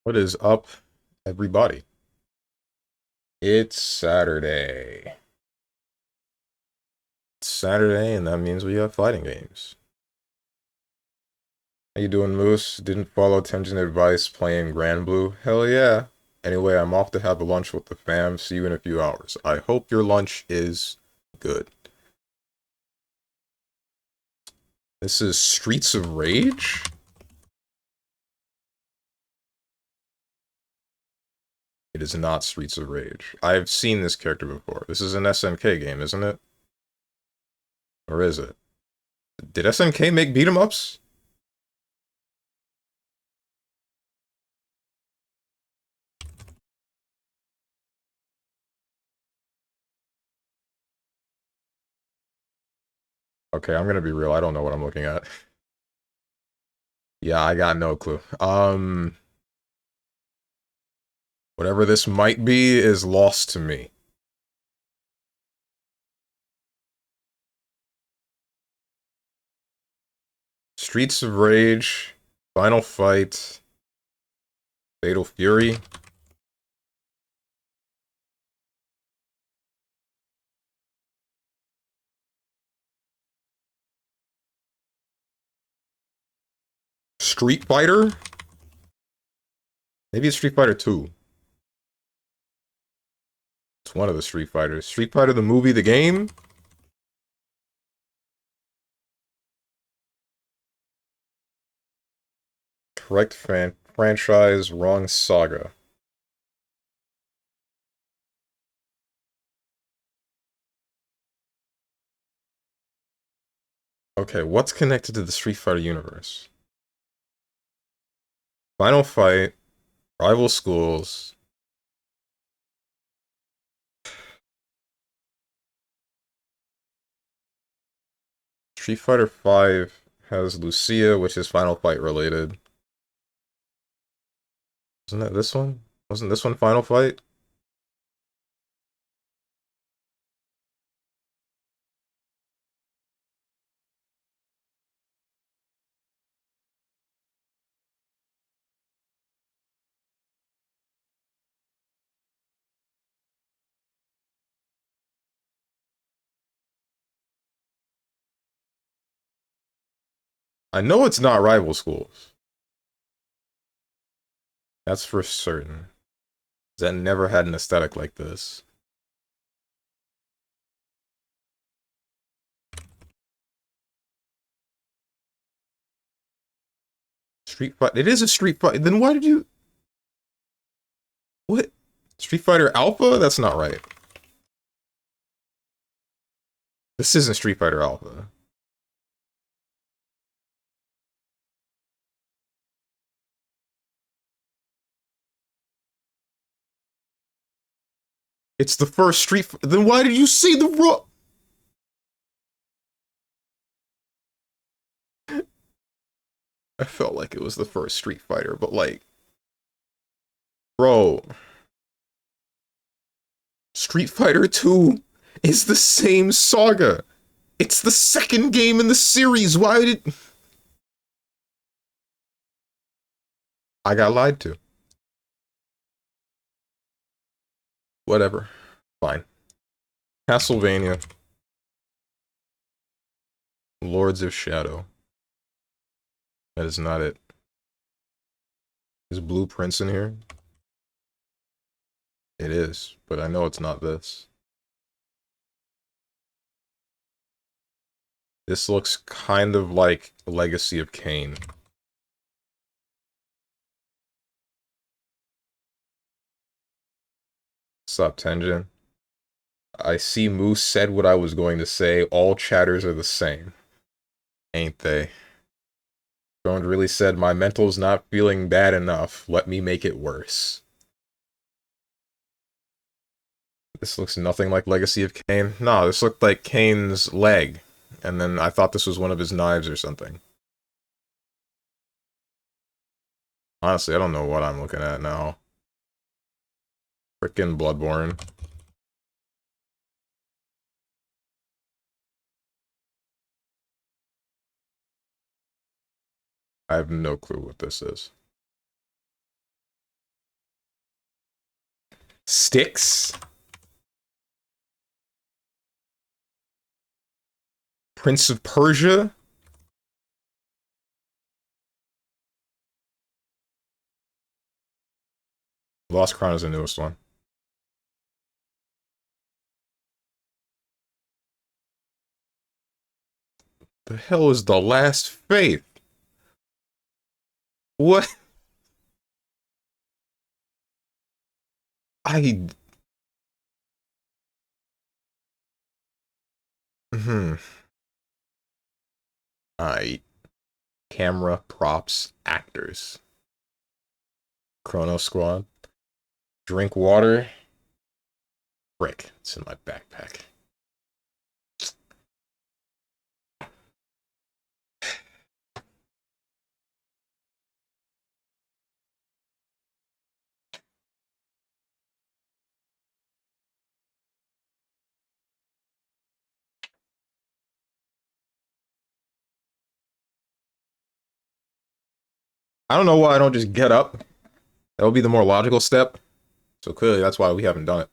What is up, everybody? It's Saturday. It's Saturday, and that means we have fighting games. How you doing, Moose? Didn't follow attention advice playing Granblue? Hell yeah. Anyway, I'm off to have a lunch with the fam. See you in a few hours. I hope your lunch is good. This is Streets of Rage? It is not Streets of Rage. I've seen this character before. This is an SNK game, isn't it? Or is it? Did SNK make beat 'em ups? Okay, I'm gonna be real. I don't know what I'm looking at. Yeah, I got no clue. Whatever this might be is lost to me. Streets of Rage, Final Fight, Fatal Fury. Street Fighter? Maybe it's Street Fighter 2. It's one of the Street Fighters. Street Fighter the movie, the game? Correct franchise, wrong saga. Okay, what's connected to the Street Fighter universe? Final Fight, Rival Schools. Street Fighter 5 has Lucia, which is Final Fight related. Wasn't that this one? Wasn't this one Final Fight? I know it's not Rival Schools. That's for certain. That never had an aesthetic like this. Street Fight. It is a Street Fight. Then why did you? What? Street Fighter Alpha? That's not right. This isn't Street Fighter Alpha. It's the first Street. Then why did you see the wrong? I felt like it was the first Street Fighter, but like, bro, Street Fighter 2 is the same saga. It's the second game in the series. Why did I got lied to? Whatever. Fine. Castlevania. Lords of Shadow. That is not it. Is Blueprints in here? It is, but I know it's not this. This looks kind of like Legacy of Kain. Sup, Tenjin? I see Moose said what I was going to say. All chatters are the same. Ain't they? Stone really said, my mental's not feeling bad enough. Let me make it worse. This looks nothing like Legacy of Kain. No, this looked like Kain's leg. And then I thought this was one of his knives or something. Honestly, I don't know what I'm looking at now. Frickin' Bloodborne. I have no clue what this is. Sticks. Prince of Persia. Lost Crown is the newest one. The hell is The Last Faith? What? I... Hmm. I... Camera, props, actors. Chrono Squad. Drink water. Frick. It's in my backpack. I don't know why I don't just get up. That would be the more logical step. So clearly that's why we haven't done it.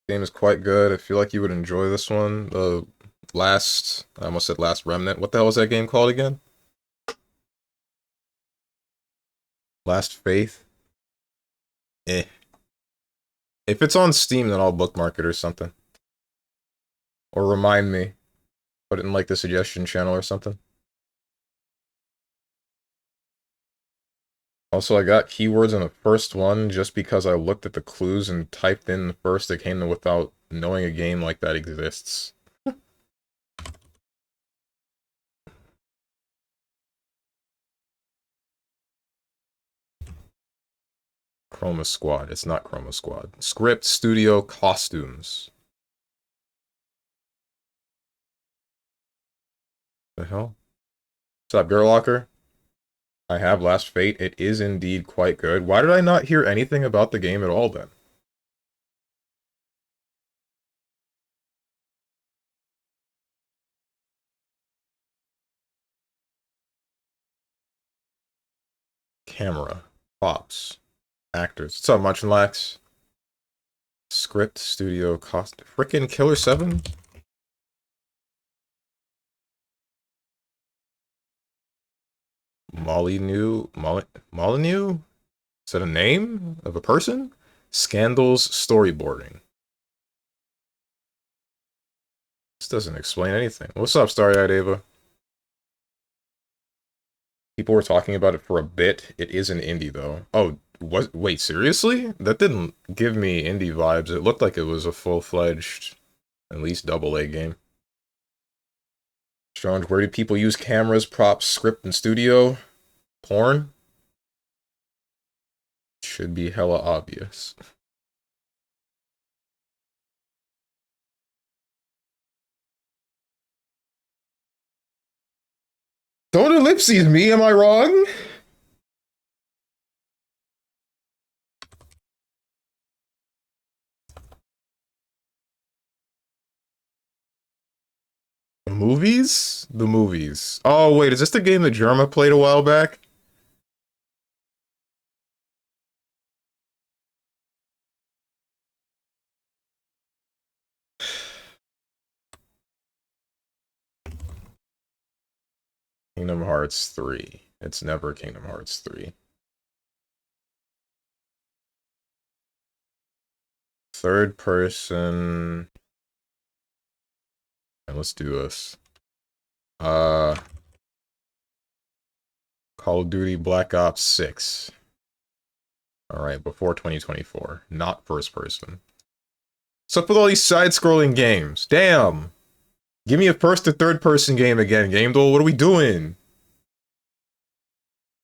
Game is quite good. I feel like you would enjoy this one. The last... I almost said Last Remnant. What the hell was that game called again? Last Faith? Eh. If it's on Steam, then I'll bookmark it or something. Or remind me. Put it in like the suggestion channel or something. Also, I got keywords in the first one just because I looked at the clues and typed in the first that came without knowing a game like that exists. Chroma Squad. It's not Chroma Squad. Script, studio, costumes. The hell? What's up, Girlocker? I have Last Fate. It is indeed quite good. Why did I not hear anything about the game at all then? Camera. Props. Actors. What's up, Munchenlax? Script, studio, cost... Frickin' Killer 7? Molyneux? Is that a name of a person? Scandals storyboarding. This doesn't explain anything. What's up, Starry-Eyed Ava? People were talking about it for a bit. It is an indie, though. Oh, what? Wait, seriously? That didn't give me indie vibes. It looked like it was a full-fledged, at least double-A game. Strange, where do people use cameras, props, script, and studio? Porn? Should be hella obvious. Don't ellipses me, am I wrong? The movies? The movies. Oh, wait, is this the game that Jerma played a while back? Kingdom Hearts 3. It's never Kingdom Hearts 3. Third person... And let's do this. Call of Duty Black Ops 6. Alright, before 2024. Not first person. What's up with all these side-scrolling games? Damn! Give me a first or third person game again, Game Duel. What are we doing?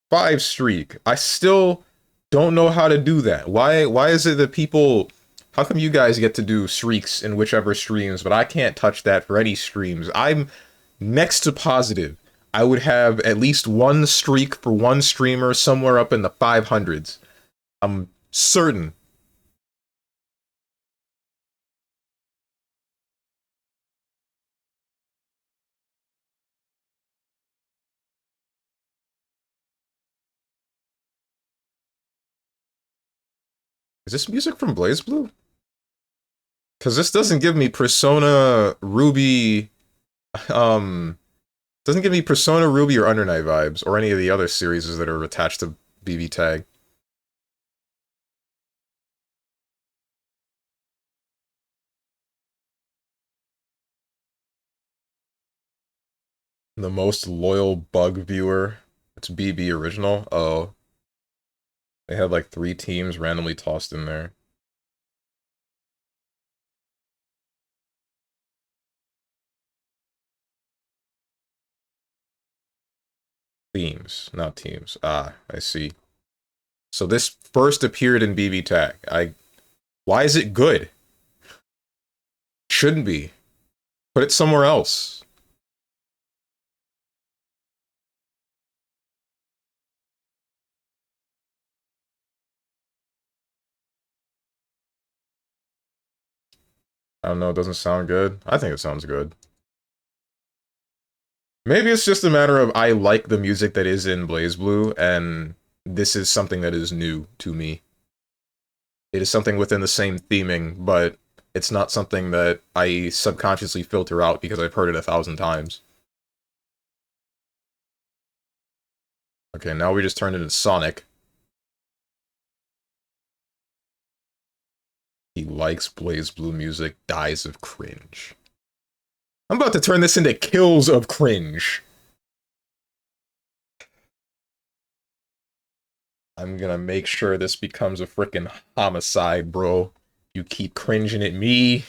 5 streak. I still don't know how to do that. Why is it that people... How come you guys get to do streaks in whichever streams, but I can't touch that for any streams? I'm next to positive I would have at least one streak for one streamer somewhere up in the 500s. I'm certain. Is this music from BlazBlue? Because this doesn't give me Persona Ruby, um, doesn't give me Persona Ruby or Under Night vibes, or any of the other series that are attached to BB Tag. The most loyal bug viewer. It's BB original. Oh, they had like 3 teams randomly tossed in there. Themes, not teams. Ah, I see. So this first appeared in BB Tag. Why is it good? Shouldn't be. Put it somewhere else. I don't know, it doesn't sound good. I think it sounds good. Maybe it's just a matter of I like the music that is in BlazBlue, and this is something that is new to me. It is something within the same theming, but it's not something that I subconsciously filter out because I've heard it 1,000 times. Okay, now we just turned into Sonic. He likes BlazBlue music, dies of cringe. I'm about to turn this into kills of cringe. I'm gonna make sure this becomes a freaking homicide, bro. You keep cringing at me.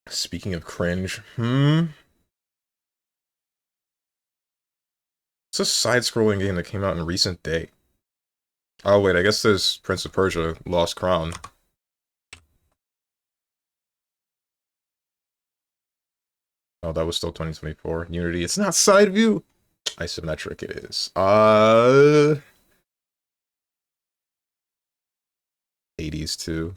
Speaking of cringe, It's a side-scrolling game that came out in recent day. Oh wait, I guess there's Prince of Persia, Lost Crown. Oh, that was still 2024. Unity, it's not side view! Isometric it is. Hades too.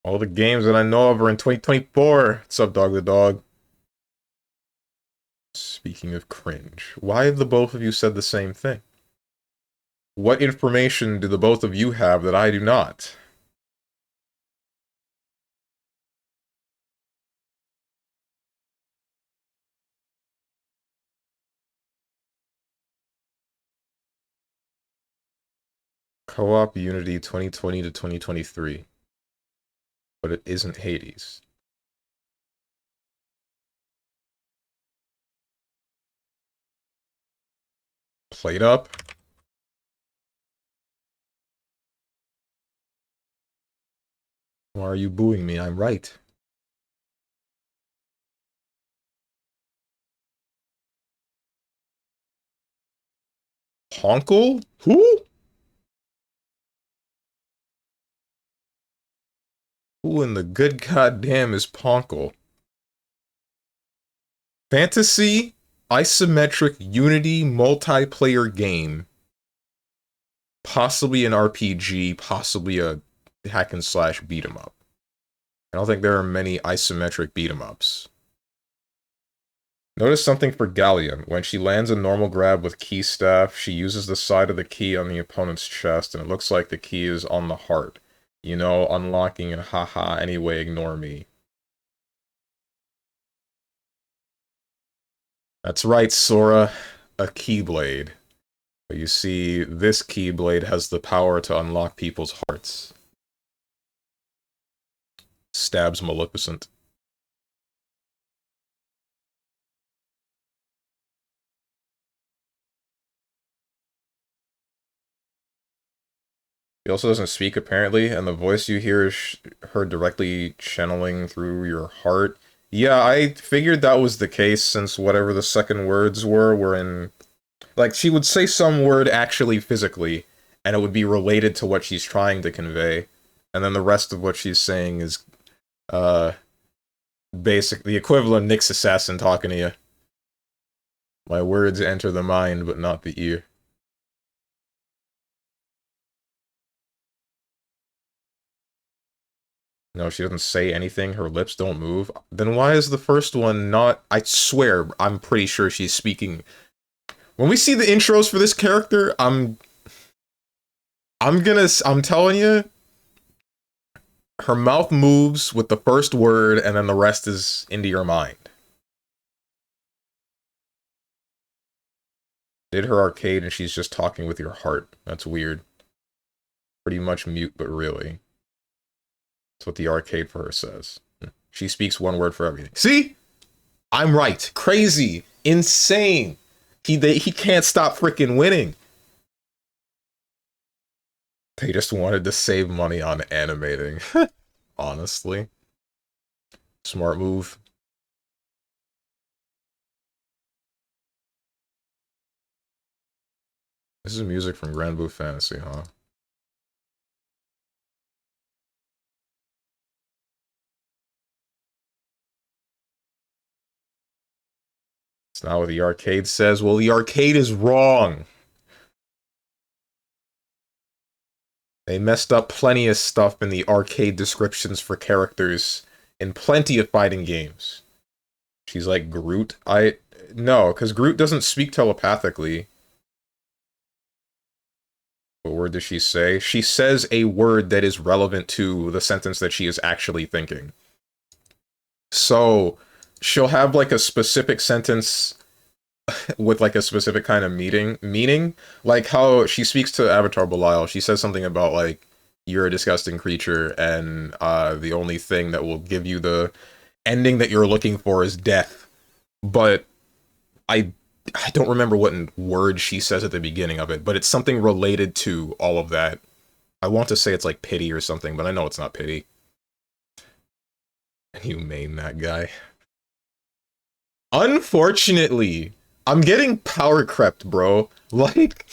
All the games that I know of are in 2024. What's up, Dog the Dog? Speaking of cringe, why have the both of you said the same thing? What information do the both of you have that I do not? Co-op Unity 2020 to 2023. But it isn't Hades. Played up. Why are you booing me? I'm right. Honkle? Who? Who in the good goddamn is Ponkle? Fantasy, isometric, Unity, multiplayer game. Possibly an RPG, possibly a hack and slash beat 'em up. I don't think there are many isometric beat 'em ups. Notice something for Galleon. When she lands a normal grab with key staff, she uses the side of the key on the opponent's chest, and it looks like the key is on the heart. You know, unlocking and haha, anyway, ignore me. That's right, Sora. A Keyblade. But you see, this Keyblade has the power to unlock people's hearts. Stabs Maleficent. He also doesn't speak, apparently, and the voice you hear is her directly channeling through your heart. Yeah, I figured that was the case, since whatever the second words were in... Like, she would say some word actually physically, and it would be related to what she's trying to convey. And then the rest of what she's saying is, basic, the equivalent Nyx Assassin talking to you. My words enter the mind, but not the ear. No, she doesn't say anything. Her lips don't move. Then why is the first one not? I swear, I'm pretty sure she's speaking. When we see the intros for this character, I'm telling you, her mouth moves with the first word, and then the rest is into your mind. Did her arcade, and she's just talking with your heart. That's weird. Pretty much mute, but really. That's what the arcade for her says. She speaks one word for everything. See? I'm right. Crazy. Insane. He can't stop freaking winning. They just wanted to save money on animating. Honestly. Smart move. This is music from Granblue Fantasy, huh? It's not what the arcade says. Well, the arcade is wrong. They messed up plenty of stuff in the arcade descriptions for characters in plenty of fighting games. She's like Groot. No, because Groot doesn't speak telepathically. What word does she say? She says a word that is relevant to the sentence that she is actually thinking. So she'll have like a specific sentence with like a specific kind of meaning, like how she speaks to Avatar Belial. She says something about like, you're a disgusting creature, and the only thing that will give you the ending that you're looking for is death. But I don't remember what word she says at the beginning of it, but it's something related to all of that. I want to say it's like pity or something, but I know it's not pity. You main that guy. Unfortunately, I'm getting power crept, bro. Like,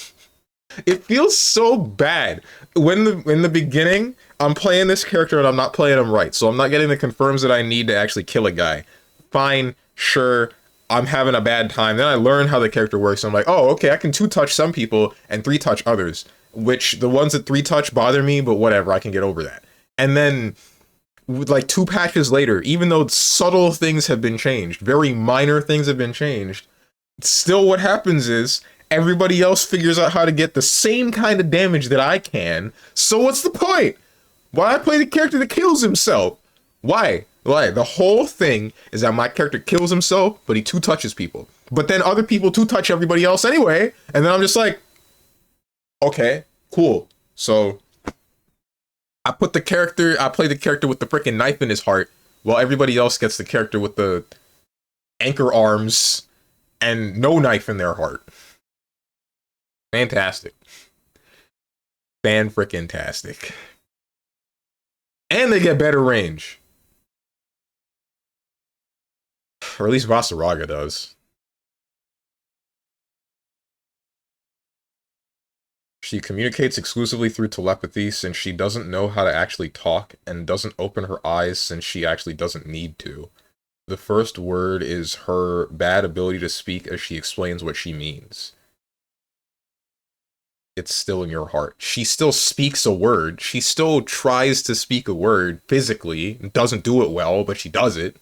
it feels so bad. In the beginning, I'm playing this character and I'm not playing him right, so I'm not getting the confirms that I need to actually kill a guy. Fine, sure, I'm having a bad time. Then I learn how the character works, and I'm like, oh, okay, I can 2-touch some people and 3-touch others. Which, the ones that 3-touch bother me, but whatever, I can get over that. And then, like 2 patches later, even though subtle things have been changed, very minor things have been changed, still what happens is everybody else figures out how to get the same kind of damage that I can. So what's the point? Why play the character that kills himself? Why? The whole thing is that my character kills himself, but he 2-touches people. But then other people 2-touch everybody else anyway, and then I'm just like, okay, cool. So I play the character with the freaking knife in his heart, while everybody else gets the character with the anchor arms and no knife in their heart. Fantastic. Fan-frickin-tastic. And they get better range. Or at least Vasaraga does. She communicates exclusively through telepathy since she doesn't know how to actually talk, and doesn't open her eyes since she actually doesn't need to. The first word is her bad ability to speak as she explains what she means. It's still in your heart. She still speaks a word. She still tries to speak a word physically. Doesn't do it well, but she does it.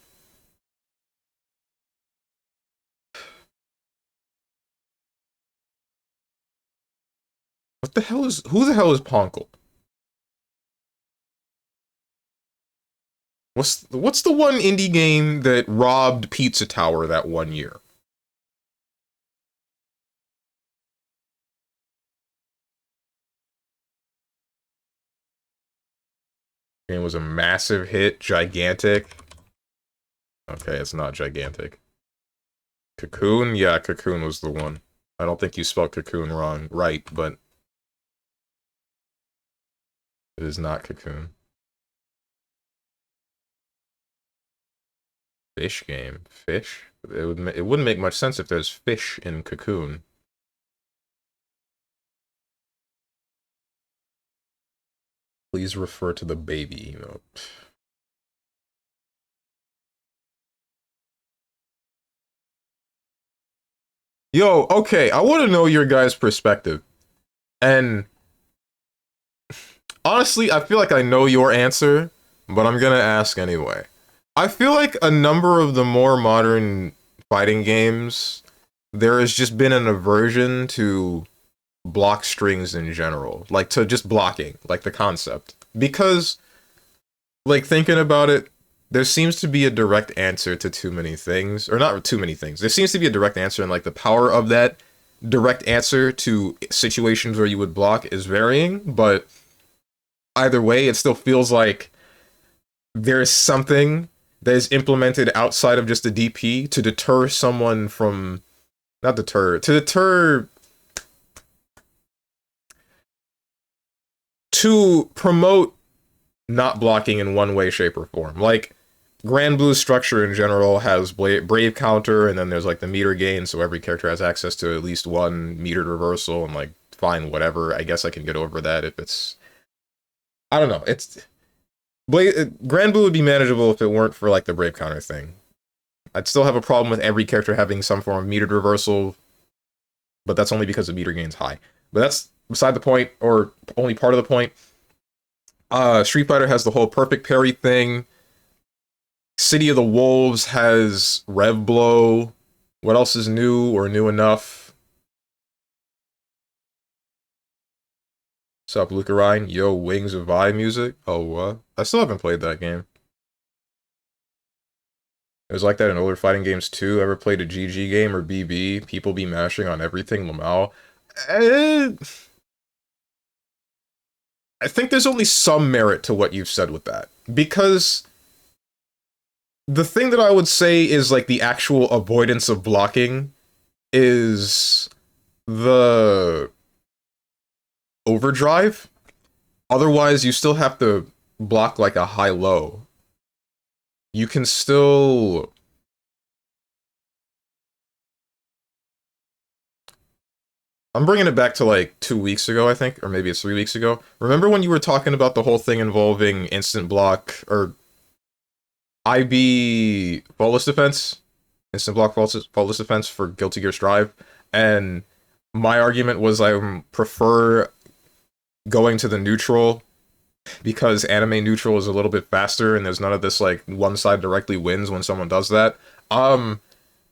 Who the hell is Ponkel? What's the one indie game that robbed Pizza Tower that one year? It was a massive hit, gigantic. Okay, it's not gigantic. Cocoon? Yeah, Cocoon was the one. I don't think you spelled Cocoon right, but it is not Cocoon. Fish game. Fish? It wouldn't make much sense if there's fish in Cocoon. Please refer to the baby emote. Yo, okay, I want to know your guys' perspective. And honestly, I feel like I know your answer, but I'm gonna ask anyway. I feel like a number of the more modern fighting games, there has just been an aversion to block strings in general, like to just blocking, like the concept. Because, like, thinking about it, there seems to be a direct answer to too many things, or not too many things. There seems to be a direct answer, and like the power of that direct answer to situations where you would block is varying, but either way, it still feels like there's something that is implemented outside of just a DP to deter someone from, not deter, to deter, to promote not blocking in one way, shape, or form. Like, Granblue's structure in general has Brave counter, and then there's like the meter gain, so every character has access to at least one metered reversal, and like, fine, whatever. I guess I can get over that if it's. I don't know. It's. Granblue would be manageable if it weren't for like the Brave counter thing. I'd still have a problem with every character having some form of metered reversal, but that's only because the meter gain's high. But that's beside the point, or only part of the point. Street Fighter has the whole perfect parry thing. City of the Wolves has Rev Blow. What else is new or new enough? What's up, Luca Ryan? Yo, Wings of Vi music? Oh, what? I still haven't played that game. It was like that in older fighting games too. Ever played a GG game or BB? People be mashing on everything, Lamau. Eh, I think there's only some merit to what you've said with that. Because the thing that I would say is like the actual avoidance of blocking is the overdrive. Otherwise, you still have to block like a high-low. You can still... I'm bringing it back to like 2 weeks ago, I think, or maybe it's 3 weeks ago. Remember when you were talking about the whole thing involving instant block, or IB faultless defense? Instant block faultless defense for Guilty Gear Strive? And my argument was I prefer going to the neutral because anime neutral is a little bit faster and there's none of this like one side directly wins when someone does that.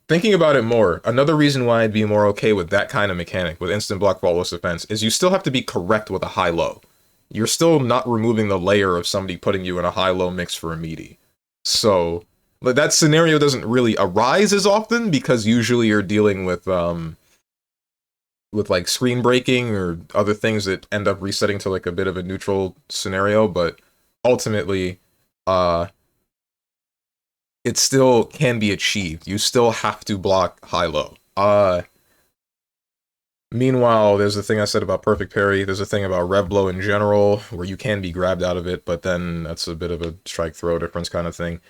Thinking about it more, another reason why I'd be more okay with that kind of mechanic with instant block faultless defense is you still have to be correct with a high-low. You're still not removing the layer of somebody putting you in a high-low mix for a meaty. So, but that scenario doesn't really arise as often because usually you're dealing with like screen breaking or other things that end up resetting to like a bit of a neutral scenario, but ultimately, it still can be achieved. You still have to block high-low. Meanwhile, there's the thing I said about perfect parry. There's a thing about rev blow in general, where you can be grabbed out of it, but then that's a bit of a strike throw difference kind of thing.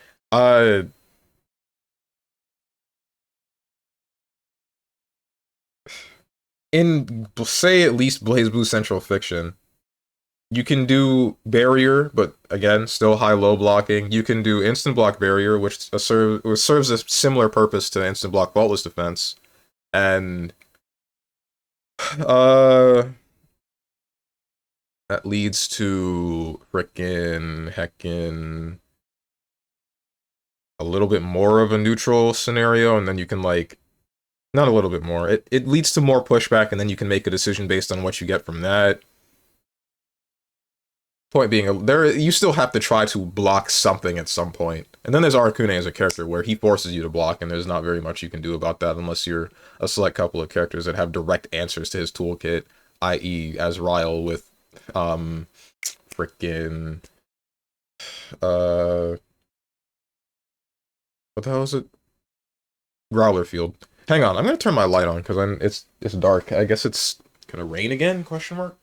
In, say, at least BlazBlue Central Fiction, you can do barrier, but again, still high-low blocking. You can do instant block barrier, which serves a similar purpose to instant block faultless defense. And uh that leads to frickin' heckin' a little bit more of a neutral scenario, and then you can like not a little bit more. It leads to more pushback, and then you can make a decision based on what you get from that. Point being, there you still have to try to block something at some point. And then there's Arakune as a character where he forces you to block, and there's not very much you can do about that unless you're a select couple of characters that have direct answers to his toolkit, i.e. Azrael with frickin' uh what the hell is it? Growler Field. Hang on, I'm gonna turn my light on because it's dark. I guess it's gonna rain again? Question mark.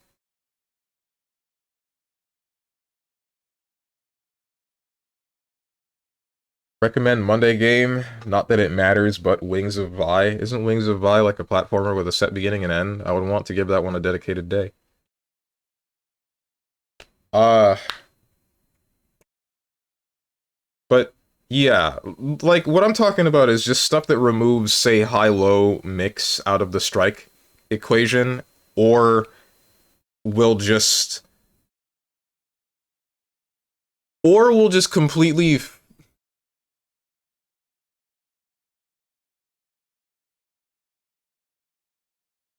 Recommend Monday game. Not that it matters, but Wings of Vi. Isn't Wings of Vi like a platformer with a set beginning and end? I would want to give that one a dedicated day. Uh, but yeah, like what I'm talking about is just stuff that removes, say, high-low mix out of the strike equation, or will just Or we'll just completely...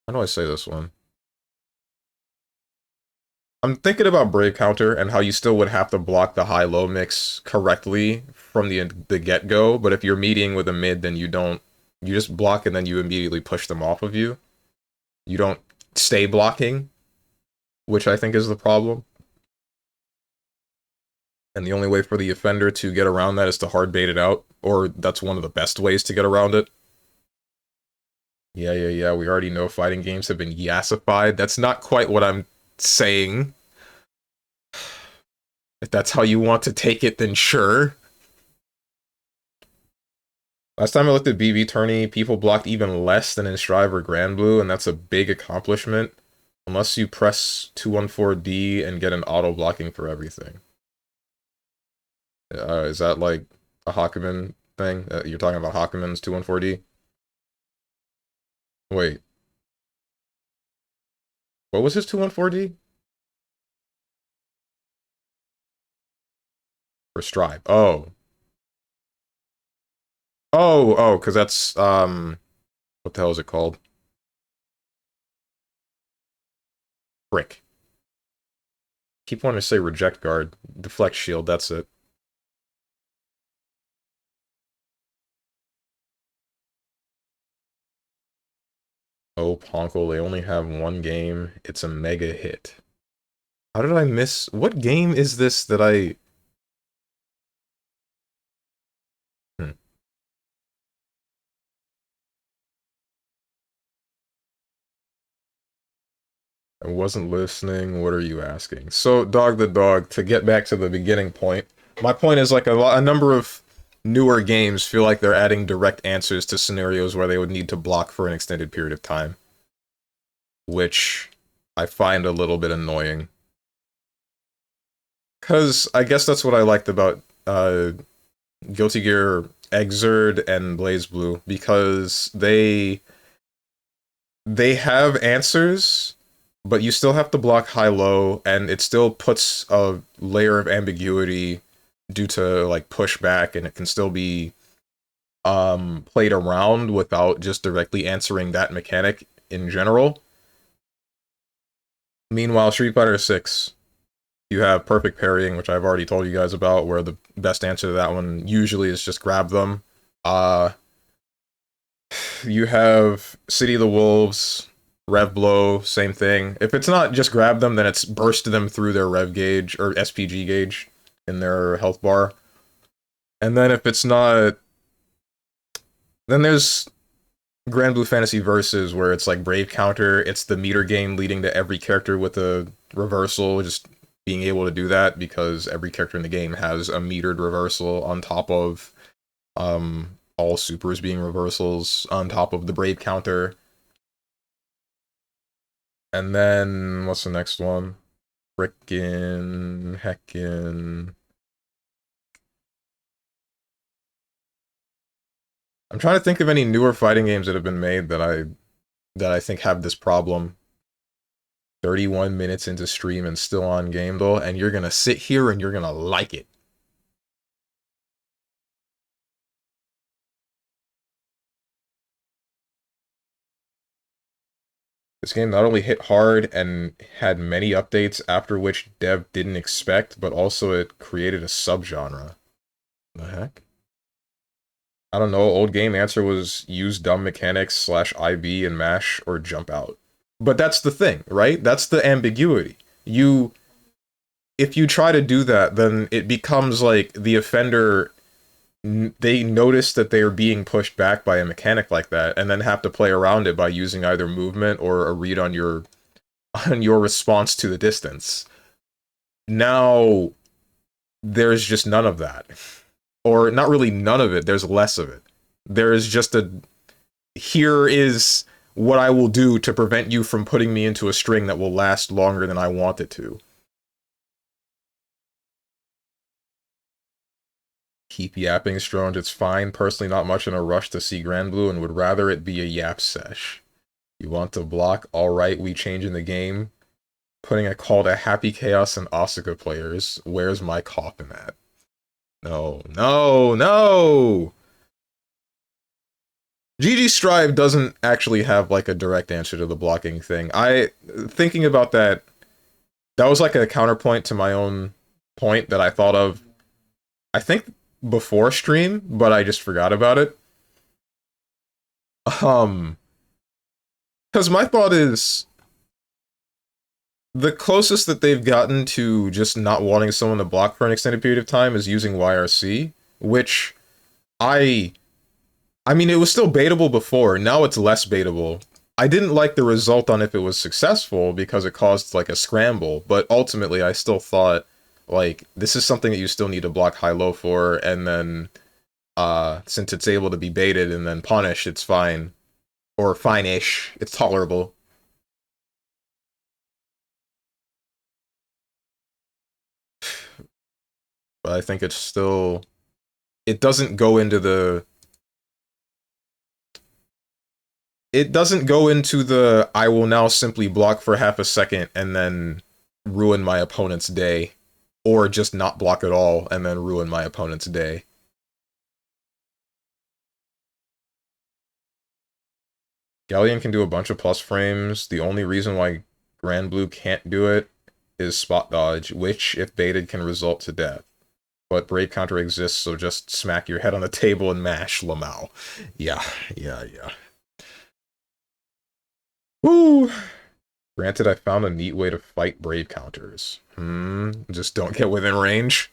How do I say this one? I'm thinking about Brave Counter and how you still would have to block the high-low mix correctly from the get-go, but if you're meeting with a mid, then you don't... You just block and then you immediately push them off of you. You don't stay blocking, which I think is the problem. And the only way for the offender to get around that is to hard bait it out, or that's one of the best ways to get around it. Yeah, we already know fighting games have been yassified. That's not quite what I'm saying. If that's how you want to take it, then sure. Last time I looked at BB Tourney, people blocked even less than in Strive or Granblue, and that's a big accomplishment. Unless you press 214D and get an auto blocking for everything. Is that like a Hakumen thing? You're talking about Hakumen's 214D? Wait. What was his 214D? For Strive. Oh. Because that's, what the hell is it called? Frick. Keep wanting to say reject guard. Deflect shield, that's it. Oh, Ponkle, they only have one game. It's a mega hit. How did I miss... What game is this that I... I wasn't listening. What are you asking? So, Dog the Dog, to get back to the beginning point, my point is like a number of newer games feel like they're adding direct answers to scenarios where they would need to block for an extended period of time, which I find a little bit annoying. Because I guess that's what I liked about Guilty Gear Xrd and BlazBlue, because they have answers, but you still have to block high-low, and it still puts a layer of ambiguity due to like pushback, and it can still be played around without just directly answering that mechanic in general. Meanwhile, Street Fighter 6, you have perfect parrying, which I've already told you guys about, where the best answer to that one usually is just grab them. You have City of the Wolves, Rev Blow, same thing. If it's not just grab them, then it's burst them through their Rev gauge, or SPG gauge, in their health bar. And then if it's not... Then there's Granblue Fantasy Versus, where it's like Brave Counter, it's the meter game leading to every character with a reversal, just being able to do that, because every character in the game has a metered reversal on top of all supers being reversals, on top of the Brave Counter. And then, what's the next one? Frickin' heckin'... I'm trying to think of any newer fighting games that have been made that I think have this problem. 31 minutes into stream and still on game though, and you're gonna sit here and you're gonna like it. This game not only hit hard and had many updates after which dev didn't expect, but also it created a subgenre. The heck? I don't know, old game answer was use dumb mechanics / IB and mash or jump out. But that's the thing, right? That's the ambiguity. If you try to do that, then it becomes like the offender, they notice that they are being pushed back by a mechanic like that, and then have to play around it by using either movement or a read on your response to the distance. Now, there's just none of that. Or not really none of it, there's less of it. There is just here is what I will do to prevent you from putting me into a string that will last longer than I want it to. Keep yapping, Stronge. It's fine. Personally, not much in a rush to see Granblue and would rather it be a yap sesh. You want to block? Alright, we changing the game. Putting a call to Happy Chaos and Asuka players. Where's my coffin at? No, no, no! GG Strive doesn't actually have like a direct answer to the blocking thing. Thinking about that, that was like a counterpoint to my own point that I thought of, I think before stream, but I just forgot about it. Um, because my thought is the closest that they've gotten to just not wanting someone to block for an extended period of time is using YRC, which I I mean, it was still baitable before. Now it's less baitable. I didn't like the result on if it was successful because it caused like a scramble, but ultimately I still thought like this is something that you still need to block high-low for, and then since it's able to be baited and then punished, it's fine. Or fine-ish. It's tolerable. But I think it's still, it doesn't go into the I will now simply block for half a second and then ruin my opponent's day, or just not block at all and then ruin my opponent's day. Galleon can do a bunch of plus frames. The only reason why Granblue can't do it is spot dodge, which, if baited, can result to death. But Brave Counter exists, so just smack your head on the table and mash Lamau. Yeah, yeah, yeah. Woo! Granted, I found a neat way to fight Brave Counters. Just don't get within range.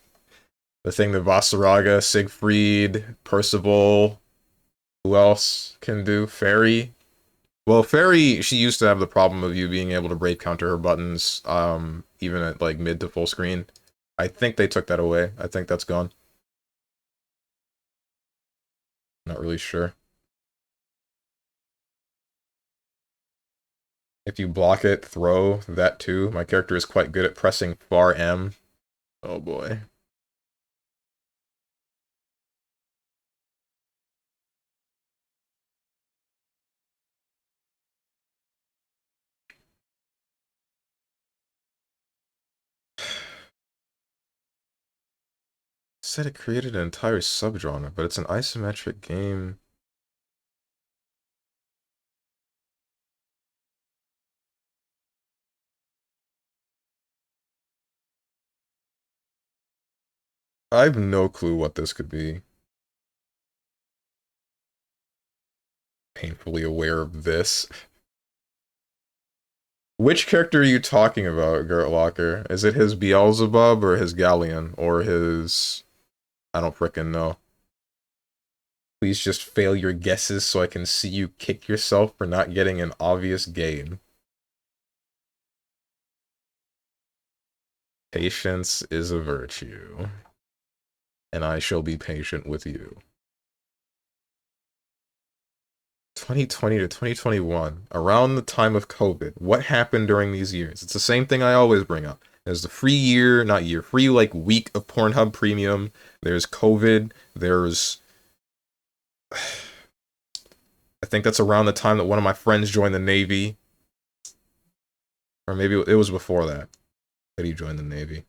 The thing that Vasaraga, Siegfried, Percival, who else can do? Fairy? Well, Fairy, she used to have the problem of you being able to Brave Counter her buttons, even at, like, mid to full screen. I think they took that away. I think that's gone. Not really sure. If you block it, throw that too. My character is quite good at pressing far M. Oh boy. Said it created an entire subgenre, but it's an isometric game. I have no clue what this could be. Painfully aware of this. Which character are you talking about, Gert Walker? Is it his Beelzebub or his Galleon? Or his... I don't frickin' know. Please just fail your guesses so I can see you kick yourself for not getting an obvious game. Patience is a virtue. And I shall be patient with you. 2020 to 2021, around the time of COVID, what happened during these years? It's the same thing I always bring up. There's the free year, not year, free like week of Pornhub Premium. There's COVID. There's... I think that's around the time that one of my friends joined the Navy. Or maybe it was before that he joined the Navy.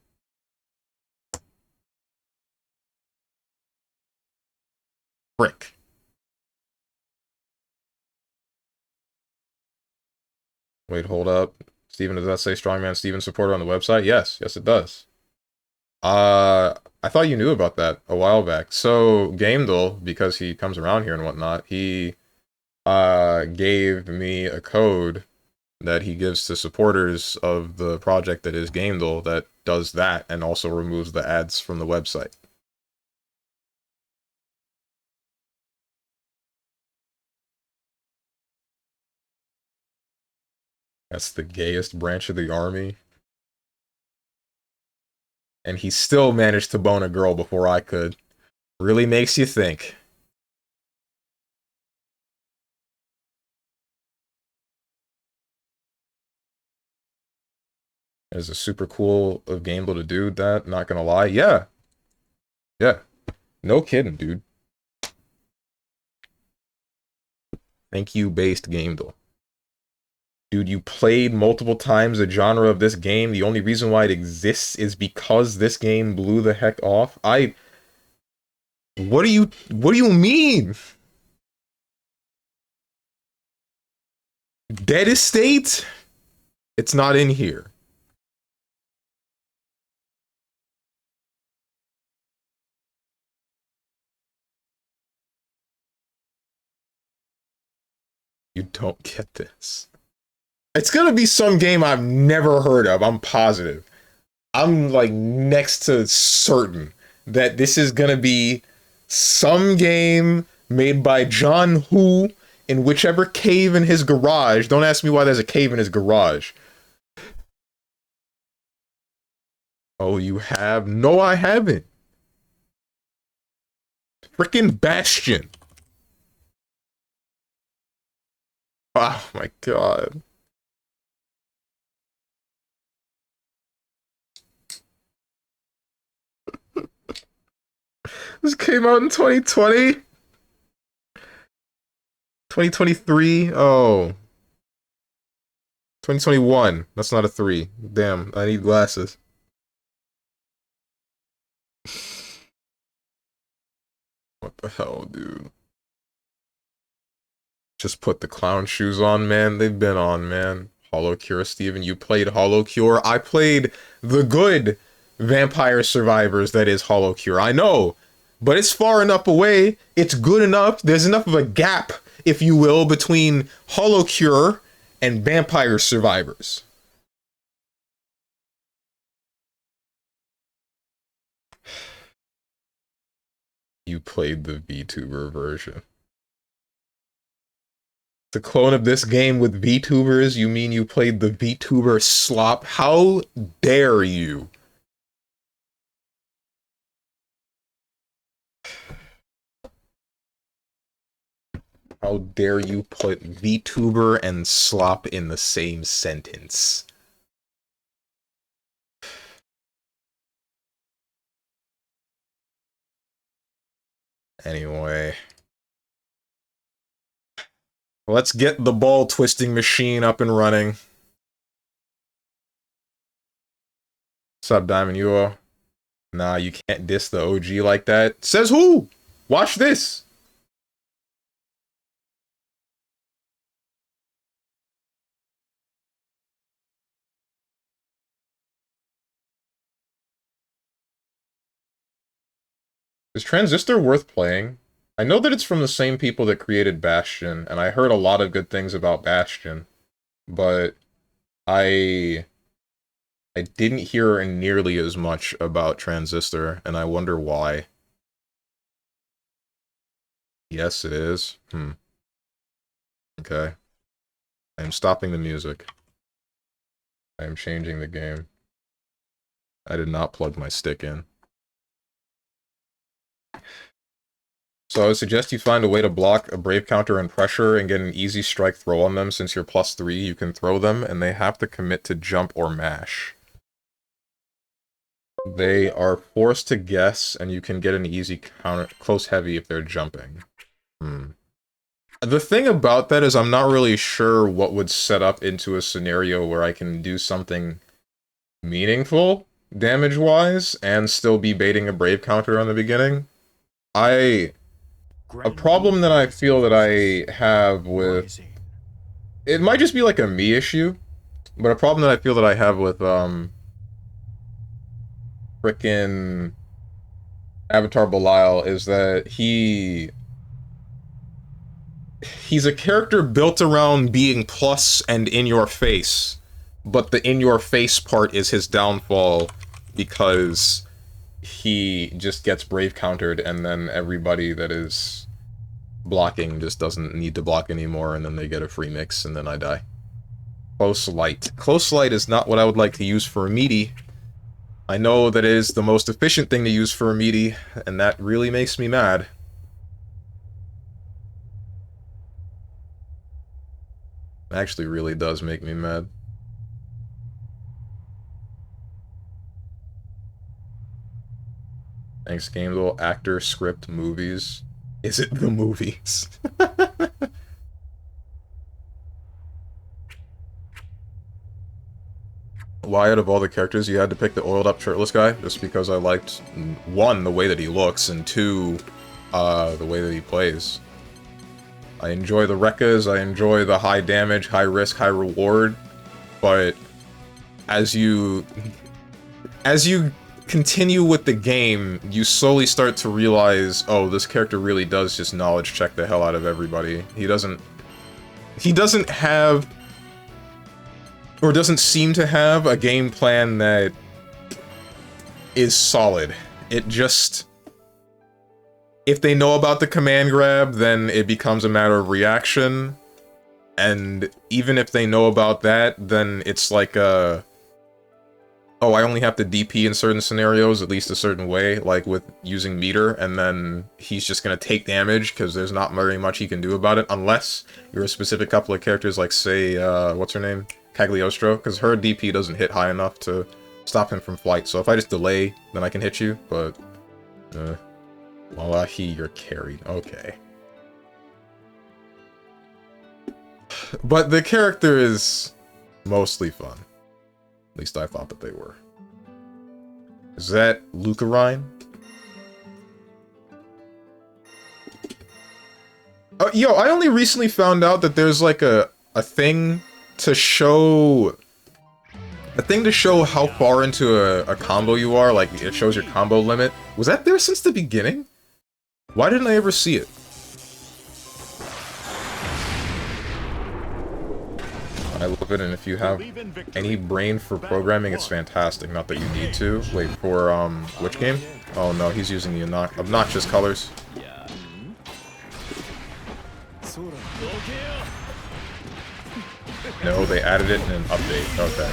Frick. Wait, hold up. Steven, does that say StrongmanSteven supporter on the website? Yes, yes it does. I thought you knew about that a while back. So, Gamedel, because he comes around here and whatnot, he gave me a code that he gives to supporters of the project that is Gamedel that does that and also removes the ads from the website. That's the gayest branch of the army. And he still managed to bone a girl before I could. Really makes you think. Is it super cool of Gamble to do that? Not gonna lie. Yeah. Yeah. No kidding, dude. Thank you, based Gamble. Dude, you played multiple times the genre of this game. The only reason why it exists is because this game blew the heck off. What do you mean? Dead Estate? It's not in here. You don't get this. It's gonna be some game I've never heard of, I'm positive. I'm like next to certain that this is gonna be some game made by John Who in whichever cave in his garage. Don't ask me why there's a cave in his garage. Oh, you have? No, I haven't. Frickin' Bastion. Oh my god. This came out in 2020? 2023? Oh. 2021. That's not a 3. Damn, I need glasses. What the hell, dude? Just put the clown shoes on, man. They've been on, man. Hollow Cure, Steven. You played Hollow Cure. I played the good Vampire Survivors that is Hollow Cure. I know, but it's far enough away. It's good enough. There's enough of a gap, if you will, between Hollow Cure and Vampire Survivors. You played the VTuber version. The clone of this game with VTubers? You mean you played the VTuber slop? How dare you? How dare you put VTuber and slop in the same sentence? Anyway. Let's get the ball twisting machine up and running. What's up, Diamond Yuo? Nah, you can't diss the OG like that. Says who? Watch this. Is Transistor worth playing? I know that it's from the same people that created Bastion, and I heard a lot of good things about Bastion, but I didn't hear nearly as much about Transistor, and I wonder why. Yes, it is. Okay. I am stopping the music. I am changing the game. I did not plug my stick in. So I would suggest you find a way to block a Brave counter and pressure and get an easy strike throw on them. Since you're +3, you can throw them, and they have to commit to jump or mash. They are forced to guess, and you can get an easy counter close heavy if they're jumping. The thing about that is I'm not really sure what would set up into a scenario where I can do something meaningful, damage-wise, and still be baiting a Brave counter on the beginning. A problem that I feel that I have with... It might just be like a me issue, but a problem that I feel that I have with, frickin' Avatar Belial is that he's a character built around being plus and in your face, but the in your face part is his downfall because he just gets Brave countered and then everybody that is blocking just doesn't need to block anymore and then they get a free mix and then I die. Close Light. Close Light is not what I would like to use for a meaty. I know that it is the most efficient thing to use for a meaty, and that really makes me mad. Actually really does make me mad. Thanks, Gamble. Actor, script, movies. Is it the movies? why out of all the characters you had to pick the oiled up shirtless guy? Just because I liked, one, the way that he looks, and two, the way that he plays. I enjoy the Rekkas, I enjoy the high damage, high risk, high reward, but as you continue with the game, you slowly start to realize, oh, this character really does just knowledge check the hell out of everybody. He doesn't have, or doesn't seem to have, a game plan that is solid. It just, if they know about the command grab, then it becomes a matter of reaction, and even if they know about that, then it's like a, oh, I only have to DP in certain scenarios, at least a certain way, like with using meter, and then he's just gonna take damage, because there's not very much he can do about it, unless you're a specific couple of characters, like, say, what's her name? Cagliostro, because her DP doesn't hit high enough to stop him from flight, so if I just delay, then I can hit you, but, Wallahi, you're carried. Okay. But the character is mostly fun. At least I thought that they were. Is that Lucarine? Yo, I only recently found out that there's like a thing to show... A thing to show how far into a combo you are, like it shows your combo limit. Was that there since the beginning? Why didn't I ever see it? I love it, and if you have any brain for programming, it's fantastic. Not that you need to. Wait, for, which game? Oh no, he's using the obnoxious colors. No, they added it in an update. Okay.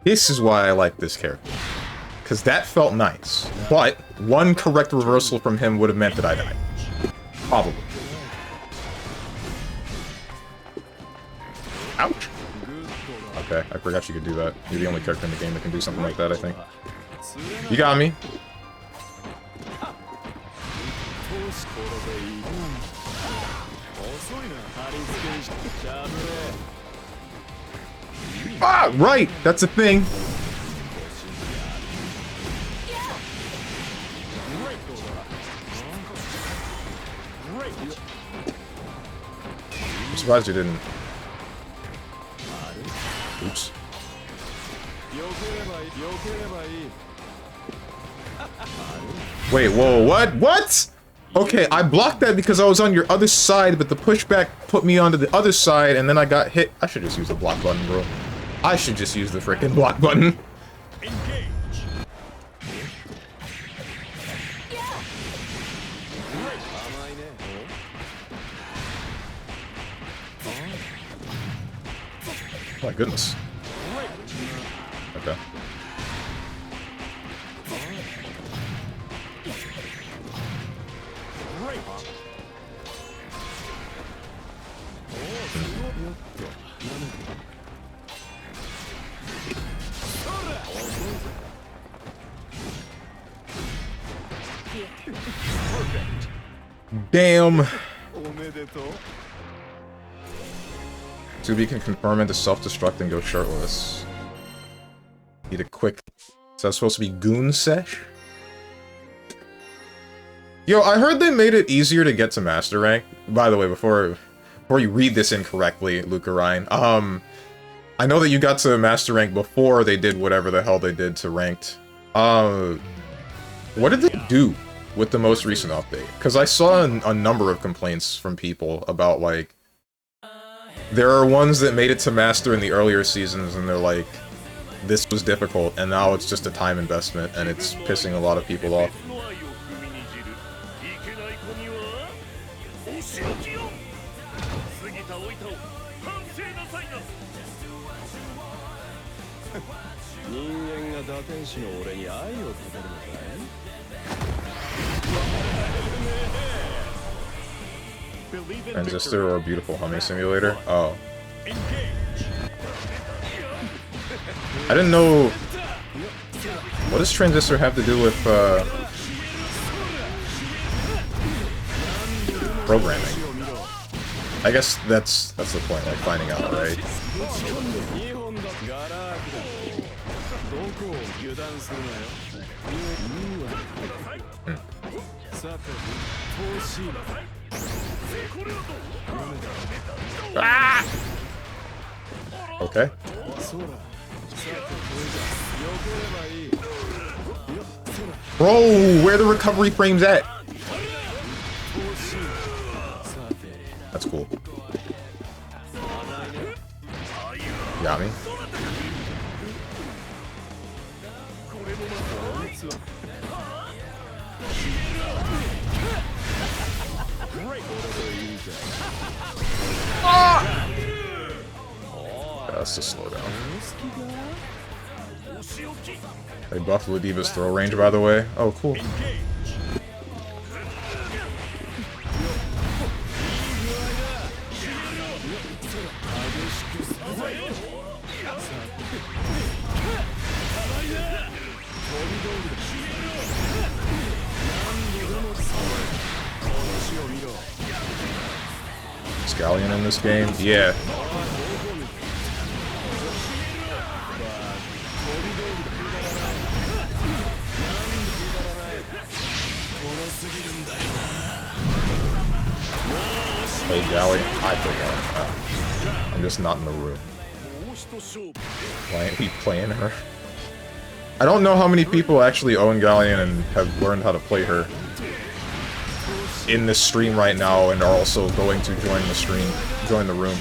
This is why I like this character. Because that felt nice. But one correct reversal from him would have meant that I died. Probably. Ouch. Okay, I forgot you could do that. You're the only character in the game that can do something like that, I think. You got me. Ah, right! That's a thing! I'm surprised you didn't. Oops. Wait, whoa, what? What? Okay, I blocked that because I was on your other side, but the pushback put me onto the other side, and then I got hit. I should just use the block button, bro. I should just use the frickin' block button. Oh my goodness. Okay. Damn. Tsubi can confirm it to self-destruct and go shirtless. Need a quick... Is that supposed to be Goon Sesh? Yo, I heard they made it easier to get to Master Rank. By the way, before you read this incorrectly, Lucarine, I know that you got to Master Rank before they did whatever the hell they did to Ranked. What did they do with the most recent update? Because I saw a number of complaints from people about, like... There are ones that made it to Master in the earlier seasons, and they're like, this was difficult, and now it's just a time investment, and it's pissing a lot of people off. Transistor or Beautiful Humming Simulator? Oh. I didn't know... What does Transistor have to do with, programming? I guess that's the point, like finding out, right? Ah! Okay. Bro, where the recovery frames at? That's cool. Got me. Ah! That's a slowdown. They buffed Ladiva's throw range, by the way. Oh, cool. Scallion in this game? Yeah. Hey, Gally, I forgot. I'm just not in the room. Why ain't he playing her? I don't know how many people actually own Galleon and have learned how to play her in this stream right now and are also going to join the stream, join the room.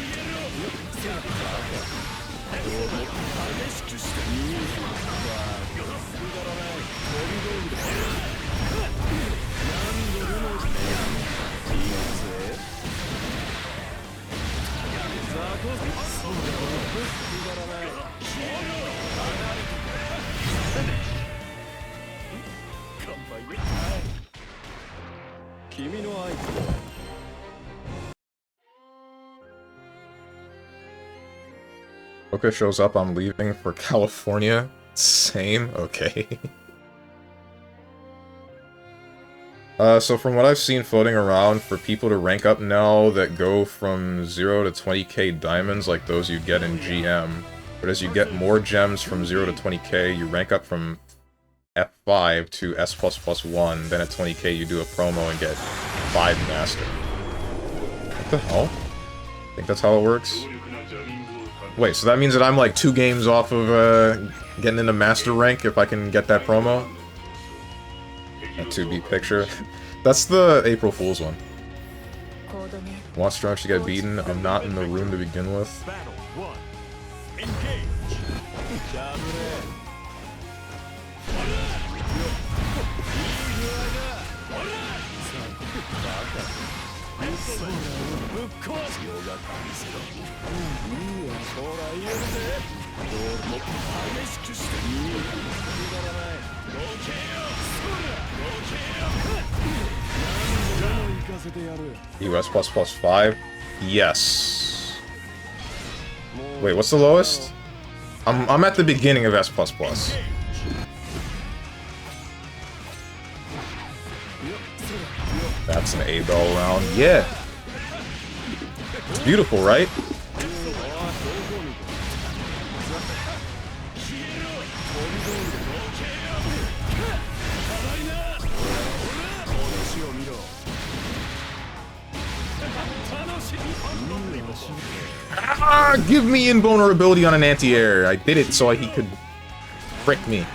Boca shows up, I'm leaving for California. Same? Okay. So from what I've seen floating around, for people to rank up now that go from 0 to 20k diamonds, like those you get in GM, but as you get more gems from 0 to 20k, you rank up from F5 to S++1, then at 20k you do a promo and get 5 master. What the hell? I think that's how it works. Wait, so that means that I'm like 2 games off of getting into master rank if I can get that promo? A 2B picture. That's the April Fool's one. Want Strong to get beaten? I'm not in the room to begin with. US ++5? Yes. Wait, what's the lowest? I'm at the beginning of S++. That's an A-bell round. Yeah. It's beautiful, right? Ah, give me invulnerability on an anti-air. I did it so he could frick me.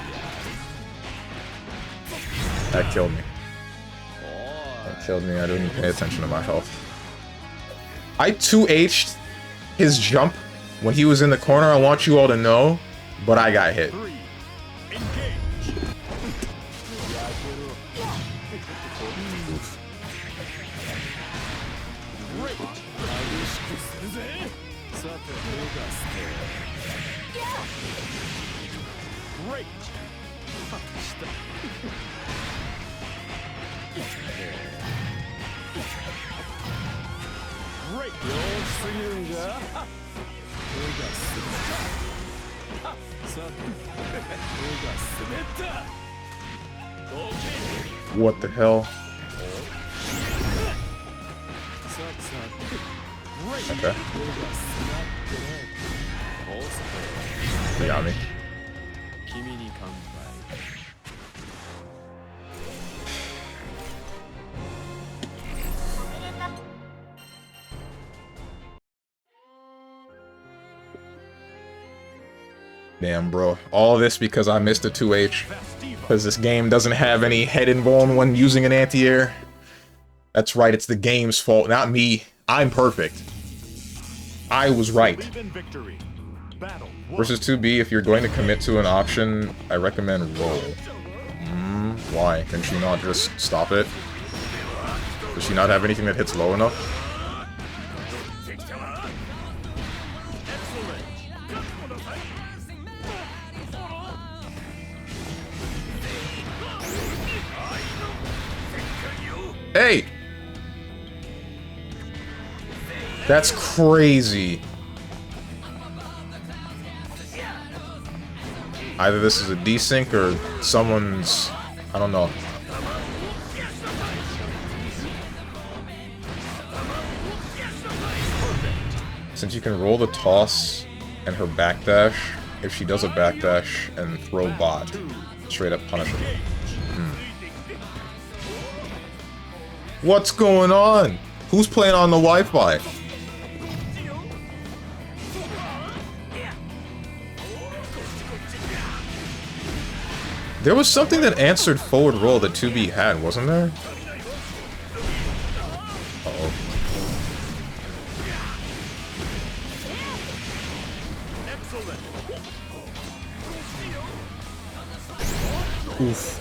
That killed me. That killed me. I didn't even pay attention to my health. I 2H'd his jump when he was in the corner, I want you all to know, but I got hit. What the hell? Okay. They got me. Damn, bro. All this because I missed a 2H. Because this game doesn't have any head invuln when using an anti-air. That's right, it's the game's fault, not me. I'm perfect. I was right. Versus 2B, if you're going to commit to an option, I recommend roll. Why? Can she not just stop it? Does she not have anything that hits low enough? Hey! That's crazy. Either this is a desync or someone's... I don't know. Since you can roll the toss and her backdash, if she does a backdash and throw bot, straight up punish her. What's going on? Who's playing on the Wi-Fi? There was something that answered forward roll that 2B had, wasn't there? Uh-oh. Oof.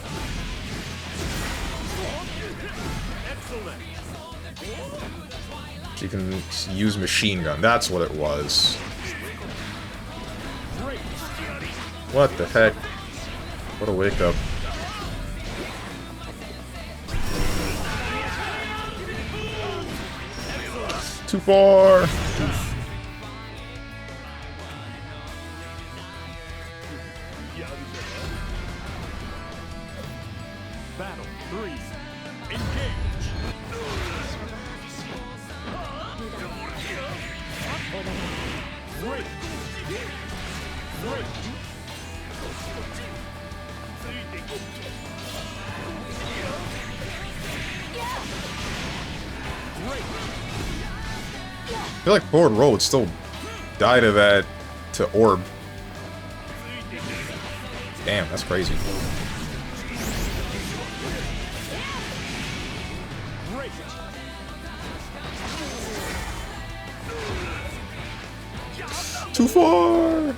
You can use machine gun. That's what it was. What the heck? What a wake up. Too far. Battle 3. Engage. I feel like forward roll would still die to that, to orb. Damn, that's crazy. Too far!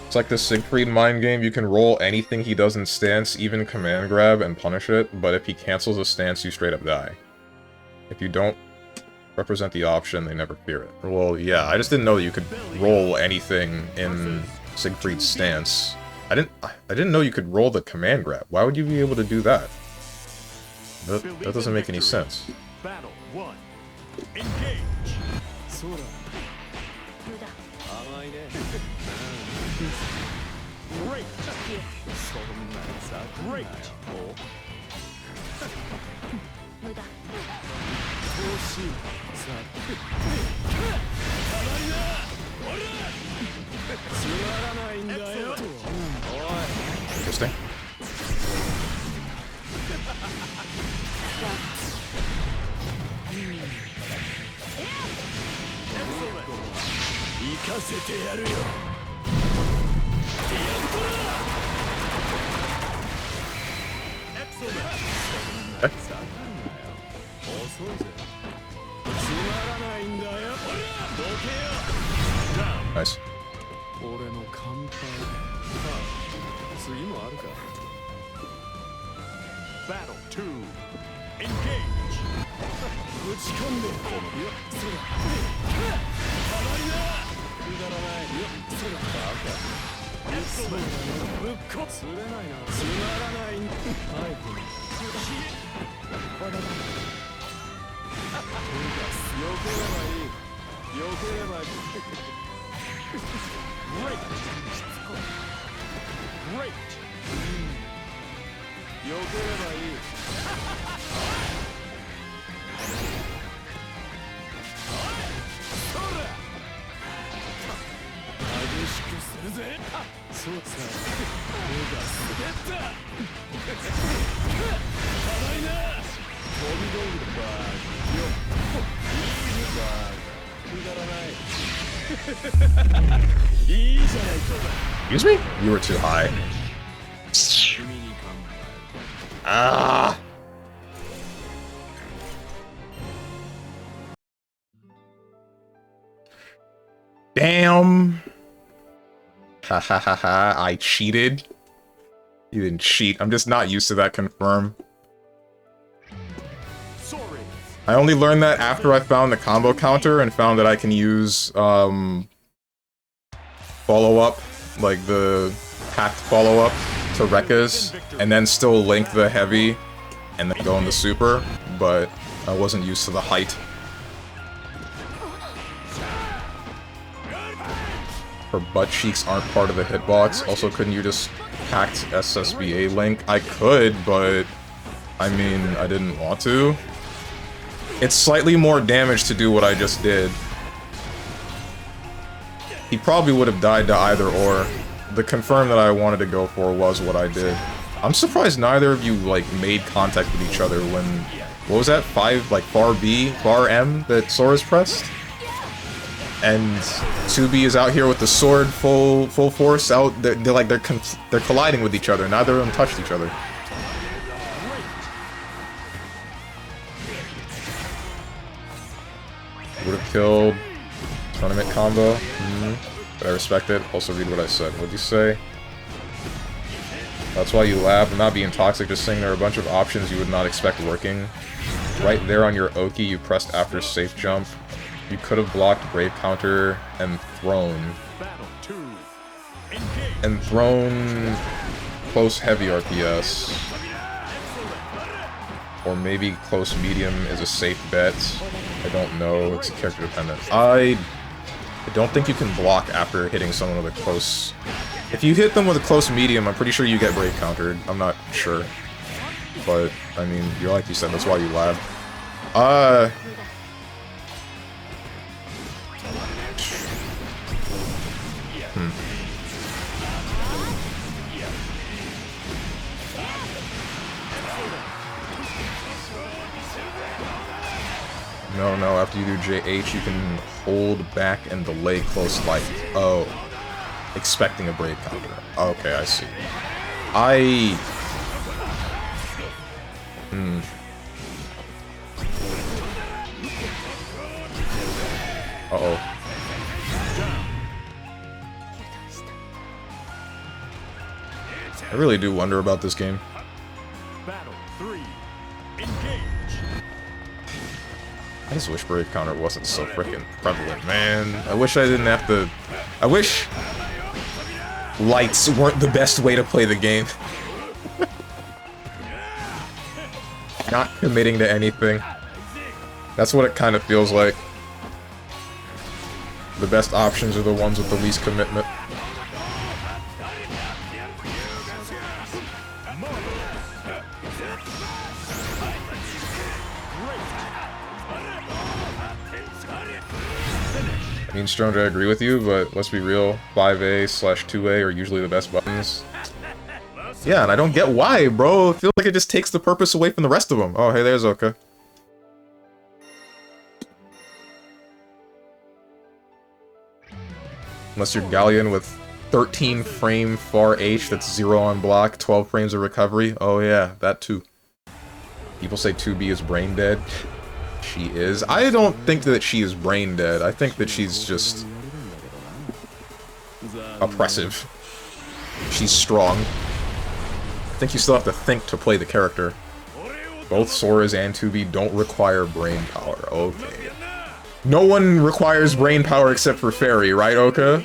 It's like the Siegfried mind game. You can roll anything he does in stance, even command grab, and punish it, but if he cancels a stance, you straight up die. If you don't represent the option, they never fear it. Well, yeah, I just didn't know that you could roll anything in Siegfried's stance. I didn't know you could roll the command grab. Why would you be able to do that? That doesn't make any sense. Battle 1. Engage. Great. Great. Interesting. Nice. Battle 2. Engage. Great. Excuse me? You were too high. Ah! Damn! Ha ha ha ha, I cheated. You didn't cheat, I'm just not used to that confirm. I only learned that after I found the combo counter and found that I can use, follow-up, like the packed follow-up to Rekka's, and then still link the heavy, and then go into super, but I wasn't used to the height. Her butt cheeks aren't part of the hitbox. Also, couldn't you just packed SSBA link? I could, but I mean, I didn't want to. It's slightly more damage to do what I just did. He probably would have died to either or. The confirm that I wanted to go for was what I did. I'm surprised neither of you, like, made contact with each other when... What was that? Bar B? Bar M that Sora's pressed? And 2B is out here with the sword full force out. They're colliding with each other. Neither of them touched each other. Would have killed tournament combo. But I respect it. Also read what I said. What'd you say? That's why you laugh. I'm not being toxic, just saying there are a bunch of options you would not expect working. Right there on your Oki, you pressed after safe jump. You could have blocked Brave Counter and thrown. And thrown close heavy RPS. Or maybe close medium is a safe bet. I don't know, it's character dependent. I don't think you can block after hitting someone with a close... If you hit them with a close medium, I'm pretty sure you get Brave countered. I'm not sure. But, I mean, you're like you said, that's why you lab. No, after you do JH, you can hold back and delay close light. Oh. Expecting a Brave counter. Okay, I see. Uh-oh. I really do wonder about this game. Battle 3. Engage. I just wish Brave Counter wasn't so freaking prevalent, man. I wish I didn't have to... I wish lights weren't the best way to play the game. Not committing to anything. That's what it kind of feels like. The best options are the ones with the least commitment. I mean, Stronger, I agree with you, but let's be real, 5A/2A are usually the best buttons. Yeah, and I don't get why, bro. I feel like it just takes the purpose away from the rest of them. Oh, hey, there's Oka. Unless you're Galleon with 13 frame far H, that's 0 on block, 12 frames of recovery. Oh yeah, that too. People say 2B is brain dead. She is. I don't think that she is brain dead. I think that she's just oppressive. She's strong. I think you still have to think to play the character. Both Soras and 2B don't require brain power. Okay. No one requires brain power except for Fairy, right, Oka?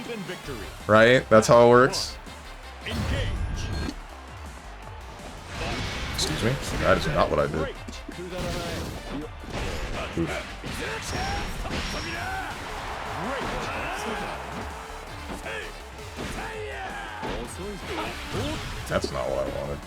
Right? That's how it works? Excuse me? That is not what I did. Oof. That's not what I wanted.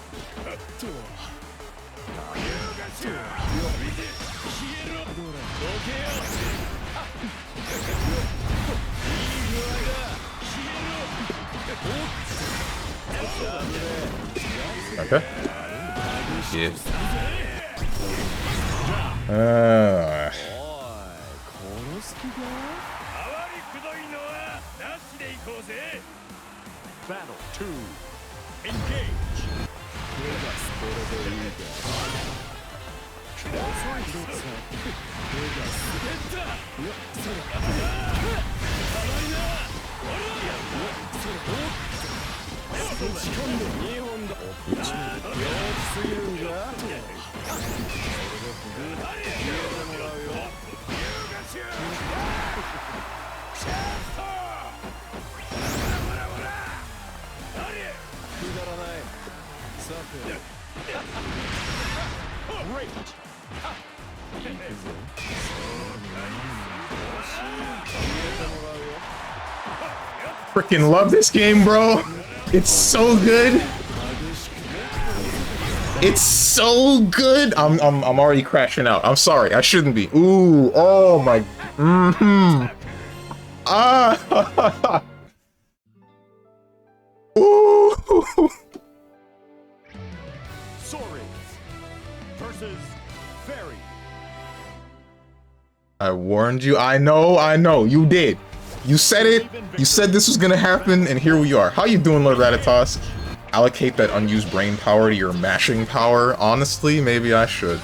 Okay. Yeah. Battle 2. Engage. Freaking love this game, bro. It's so good. It's so good. I'm already crashing out. I'm sorry. I shouldn't be. Ooh. Oh my. Ah. Ooh. Soaring versus Fairy. I warned you. I know. You did. You said it. You said this was gonna happen, and here we are. How you doing, Lord Ratatas? Allocate that unused brain power to your mashing power. Honestly, maybe I should.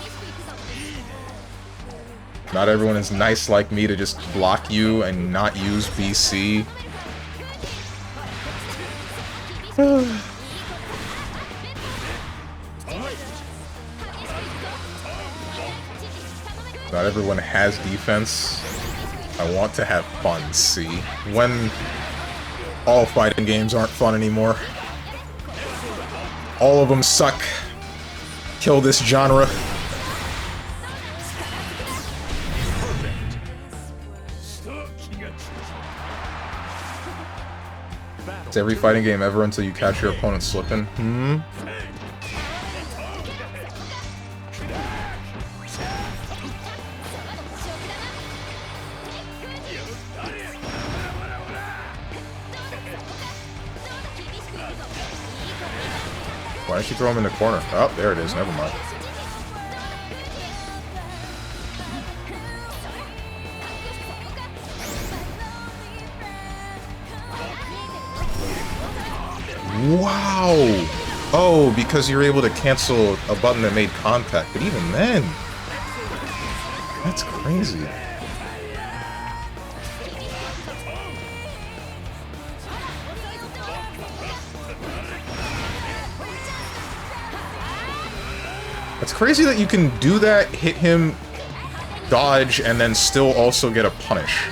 Not everyone is nice like me to just block you and not use BC. Not everyone has defense. I want to have fun, see? When all fighting games aren't fun anymore. All of them suck. Kill this genre. It's every fighting game ever until you catch your opponent slipping. Why don't you throw him in the corner? Oh, there it is. Never mind. Wow! Oh, because you're able to cancel a button that made contact. But even then... That's crazy. It's crazy that you can do that, hit him, dodge, and then still also get a punish.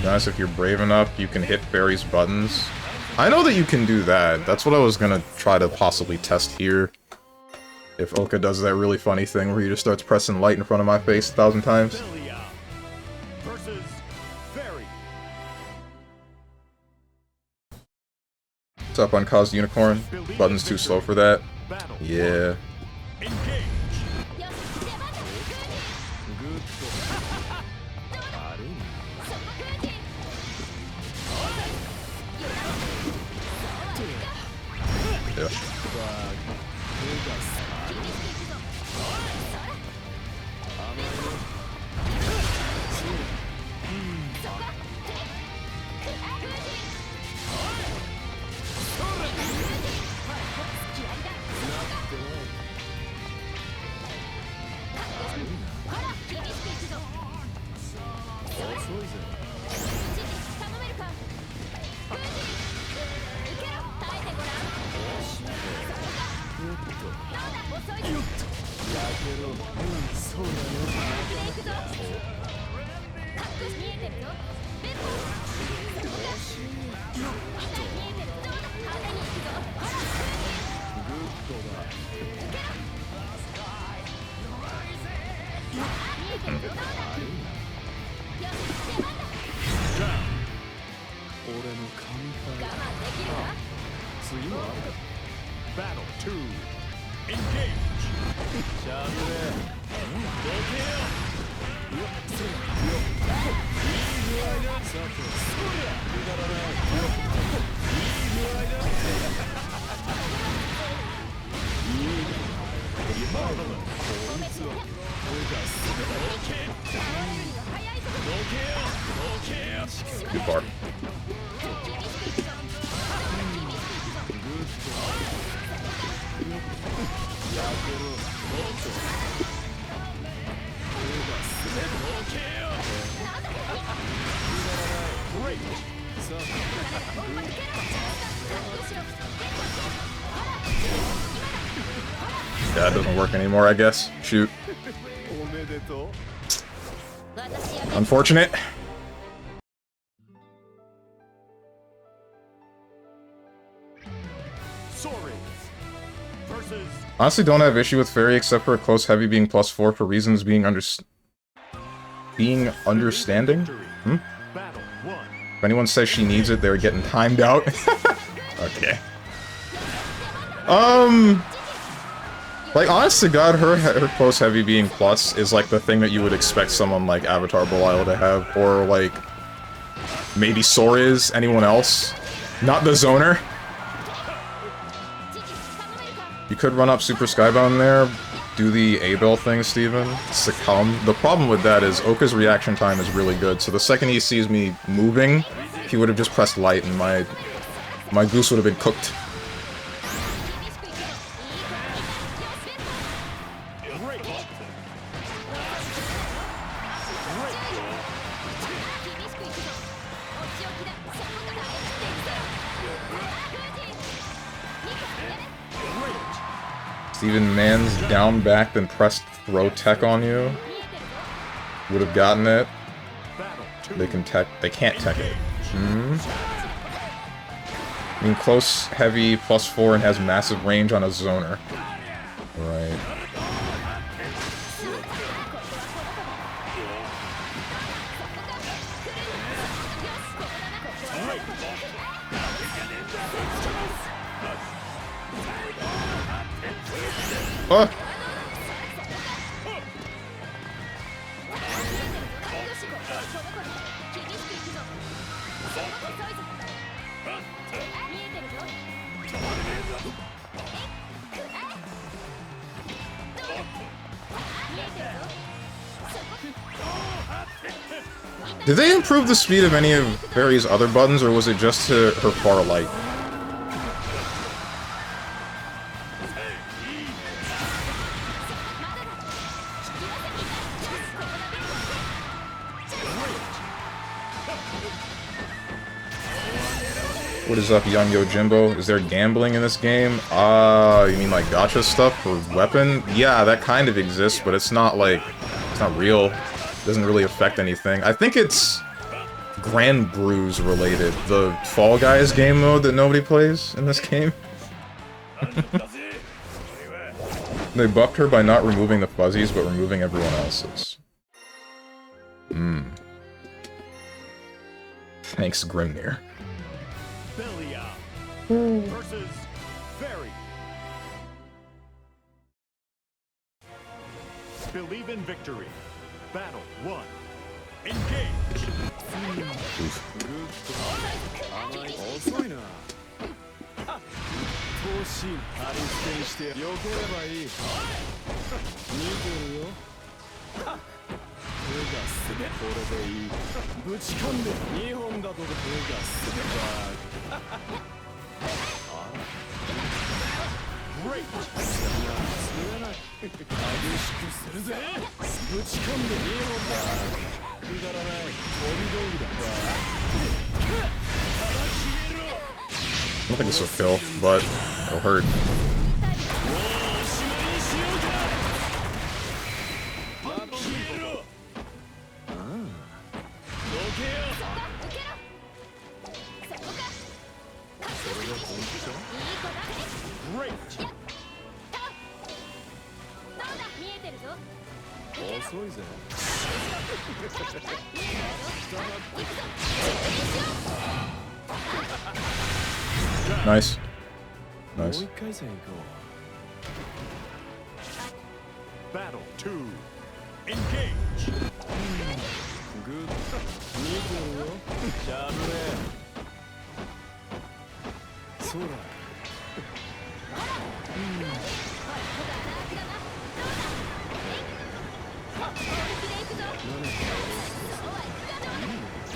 Nice, if you're brave enough, you can hit Fairy's buttons. I know that you can do that. That's what I was gonna try to possibly test here. If Oka does that really funny thing where he just starts pressing light in front of my face 1,000 times. Versus Fairy. What's up, Uncaused Unicorn? Button's too slow for that. Yeah. Engage. Yeah. Battle 2. Engage. Good bar. Yeah, it doesn't work anymore, I guess. Shoot. Unfortunate. Honestly, don't have issue with Fairy except for a close heavy being +4 for reasons being understanding. If anyone says she needs it, they're getting timed out. Okay. Like, honest to God, her close heavy being plus is like the thing that you would expect someone like Avatar Belial to have, or like maybe Soriz, anyone else, not the zoner. You could run up Super Skybound there, do the A-Bell thing, Steven, succumb. The problem with that is Oka's reaction time is really good, so the second he sees me moving, he would have just pressed light and my goose would have been cooked. Steven Mans down back then pressed throw tech on you. Would have gotten it. They can't tech it. I mean, close heavy +4 and has massive range on a zoner. Right. Oh. Did they improve the speed of any of Fairy's other buttons, or was it just to her far light? What is up, young Yojimbo? Is there gambling in this game? You mean like gacha stuff for weapon? Yeah, that kind of exists, but it's not like, it's not real. It doesn't really affect anything. I think it's Granblue's related. The Fall Guys game mode that nobody plays in this game. They buffed her by not removing the fuzzies, but removing everyone else's. Thanks, Grimnir. Versus Fairy. Believe in victory. Battle 1. Engage. Great. I don't think this will kill, but it'll hurt. Nice. Nice. Battle 2. Engage. Good.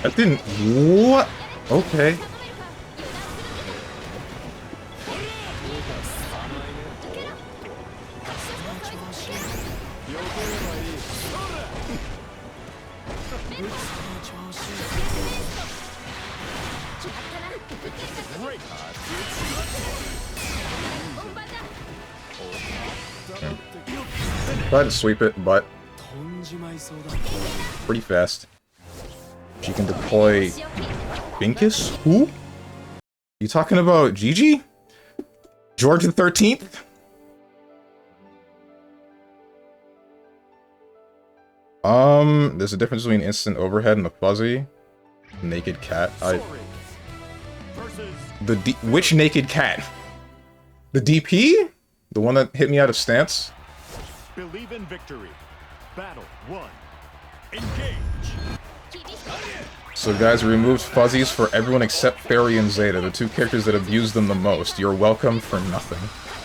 That didn't. What? Okay. Tried to sweep it, but pretty fast. She can deploy Binkus? Who? You talking about Gigi? George the 13th? There's a difference between instant overhead and the fuzzy. Naked cat. Which naked cat? The DP? The one that hit me out of stance? Believe in victory. Battle 1. Engage. So guys, we removed fuzzies for everyone except Fairy and Zeta, the two characters that abuse them the most. You're welcome for nothing.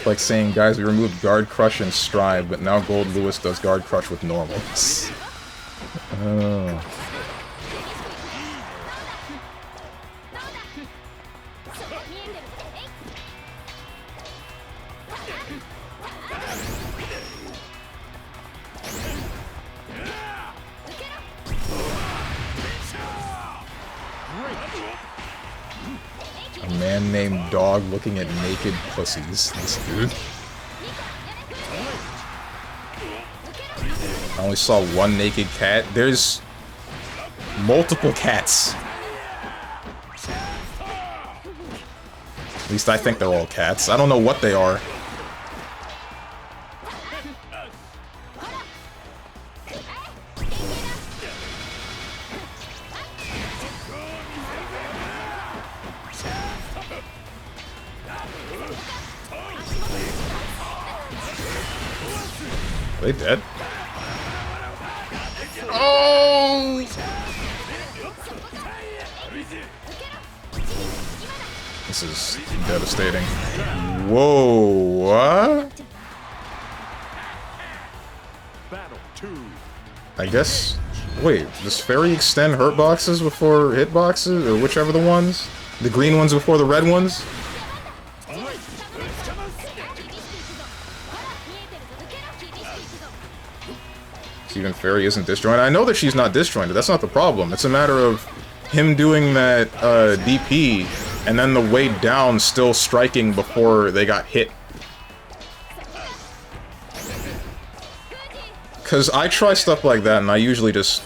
Like saying, guys, we removed Guard Crush and Strive, but now Gold Lewis does Guard Crush with normals. Oh. A man named Dog looking at naked pussies. This dude. I only saw one naked cat. There's multiple cats. At least I think they're all cats. I don't know what they are. Are they dead? Oh! This is devastating. Whoa, what? Battle 2. I guess... Wait, does Fairy extend hurt boxes before hit boxes? Or whichever the ones? The green ones before the red ones? Even Fairy isn't disjointed. I know that she's not disjointed. That's not the problem. It's a matter of him doing that DP and then the way down still striking before they got hit. Because I try stuff like that and I usually just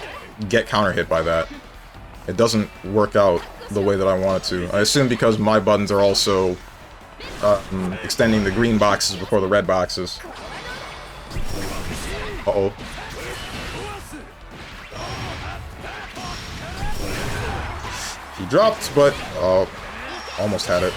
get counter hit by that. It doesn't work out the way that I want it to. I assume because my buttons are also extending the green boxes before the red boxes. Uh-oh. He dropped, but almost had it.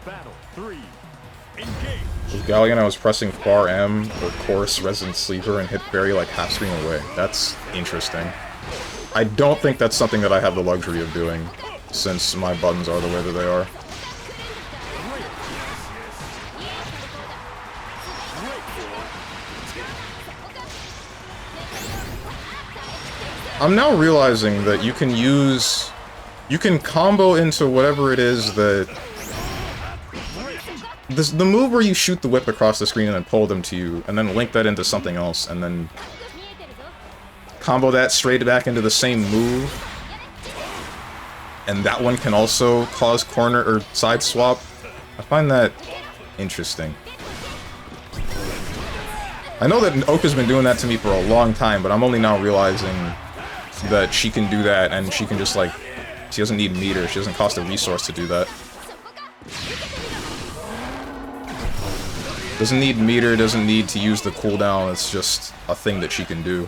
Battle 3. Engage. With Galleon, I was pressing far M or Chorus Resident Sleeper and hit Fairy like half screen away. That's interesting. I don't think that's something that I have the luxury of doing, since my buttons are the way that they are. I'm now realizing that you can combo into whatever it is that... The move where you shoot the whip across the screen and then pull them to you, and then link that into something else, and then combo that straight back into the same move. And that one can also cause corner or side swap. I find that interesting. I know that Oka's been doing that to me for a long time, but I'm only now realizing that she can do that, and she can just, like, she doesn't need meter, she doesn't cost a resource to do that. Doesn't need meter, doesn't need to use the cooldown, it's just a thing that she can do.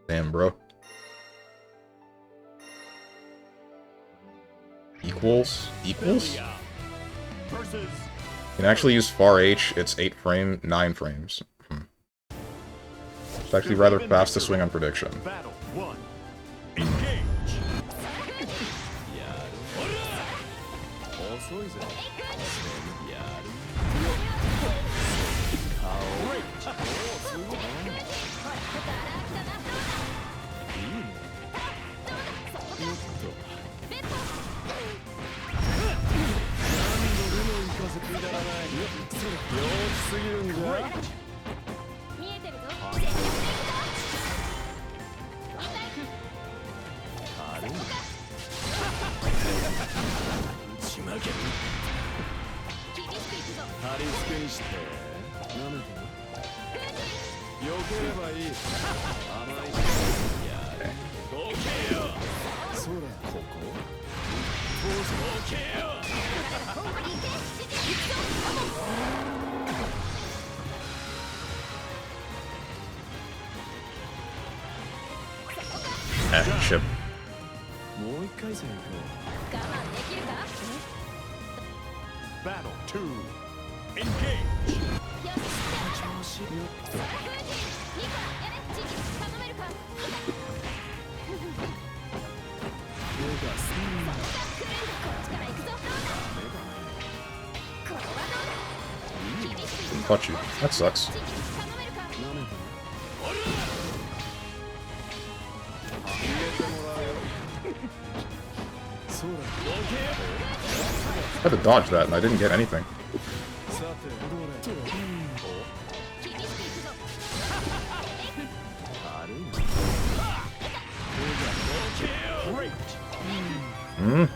Damn, bro. Equals? Equals? Versus You can actually use far H, it's 9 frames. It's actually rather fast to swing on prediction. battle 1. Engage. 遅いぜやる 貼り付けにしてなめてよければいい甘いやれどけよそらここどけよChip. もう一回戦行こう Battle 2. Engage. 調子よっと Caught you. That sucks. I had to dodge that and I didn't get anything. Hmm.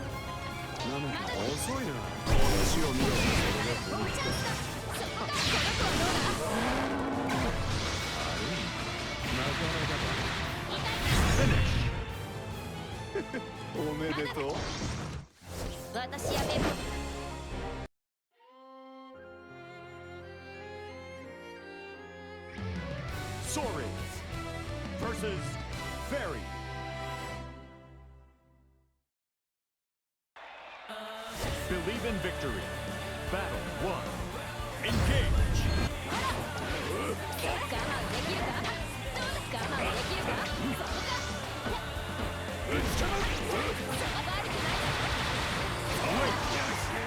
Sorry. Versus Fairy. Believe in victory. Battle 1. Engage.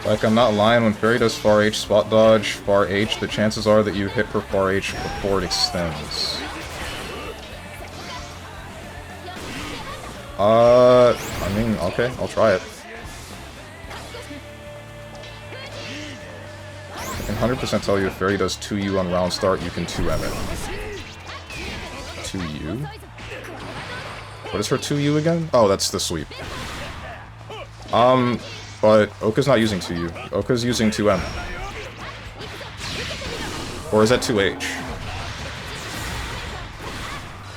Like, I'm not lying, when Fairy does far H spot dodge, far H, the chances are that you hit for far H before it extends. I mean, okay, I'll try it. I can 100% tell you if Fairy does 2U on round start, you can 2M it. 2U? What is her 2U again? Oh, that's the sweep. But Oka's not using 2U. Oka's using 2M. Or is that 2H?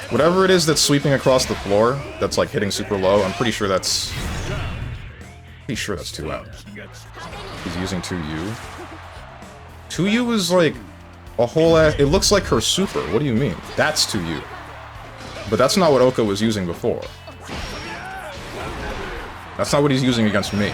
Whatever it is that's sweeping across the floor, that's like hitting super low, I'm pretty sure that's... Pretty sure that's 2M. He's using 2U. 2U is like a whole ass... It looks like her super. What do you mean? That's 2U. But that's not what Oka was using before. That's not what he's using against me.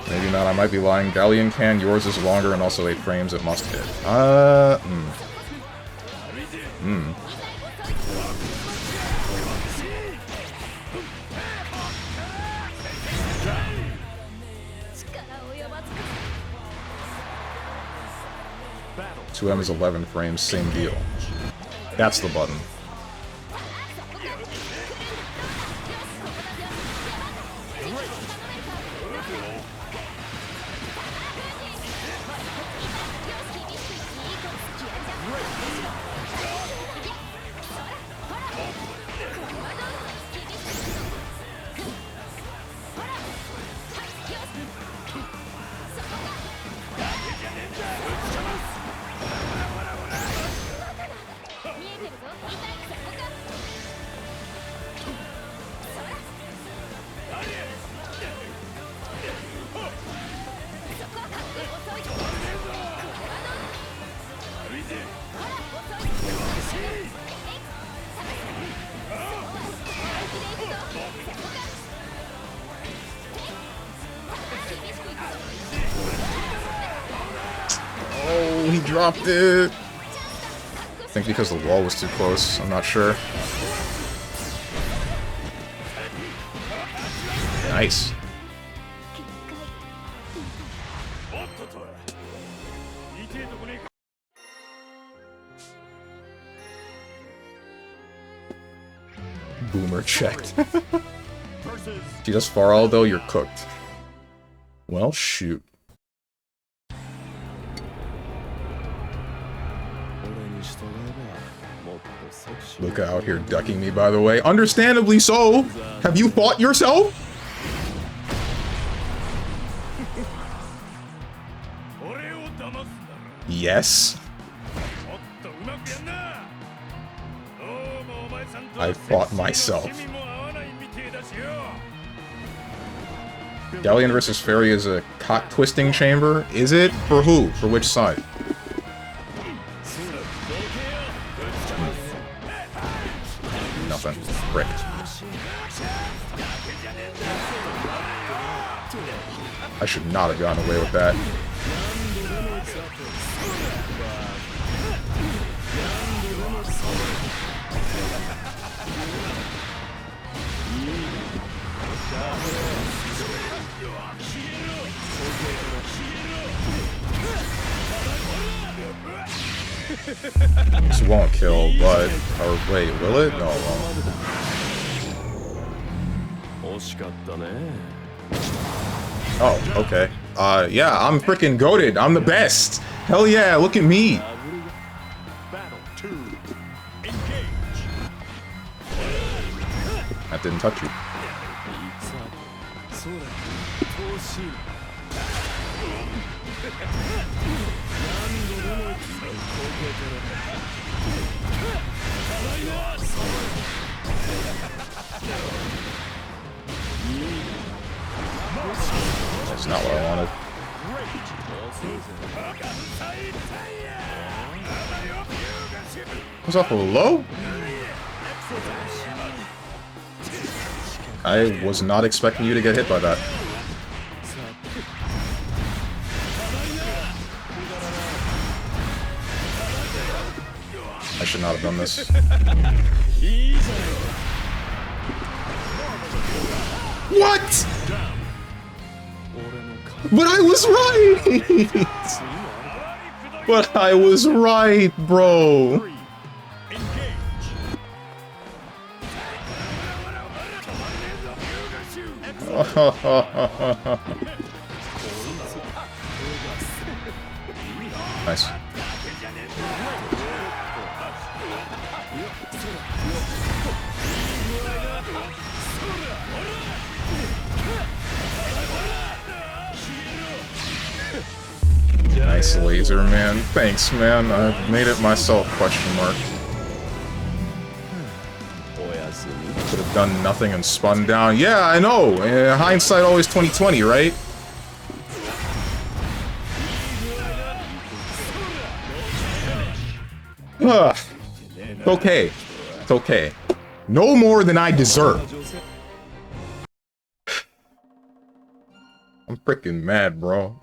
Maybe not, I might be lying. Galleon can, yours is longer and also 8 frames, it must hit. 2M is 11 frames, same deal. That's the button. Oh, he dropped it. I think because the wall was too close. I'm not sure. Nice. Boomer checked. If you just far all though, you're cooked. Well, shoot. Luca out here ducking me, by the way. Understandably so! Have you fought yourself? Yes. I fought myself. Galleon versus Fairy is a cock-twisting chamber? Is it? For who? For which side? Nothing. Bricked. I should not have gotten away with that. This won't kill, but... Or wait, will it? No, it won't. Oh, okay. Yeah, I'm freaking goated. I'm the best. Hell yeah, look at me. That didn't touch you. That's not what I wanted. Was off a low? I was not expecting you to get hit by that. I should not have done this. What? But I was right! But I was right, bro! Nice. Nice laser, man. Thanks, man. I made it myself, question mark. Could have done nothing and spun down. Yeah, I know. Hindsight always 20/20, right? Ugh. It's okay. It's okay. No more than I deserve. I'm freaking mad, bro.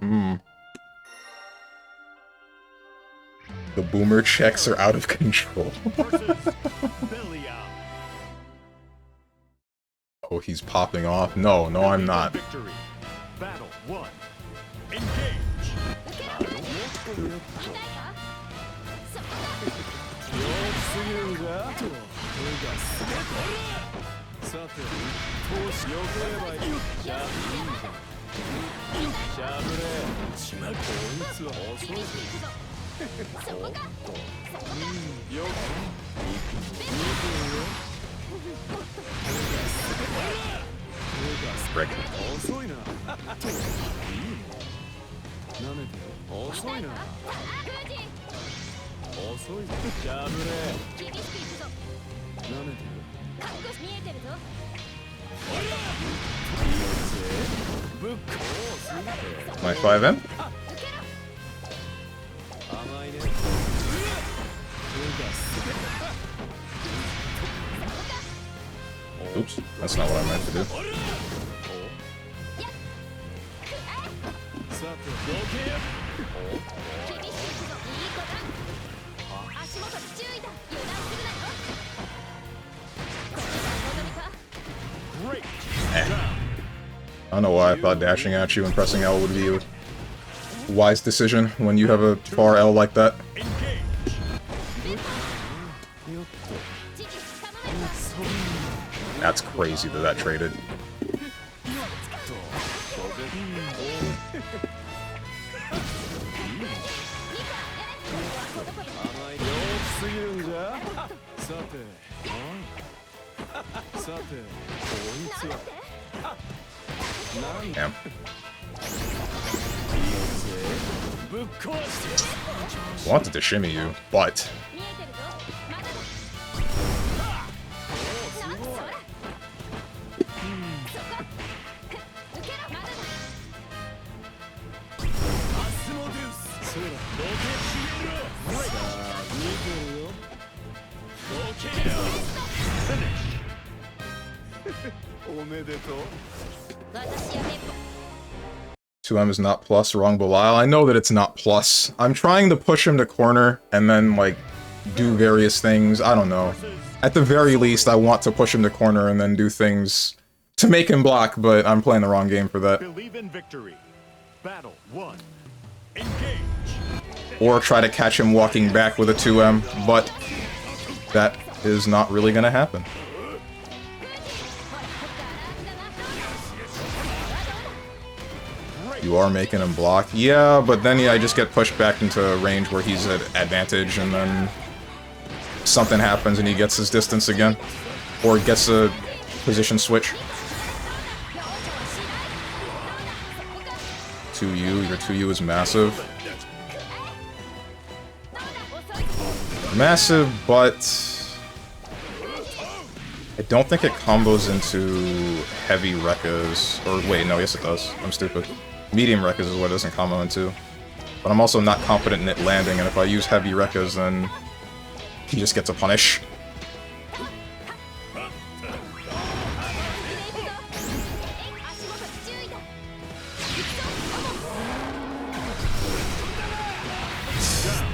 The boomer checks are out of control. Oh, he's popping off. No, no, I'm not. Battle 1. Engage. Frick. 遅いな。なめてよ。遅いな。遅いぞ。ジャブレ。なめてよ。ぶっ壊す。 My 5M? 甘いね。 Oops, that's not what I meant to do. さて、どけよ。I don't know why I thought dashing at you and pressing L would be a wise decision when you have a far L like that. That's crazy that that traded. Damn. Wanted to shimmy you, but two M is not plus, wrong Belial. I know that it's not plus. I'm trying to push him to corner and then, like, do various things. I don't know. At the very least, I want to push him to corner and then do things to make him block, but I'm playing the wrong game for that. Believe in victory. Battle 1. Engage. Or try to catch him walking back with a 2M, but that is not really gonna happen. You are making him block. Yeah, but then I just get pushed back into a range where he's at advantage, and then something happens and he gets his distance again. Or gets a position switch. 2U, your 2U is massive. Massive, but I don't think it combos into heavy Rekkas. Or wait, no, yes it does. I'm stupid. Medium Rekkas is what it doesn't combo into. But I'm also not confident in it landing, and if I use heavy Rekkas, then he just gets a punish.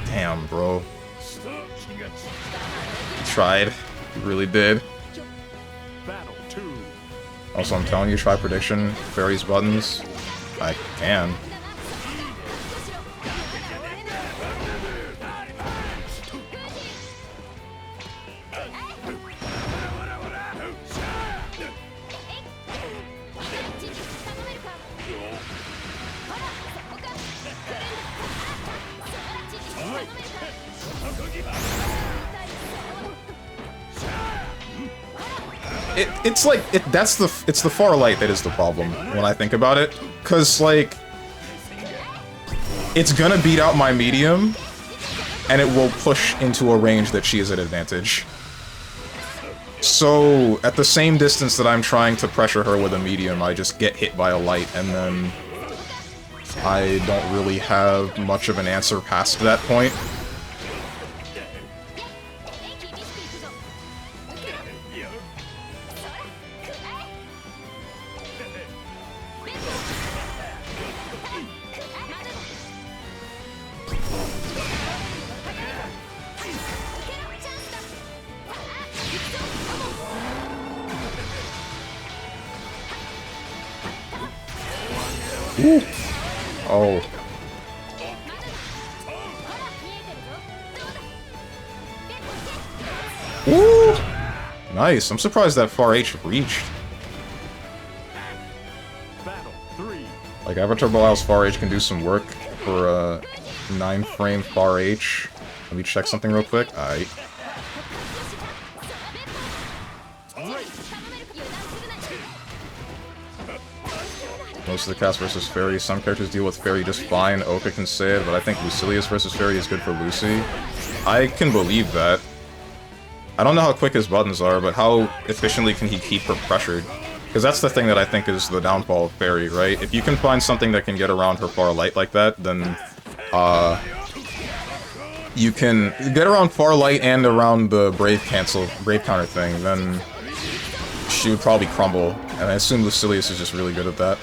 Damn, bro. You tried. You really did. Battle 2. Also, I'm telling you, try prediction, fairies buttons. I can. It's like it's the far light that is the problem when I think about it, cause like it's gonna beat out my medium, and it will push into a range that she is at advantage. So at the same distance that I'm trying to pressure her with a medium, I just get hit by a light, and then I don't really have much of an answer past that point. Ooh. Oh. Ooh. Nice. I'm surprised that far H reached. Battle 3. Like, Avatar Belial's far H can do some work for a 9-frame far H. Let me check something real quick. Aight. Most of the cast versus Fairy. Some characters deal with Fairy just fine. Oka can say it, but I think Lucilius versus Fairy is good for Lucy. I can believe that. I don't know how quick his buttons are, but how efficiently can he keep her pressured? Because that's the thing that I think is the downfall of Fairy, right? If you can find something that can get around her far light like that, then you can get around far light and around the brave counter thing, then she would probably crumble. And I assume Lucilius is just really good at that.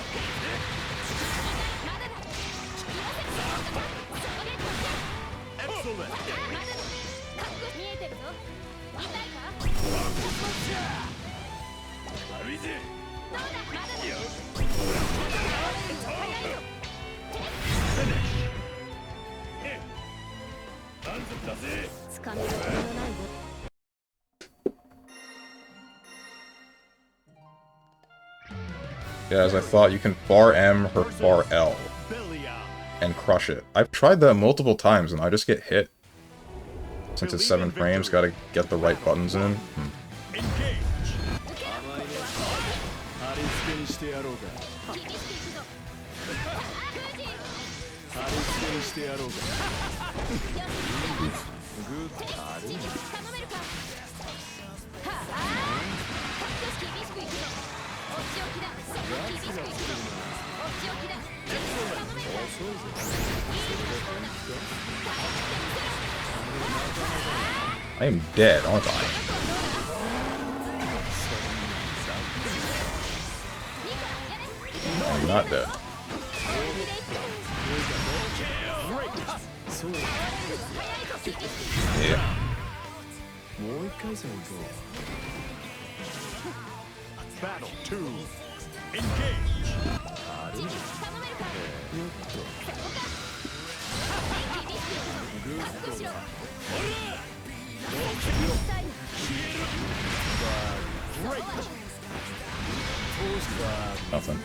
Yeah, as I thought, you can far M her far L and crush it. I've tried that multiple times and I just get hit. Since it's 7 frames, gotta get the right buttons in. I am dead, aren't I? I'm not dead. Yeah. Battle 2. Engage. Nothing.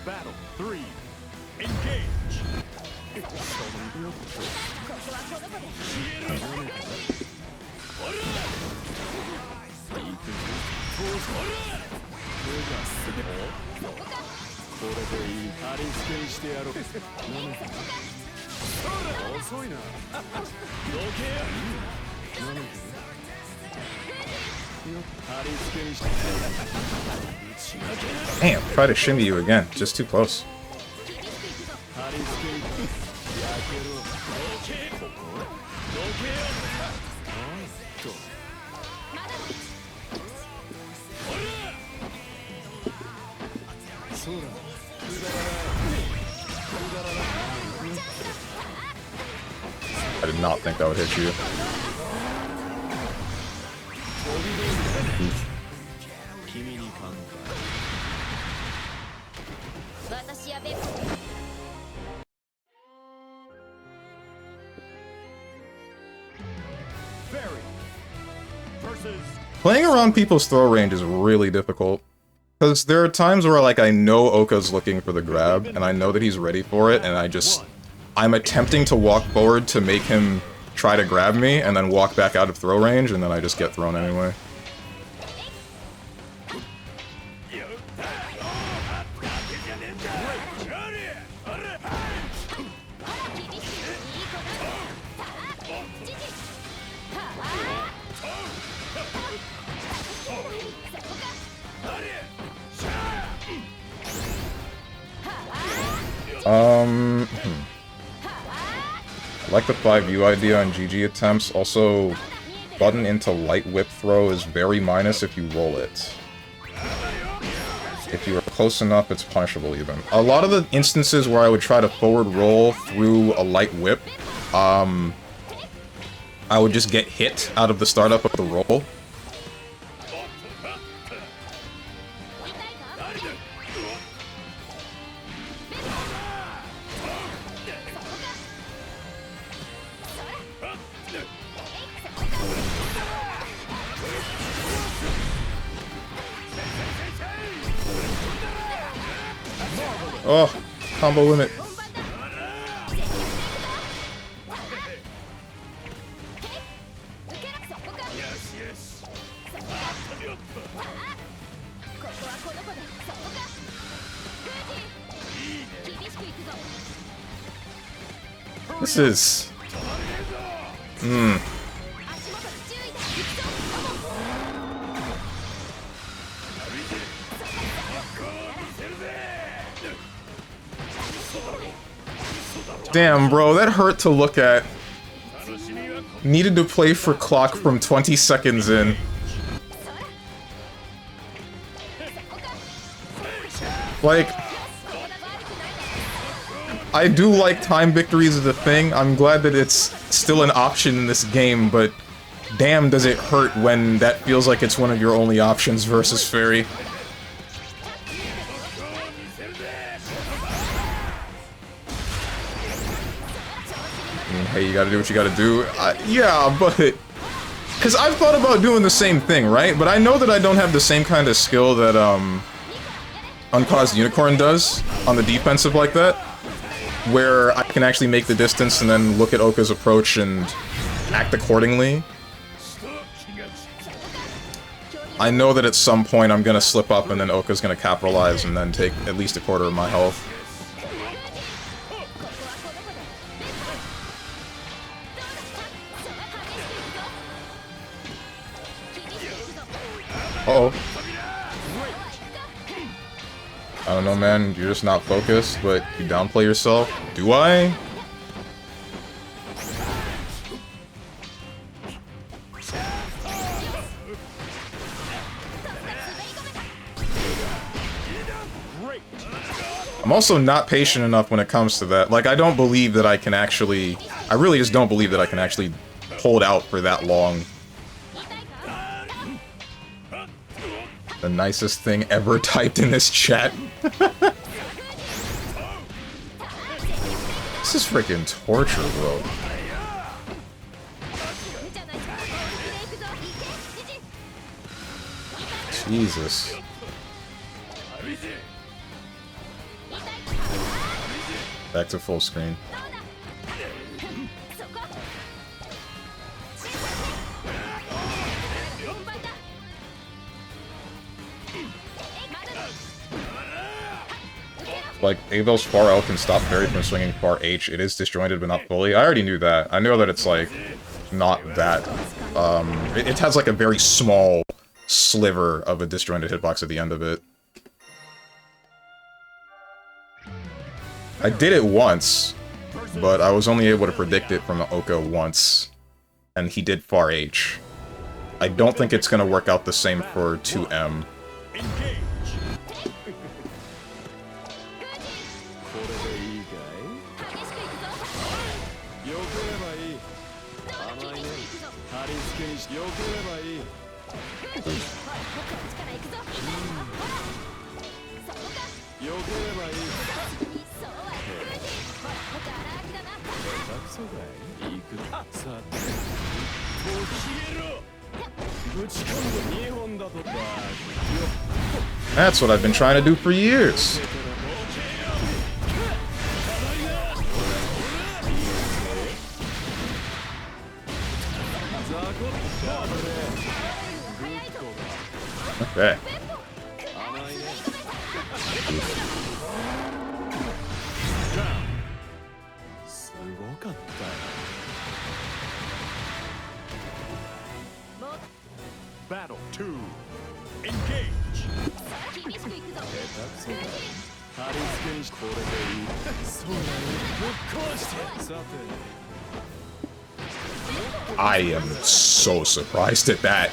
Battle 3. Engage. Damn, try to shimmy you again. Just too close. I did not think that would hit you. Fairy versus Playing around people's throw range is really difficult. Because there are times where, like, I know Oka's looking for the grab, and I know that he's ready for it, and I'm attempting to walk forward to make him try to grab me, and then walk back out of throw range, and then I just get thrown anyway. I like the 5U idea on GG attempts. Also, button into light whip throw is very minus if you roll it. If you are close enough, it's punishable even. A lot of the instances where I would try to forward roll through a light whip, I would just get hit out of the startup of the roll. Oh, combo limit. This is... Damn, bro, that hurt to look at. Needed to play for clock from 20 seconds in. Like, I do like time victories as a thing. I'm glad that it's still an option in this game, but damn does it hurt when that feels like it's one of your only options versus Fairy. Hey, you gotta do what you gotta do. Yeah, but... Because I've thought about doing the same thing, right? But I know that I don't have the same kind of skill that, Uncaused Unicorn does on the defensive like that. Where I can actually make the distance and then look at Oka's approach and act accordingly. I know that at some point I'm gonna slip up and then Oka's gonna capitalize and then take at least a quarter of my health. Uh-oh. I don't know, man. You're just not focused, but you downplay yourself. Do I? I'm also not patient enough when it comes to that. Like, I don't believe that I can actually... I really just don't believe that I can actually hold out for that long. The nicest thing ever typed in this chat. This is freaking torture, bro. Jesus. Back to full screen. Like, Abel's far L can stop Fairy from swinging far H. It is disjointed, but not fully. I already knew that. I know that it's, like, not that. It has, like, a very small sliver of a disjointed hitbox at the end of it. I did it once, but I was only able to predict it from Oka once. And he did far H. I don't think it's gonna work out the same for 2M. That's what I've been trying to do for years. Okay. Battle 2. Engage. I am so surprised at that.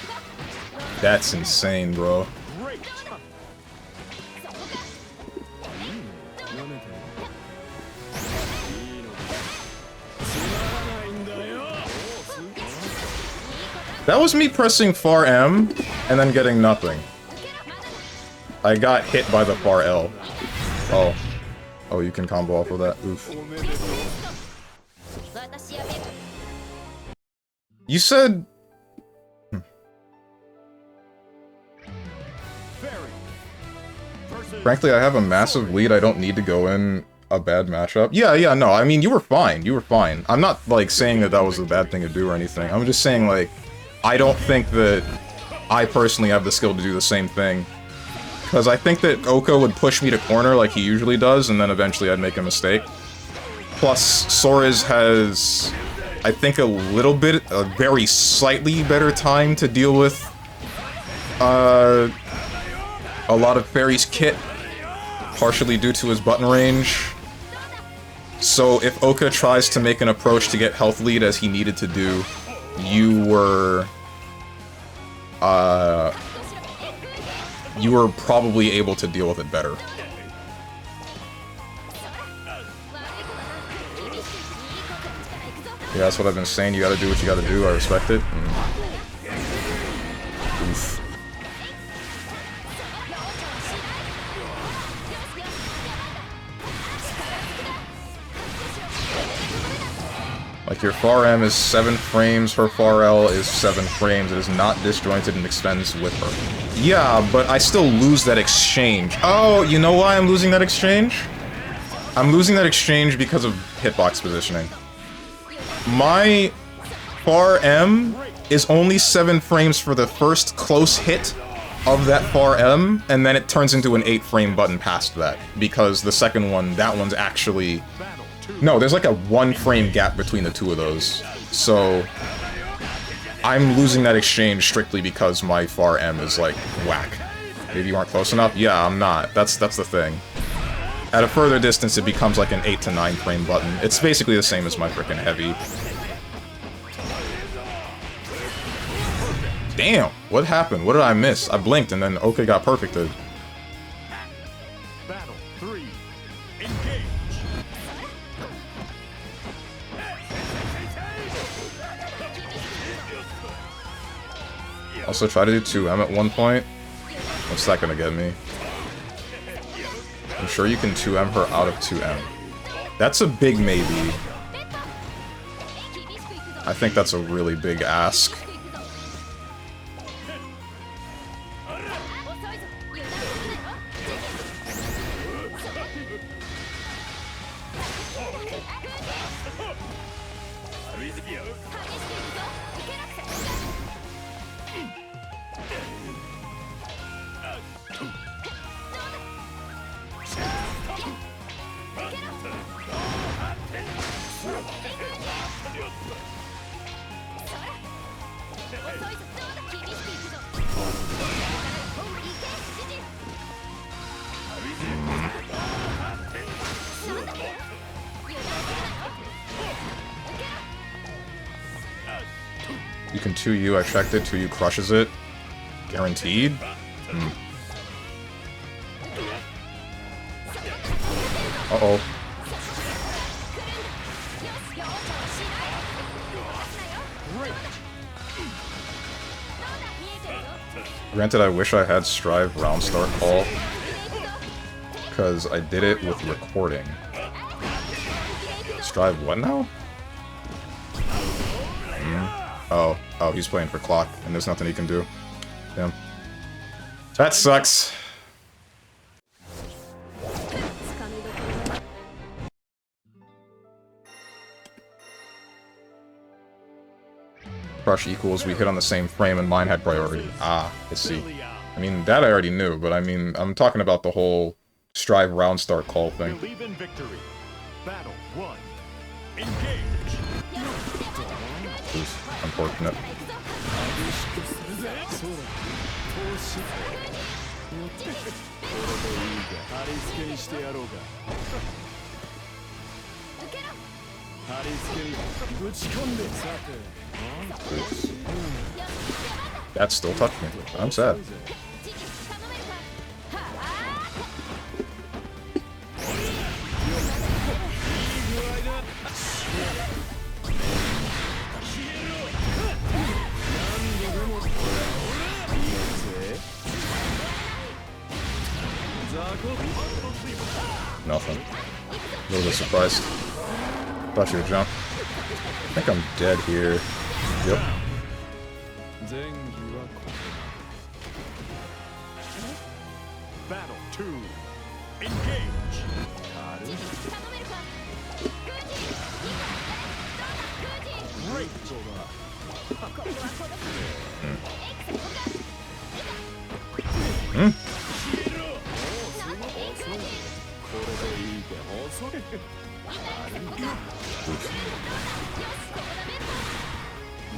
That's insane, bro. Great. That was me pressing far M and then getting nothing. I got hit by the far L. Oh. Oh, you can combo off of that. Oof. You said... Frankly, I have a massive lead. I don't need to go in a bad matchup. Yeah, no. I mean, you were fine. You were fine. I'm not, like, saying that that was a bad thing to do or anything. I'm just saying, like, I don't think that I personally have the skill to do the same thing. Because I think that Oka would push me to corner like he usually does, and then eventually I'd make a mistake. Plus, Sora's has, I think, a very slightly better time to deal with a lot of Fairy's kit, partially due to his button range. So if Oka tries to make an approach to get health lead as he needed to do, you were probably able to deal with it better. Yeah, that's what I've been saying. You gotta do what you gotta do. I respect it. Oof. Like, your far M is 7 frames, her far L is 7 frames. It is not disjointed and extends with her. Yeah, but I still lose that exchange. Oh, you know why I'm losing that exchange? I'm losing that exchange because of hitbox positioning. My far M is only 7 frames for the first close hit of that far M, and then it turns into an 8-frame button past that. Because the second one, that one's actually... No, there's like a 1-frame gap between the two of those. So I'm losing that exchange strictly because my far M is like whack. Maybe you aren't close enough? Yeah, I'm not. That's the thing. At a further distance, it becomes like an 8 to 9 frame button. It's basically the same as my frickin' heavy. Damn! What happened? What did I miss? I blinked and then Oka got perfected. Battle 3. Engage. Also try to do 2M at one point. What's that gonna get me? I'm sure you can 2M her out of 2M. That's a big maybe. I think that's a really big ask. You can 2U, I checked it, 2U crushes it. Guaranteed? Uh-oh. Granted, I wish I had Strive round start call, because I did it with recording. Strive what now? Oh, he's playing for clock, and there's nothing he can do. Damn. That sucks. Crush equals we hit on the same frame and mine had priority. Ah, I see. I mean, that I already knew, but I mean, I'm talking about the whole Strive round start call thing. Believe in victory. Battle 1. Engage. Unfortunate. 貼り付けるぶち込んでさて That still touched me. I'm sad. Nothing. A little bit surprised. Thought you would jump. I think I'm dead here. Yep. Battle 2. Engage. Great.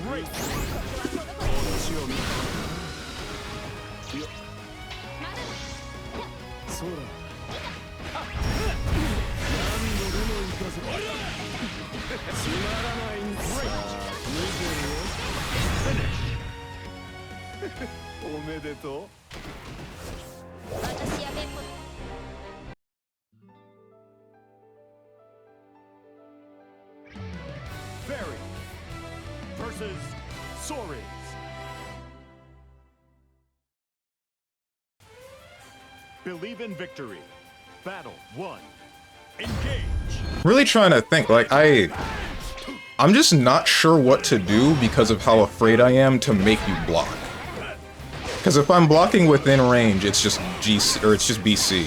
Great. Fairy versus Soares. Believe in victory. Battle 1. Engage. Really trying to think, like, I'm just not sure what to do because of how afraid I am to make you block. Because if I'm blocking within range, it's just GC, or it's just BC.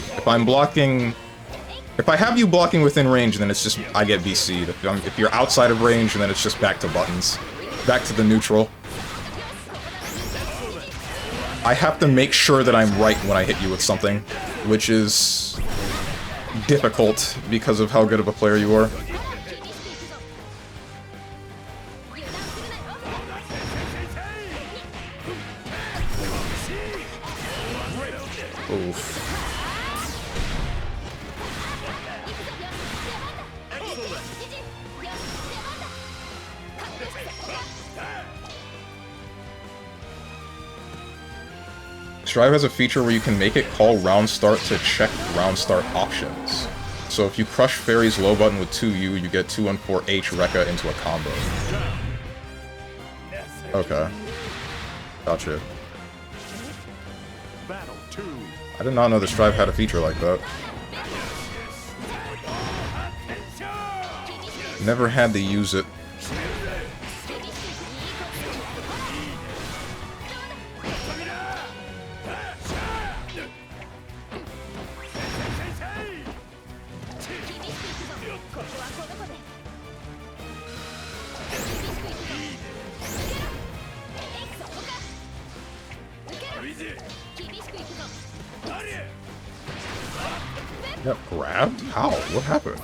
If I have you blocking within range, then it's just, I get BC'd. If you're outside of range, then it's just back to buttons. Back to the neutral. I have to make sure that I'm right when I hit you with something, which is difficult because of how good of a player you are. Oof. Strive has a feature where you can make it call round start to check round start options. So if you crush Fairy's low button with 2U, you get 214H Rekka into a combo. Okay. Gotcha. Battle 2. I did not know the Strive had a feature like that. Never had to use it. Got grabbed? How? What happened?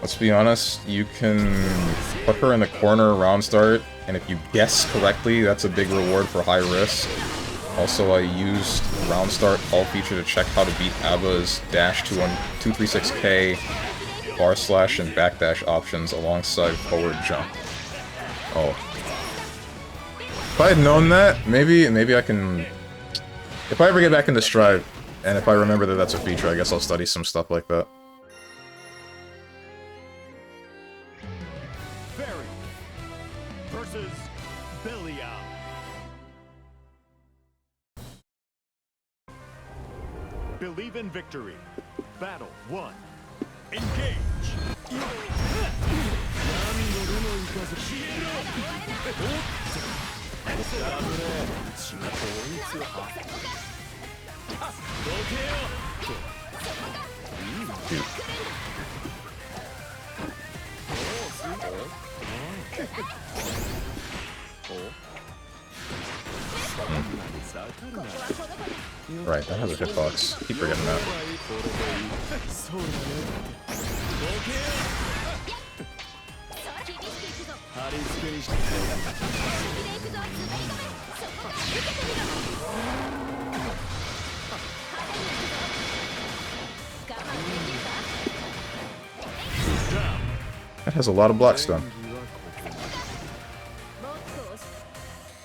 Let's be honest, you can put her in the corner round start, and if you guess correctly, that's a big reward for high risk. Also, I used round start call feature to check how to beat Abba's dash 236K, bar slash, and backdash options alongside forward jump. Oh. If I had known that, maybe I can... If I ever get back into Strive, and if I remember that that's a feature, I guess I'll study some stuff like that. Fairy versus Belial. Believe in victory. Battle 1. Engage. Dude. Right, that has a hitbox. Keep forgetting that. That has a lot of block stun.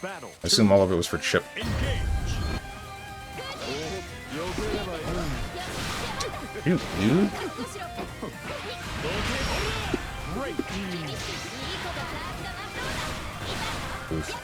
Battle. I assume all of it was for Chip. Dude. Oof.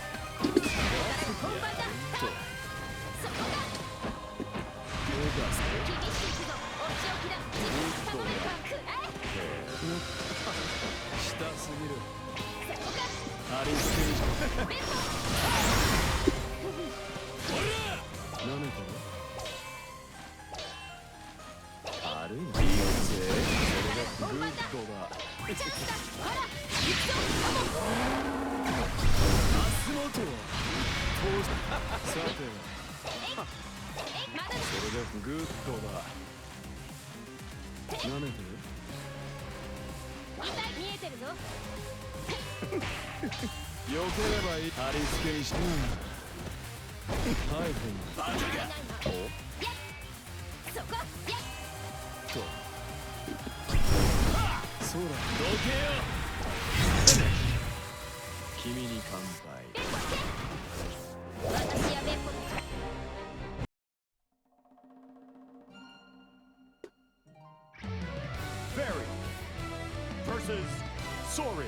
Fairy versus Sores.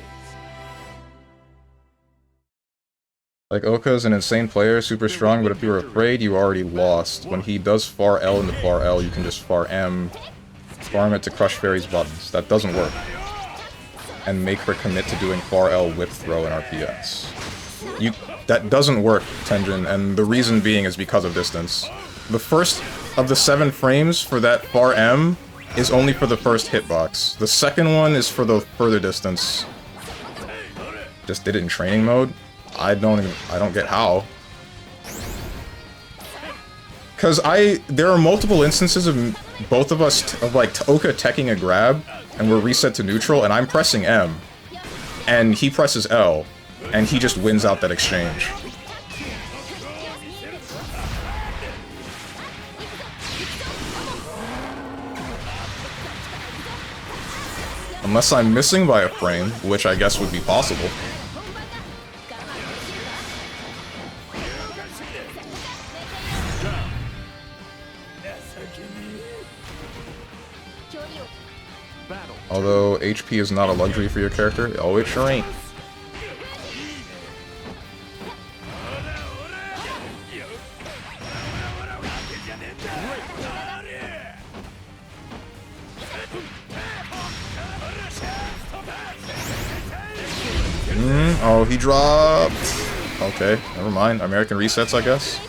Like, Oka's an insane player, super strong, but if you're afraid, you already lost. When he does far L into far L, you can just far M, farm it to crush Fairy's buttons. That doesn't work. And make her commit to doing far L whip throw in RPS. That doesn't work, Tenjin, and the reason being is because of distance. The first of the 7 frames for that far M is only for the first hitbox. The second one is for the further distance. Just did it in training mode? I don't get how. Cause there are multiple instances of both of us, like Oka teching a grab, and we're reset to neutral, and I'm pressing M, and he presses L, and he just wins out that exchange. Unless I'm missing by a frame, which I guess would be possible. Although HP is not a luxury for your character, oh, it sure ain't. Oh, he dropped. Okay, never mind. American resets, I guess.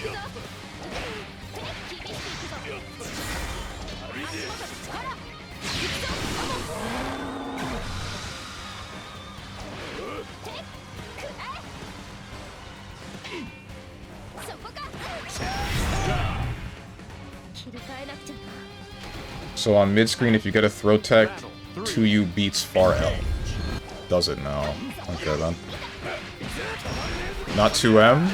So on mid-screen, if you get a throw tech, 2U beats far L. Does it now? Okay then. Not 2M?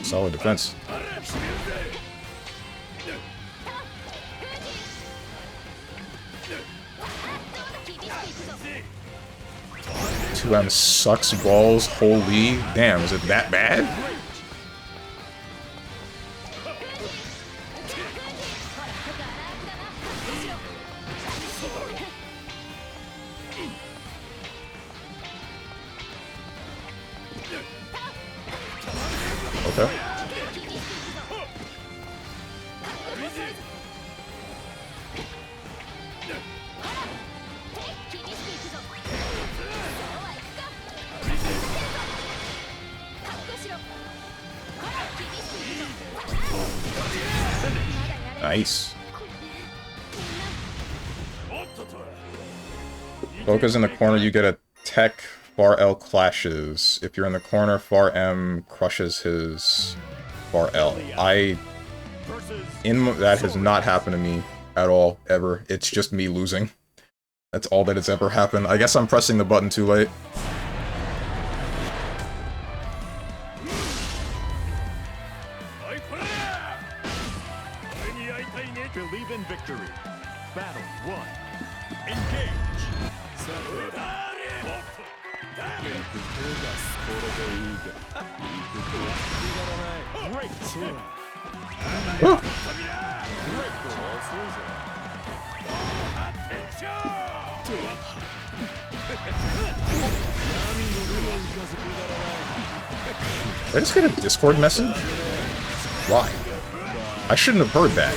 Solid defense. M sucks balls, holy damn, is it that bad? Okay. Nice. Focus in the corner, you get a tech. Bar L clashes. If you're in the corner, far M crushes his bar L. That has not happened to me at all, ever. It's just me losing. That's all that has ever happened. I guess I'm pressing the button too late. Believe in victory. Battle 1. Engage. Great. Did I just get a Discord message? Why? I shouldn't have heard that.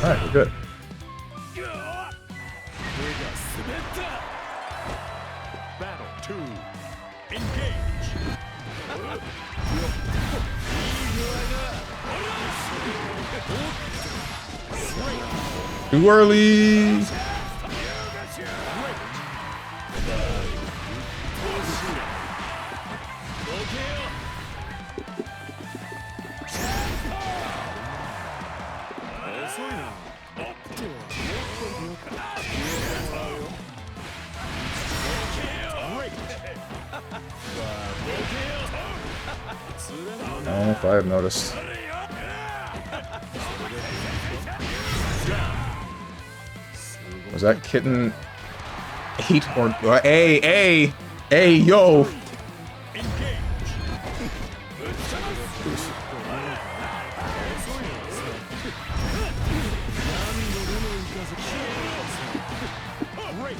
Alright, we're good. Battle 2. Engage. Too early! I don't know if I have noticed. Was that kitten 8 or hey, yo!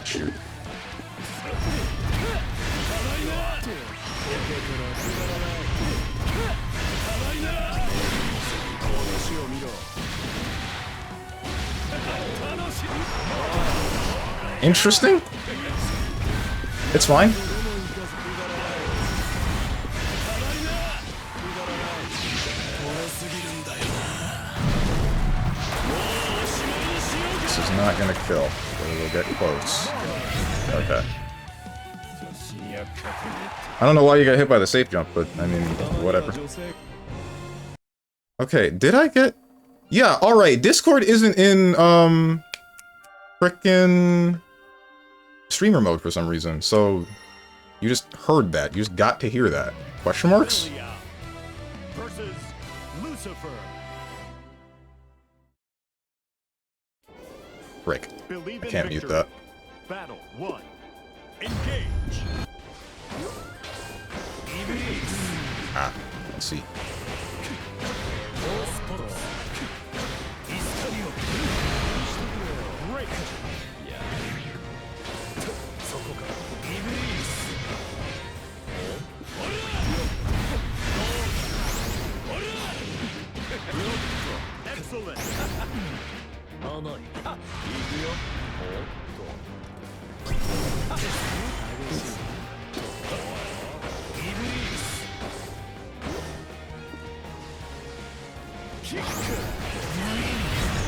Shoot. Interesting. It's fine. This is not gonna kill, but it'll get close. Okay. I don't know why you got hit by the safe jump, but I mean, whatever. Okay, did I get... Yeah, alright, Discord isn't in, frickin' streamer mode for some reason, so you just heard that. You just got to hear that. Question marks? Versus Lucifer. Frick. Believe I in can't mute victory. that. Battle 1. Engage. Ah, let's see. Great. Excellent.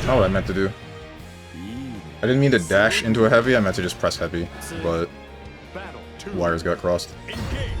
Not what I meant to do. I didn't mean to dash into a heavy, I meant to just press heavy, but Battle 2. wires got crossed. Engage.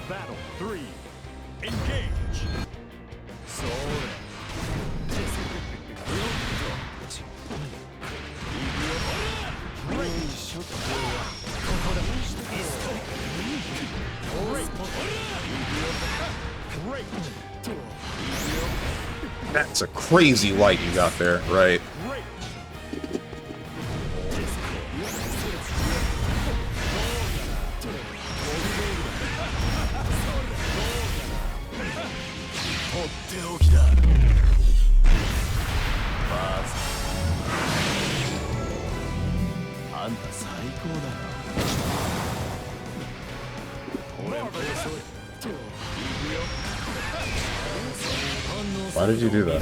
Battle 3. Engage. Great. That's a crazy light you got there, right? Great. Why did you do that?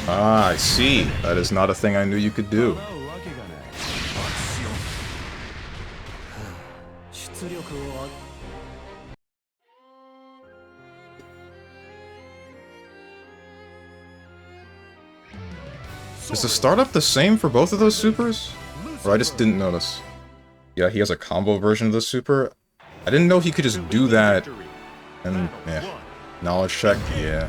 Ah, I see. That is not a thing I knew you could do. Is the startup the same for both of those supers? Or I just didn't notice. Yeah, he has a combo version of the super. I didn't know he could just do that. And, yeah. Knowledge check, yeah.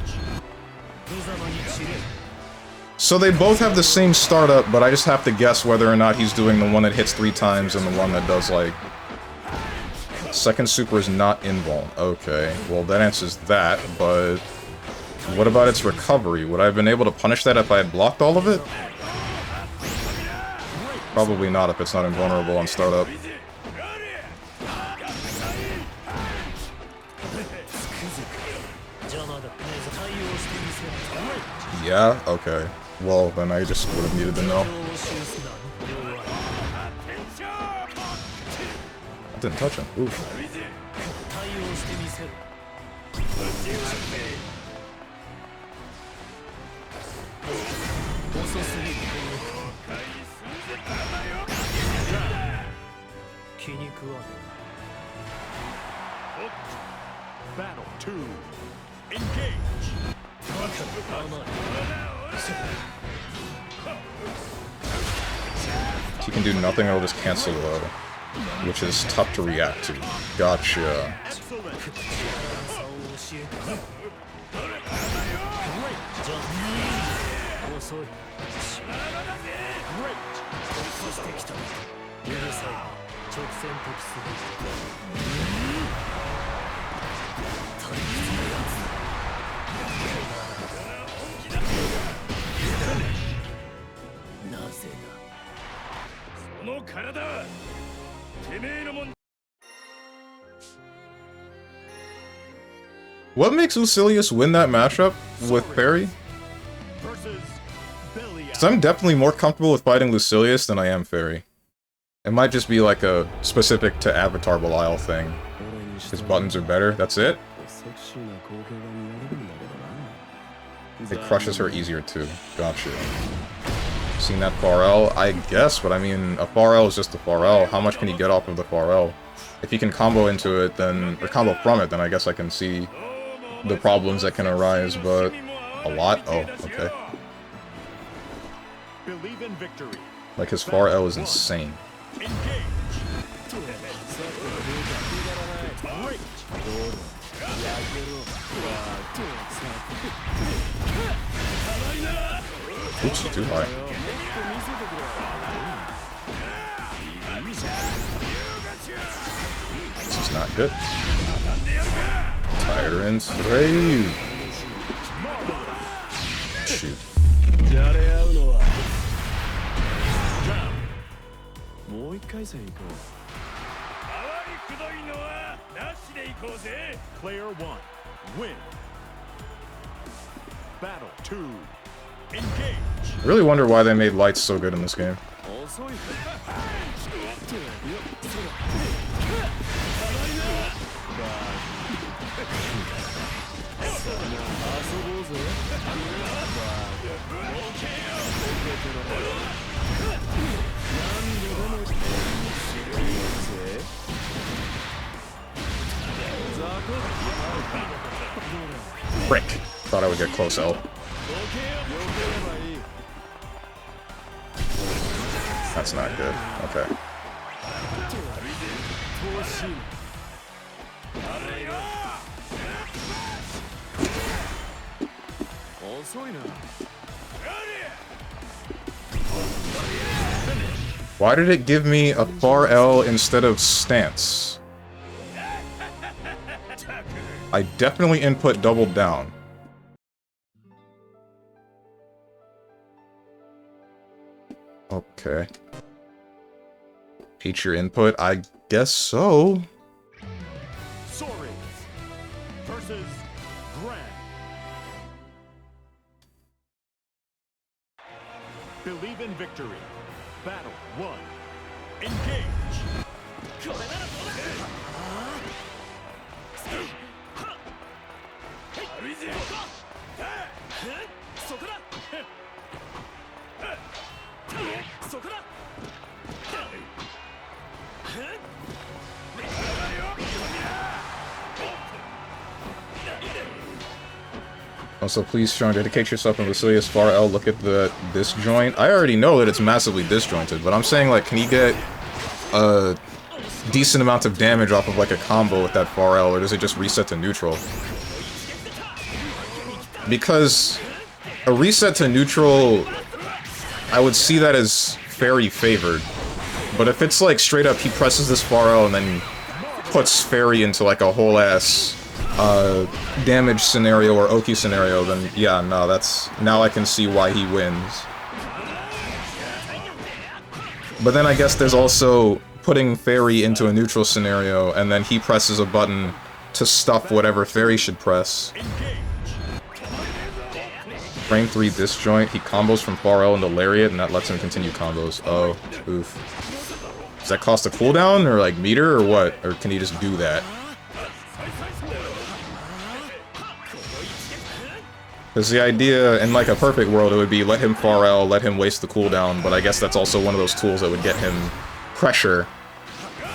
So they both have the same startup, but I just have to guess whether or not he's doing the one that hits 3 times and the one that does, like... Second super is not invuln. Okay, well that answers that, but... What about its recovery? Would I have been able to punish that if I had blocked all of it? Probably not if it's not invulnerable on startup. Yeah? Okay. Well, then I just would have needed to know. I didn't touch him. Oof. Battle 2. Engage. He can do nothing, it'll just cancel low. Which is tough to react to. Gotcha. Excellent. What makes Lucilius win that matchup with Fairy? Versus Belly Because I'm definitely more comfortable with fighting Lucilius than I am Fairy. It might just be like a specific to Avatar Belial thing. His buttons are better, that's it? It crushes her easier too. Gotcha. Seen that far L? I guess, but I mean, a far L is just a far L. How much can you get off of the far L? If you can combo into it, then, or combo from it, then I guess I can see the problems that can arise, but a lot? Oh, okay. Believe in victory. Like, his far L is insane. Engage. Great. Oops, too high. This is not good. Tyrant's Rave. Shoot. Player 1. Win. Battle 2. Engage. I really wonder why they made lights so good in this game. Frick. Thought I would get close L. That's not good. Okay. Why did it give me a far L instead of stance? I definitely input doubled down. Okay. Feature input? I guess so. Sorry versus Gran. Believe in victory. Battle 1. Engage. Also, please, Sean, dedicate yourself and Vasilius far L. Look at the disjoint. I already know that it's massively disjointed, but I'm saying, like, can he get a decent amount of damage off of, like, a combo with that far L, or does it just reset to neutral? Because a reset to neutral, I would see that as Fairy favored. But if it's, like, straight up he presses this far L and then puts Fairy into, like, a whole-ass damage scenario or Oki scenario, then yeah, no, that's... Now I can see why he wins. But then I guess there's also putting Fairy into a neutral scenario, and then he presses a button to stuff whatever Fairy should press. Frame 3 disjoint, he combos from far L into Lariat, and that lets him continue combos. Oh, oof. Does that cost a cooldown, or like meter, or what? Or can he just do that? Because the idea, in like a perfect world, it would be let him far L, let him waste the cooldown, but I guess that's also one of those tools that would get him pressure.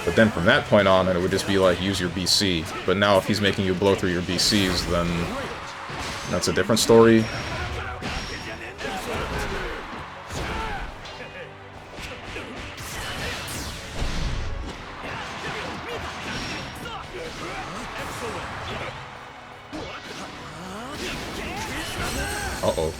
But then from that point on, it would just be like, use your BC. But now if he's making you blow through your BCs, then that's a different story. Uh-oh.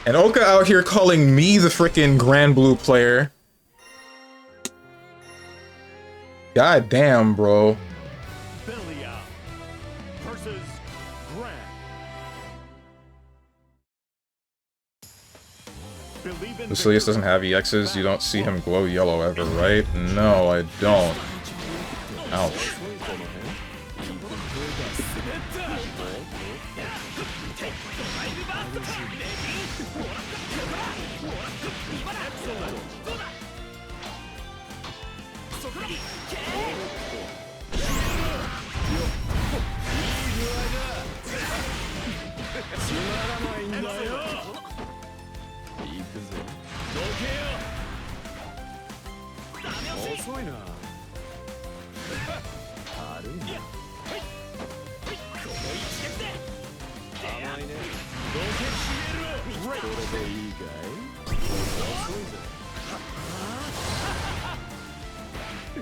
And Oka out here calling me the frickin' Granblue player. God damn, bro. Lucilius doesn't have EXs, you don't see him glow yellow ever, right? No, I don't. Ouch.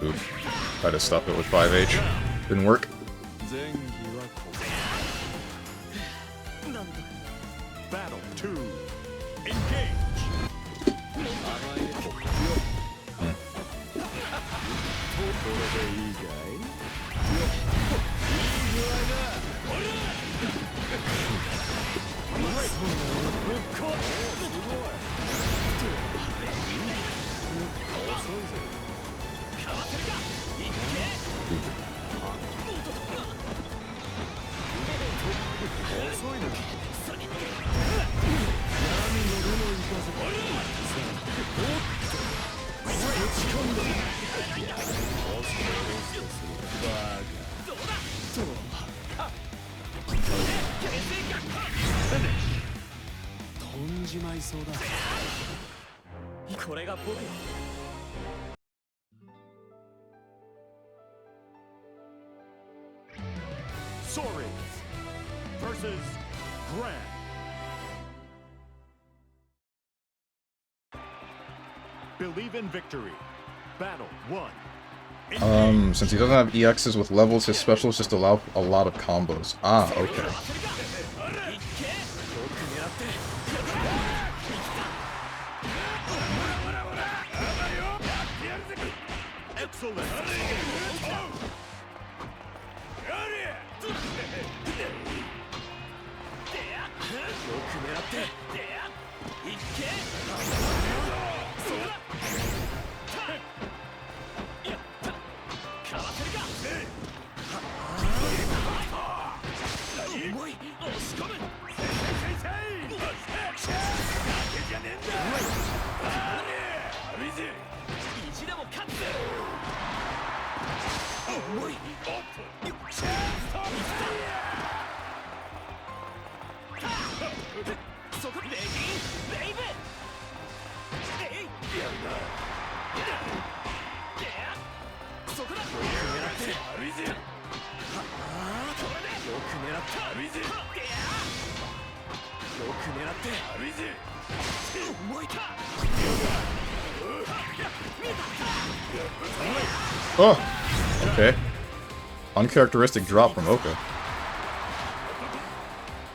Oof. Try to stop it with 5H. Didn't work. Battle 2. Engage. Sorry versus Gran. Believe in victory. Battle 1. Since he doesn't have EXs with levels, his specials just allow a lot of combos. Ah, okay. Excellent. Oh! Okay. Uncharacteristic drop from Oka.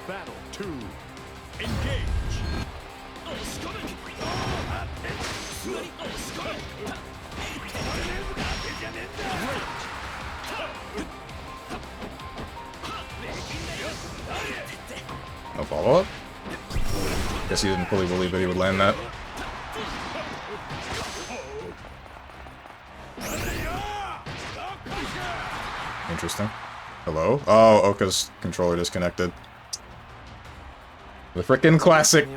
Battle 2. Engage. No follow-up? Guess he didn't fully believe that he would land that. Interesting. Hello? Oh, Oka's controller disconnected. The frickin' classic!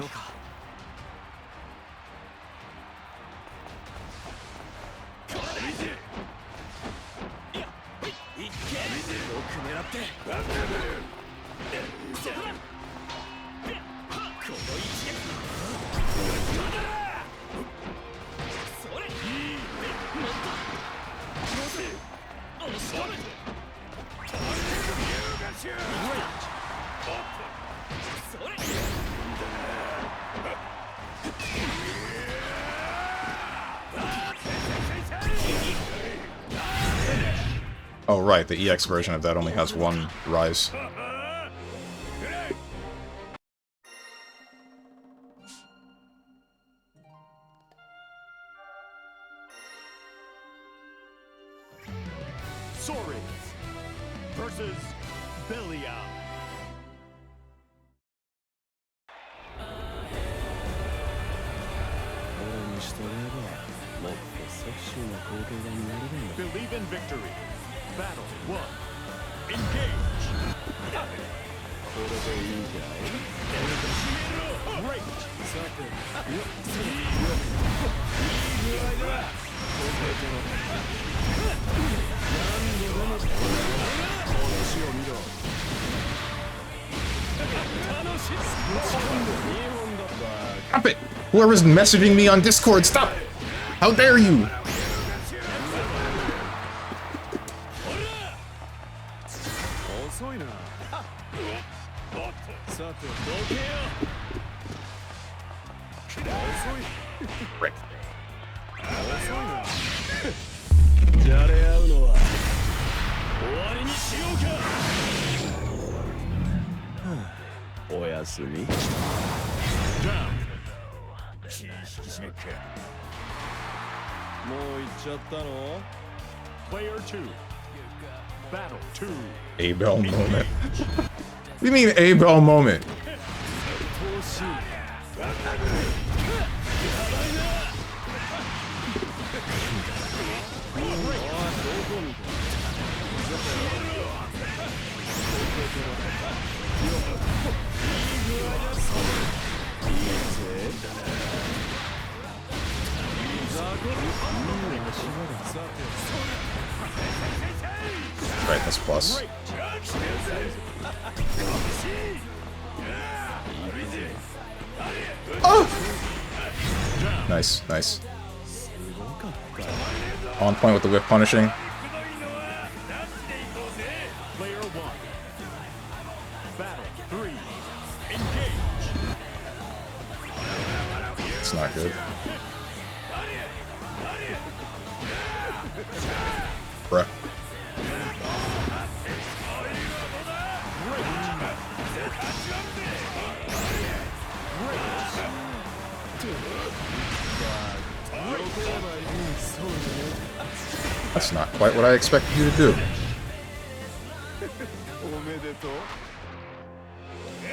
Oh right, the EX version of that only has one rise. Soaring versus Belial. Believe in victory. Battle 1. Engage. Great. Stop it! Whoever's messaging me on Discord, stop! How dare you! Frick. Player 2. Battle 2. A-Bell moment. What do you mean A-Bell moment? Right, that's plus. Oh! Nice, nice. On point with the whip punishing. Player 1. Battle 3. Engage. It's not good. Bruh. That's not quite what I expected you to do.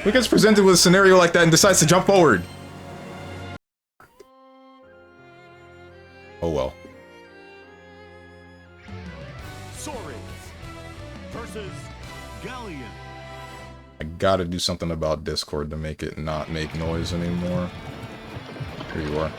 Who gets presented with a scenario like that and decides to jump forward? Oh well. Sorry. Versus Galleon. I gotta do something about Discord to make it not make noise anymore. Here you are.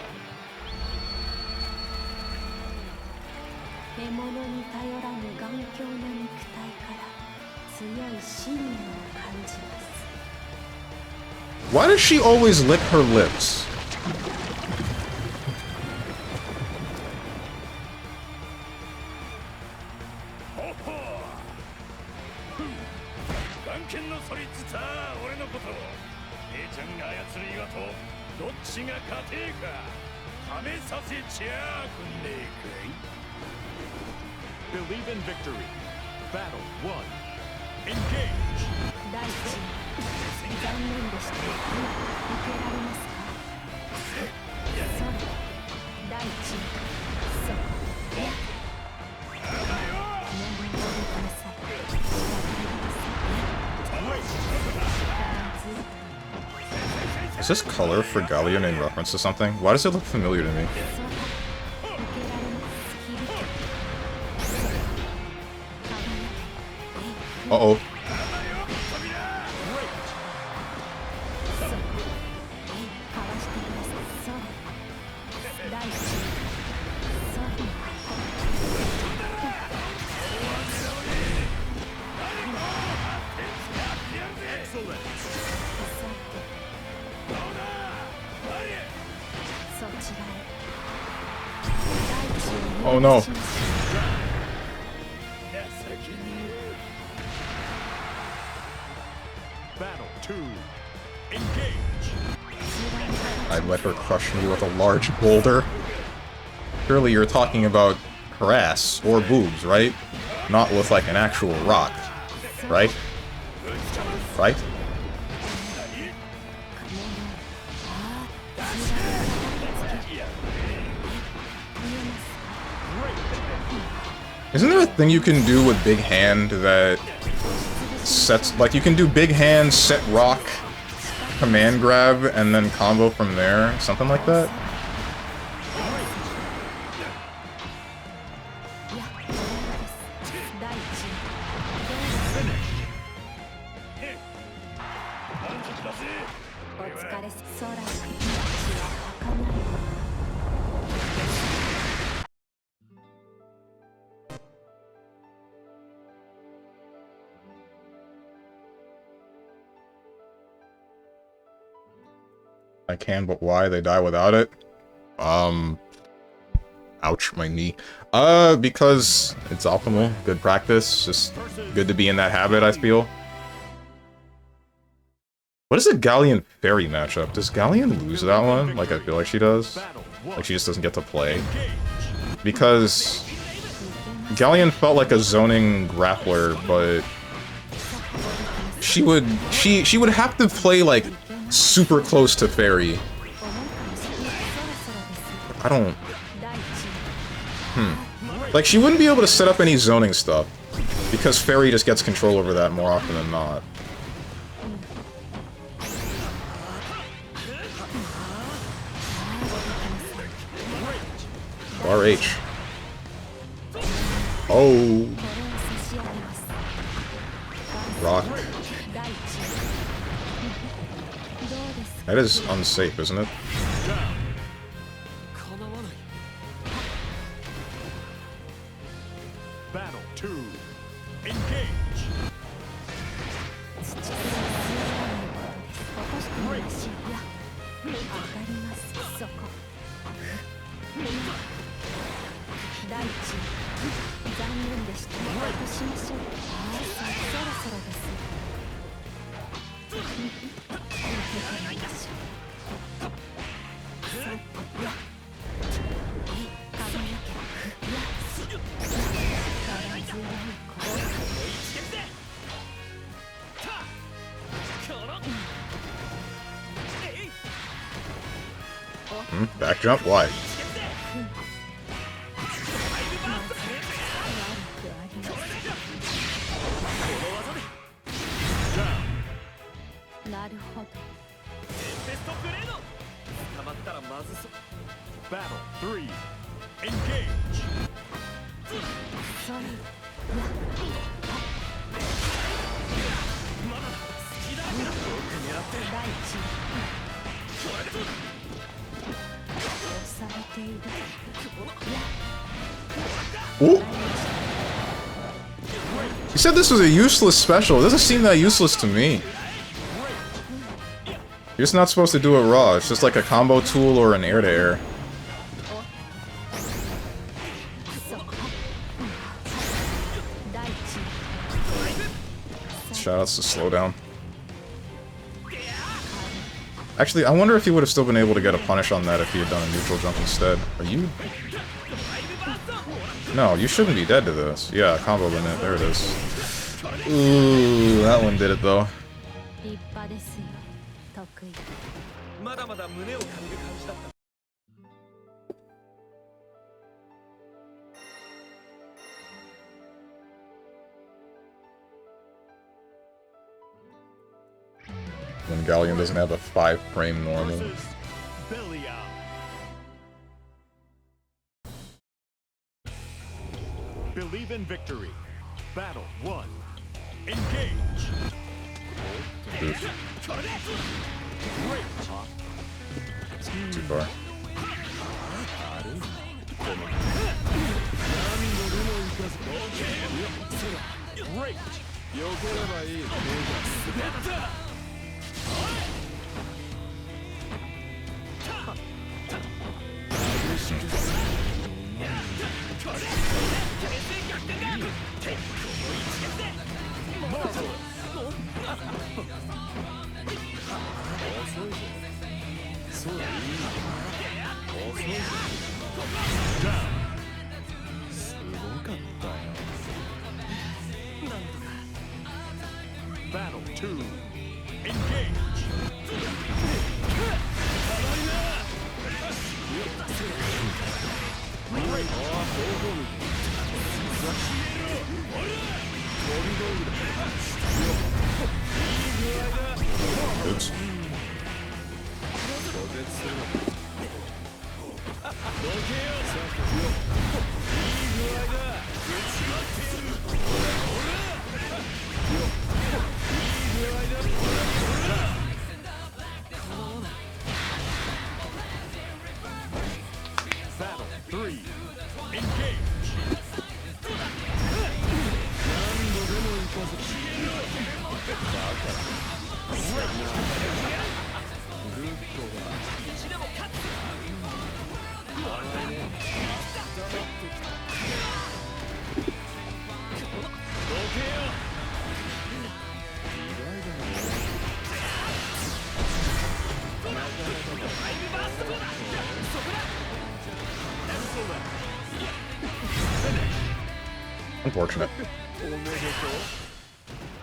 Why does she always lick her lips? Believe in victory. Battle 1. Engage. Is this color for Galleon in reference to something? Why does it look familiar to me? Uh-oh. Oh no. Battle 2. Engage. I'd let her crush me with a large boulder. Surely you're talking about her ass or boobs, right? Not with like an actual rock, right? Right? Isn't there a thing you can do with Big Hand that sets, like you can do Big Hand, set rock, command grab, and then combo from there? Something like that? I can, but why? They die without it? Ouch, my knee. Because it's optimal. Good practice. Just good to be in that habit, I feel. What is a Galleon Fairy matchup? Does Galleon lose that one? Like, I feel like she does. Like, she just doesn't get to play. Because Galleon felt like a zoning grappler, but she would have to play, like, super close to Fairy. I don't... Like, she wouldn't be able to set up any zoning stuff, because Fairy just gets control over that more often than not. RH. Oh. Rock. That is unsafe, isn't it? Battle 2. Engage. Back jump? Why? Battle 3. Engage. Ooh. You said this was a useless special. It doesn't seem that useless to me. You're just not supposed to do it raw. It's just like a combo tool or an air-to-air. Shoutouts to Slowdown. Actually, I wonder if he would have still been able to get a punish on that if he had done a neutral jump instead. Are you... No, you shouldn't be dead to this. Yeah, combo limit. There it is. Ooh, that one did it though. When Galleon doesn't have a 5-frame normal. Belly out. Believe in victory. Battle 1. Engage. Oof. Too far. Great. Battle 2. Engage. Oops. Battle 3. Engage. Unfortunate.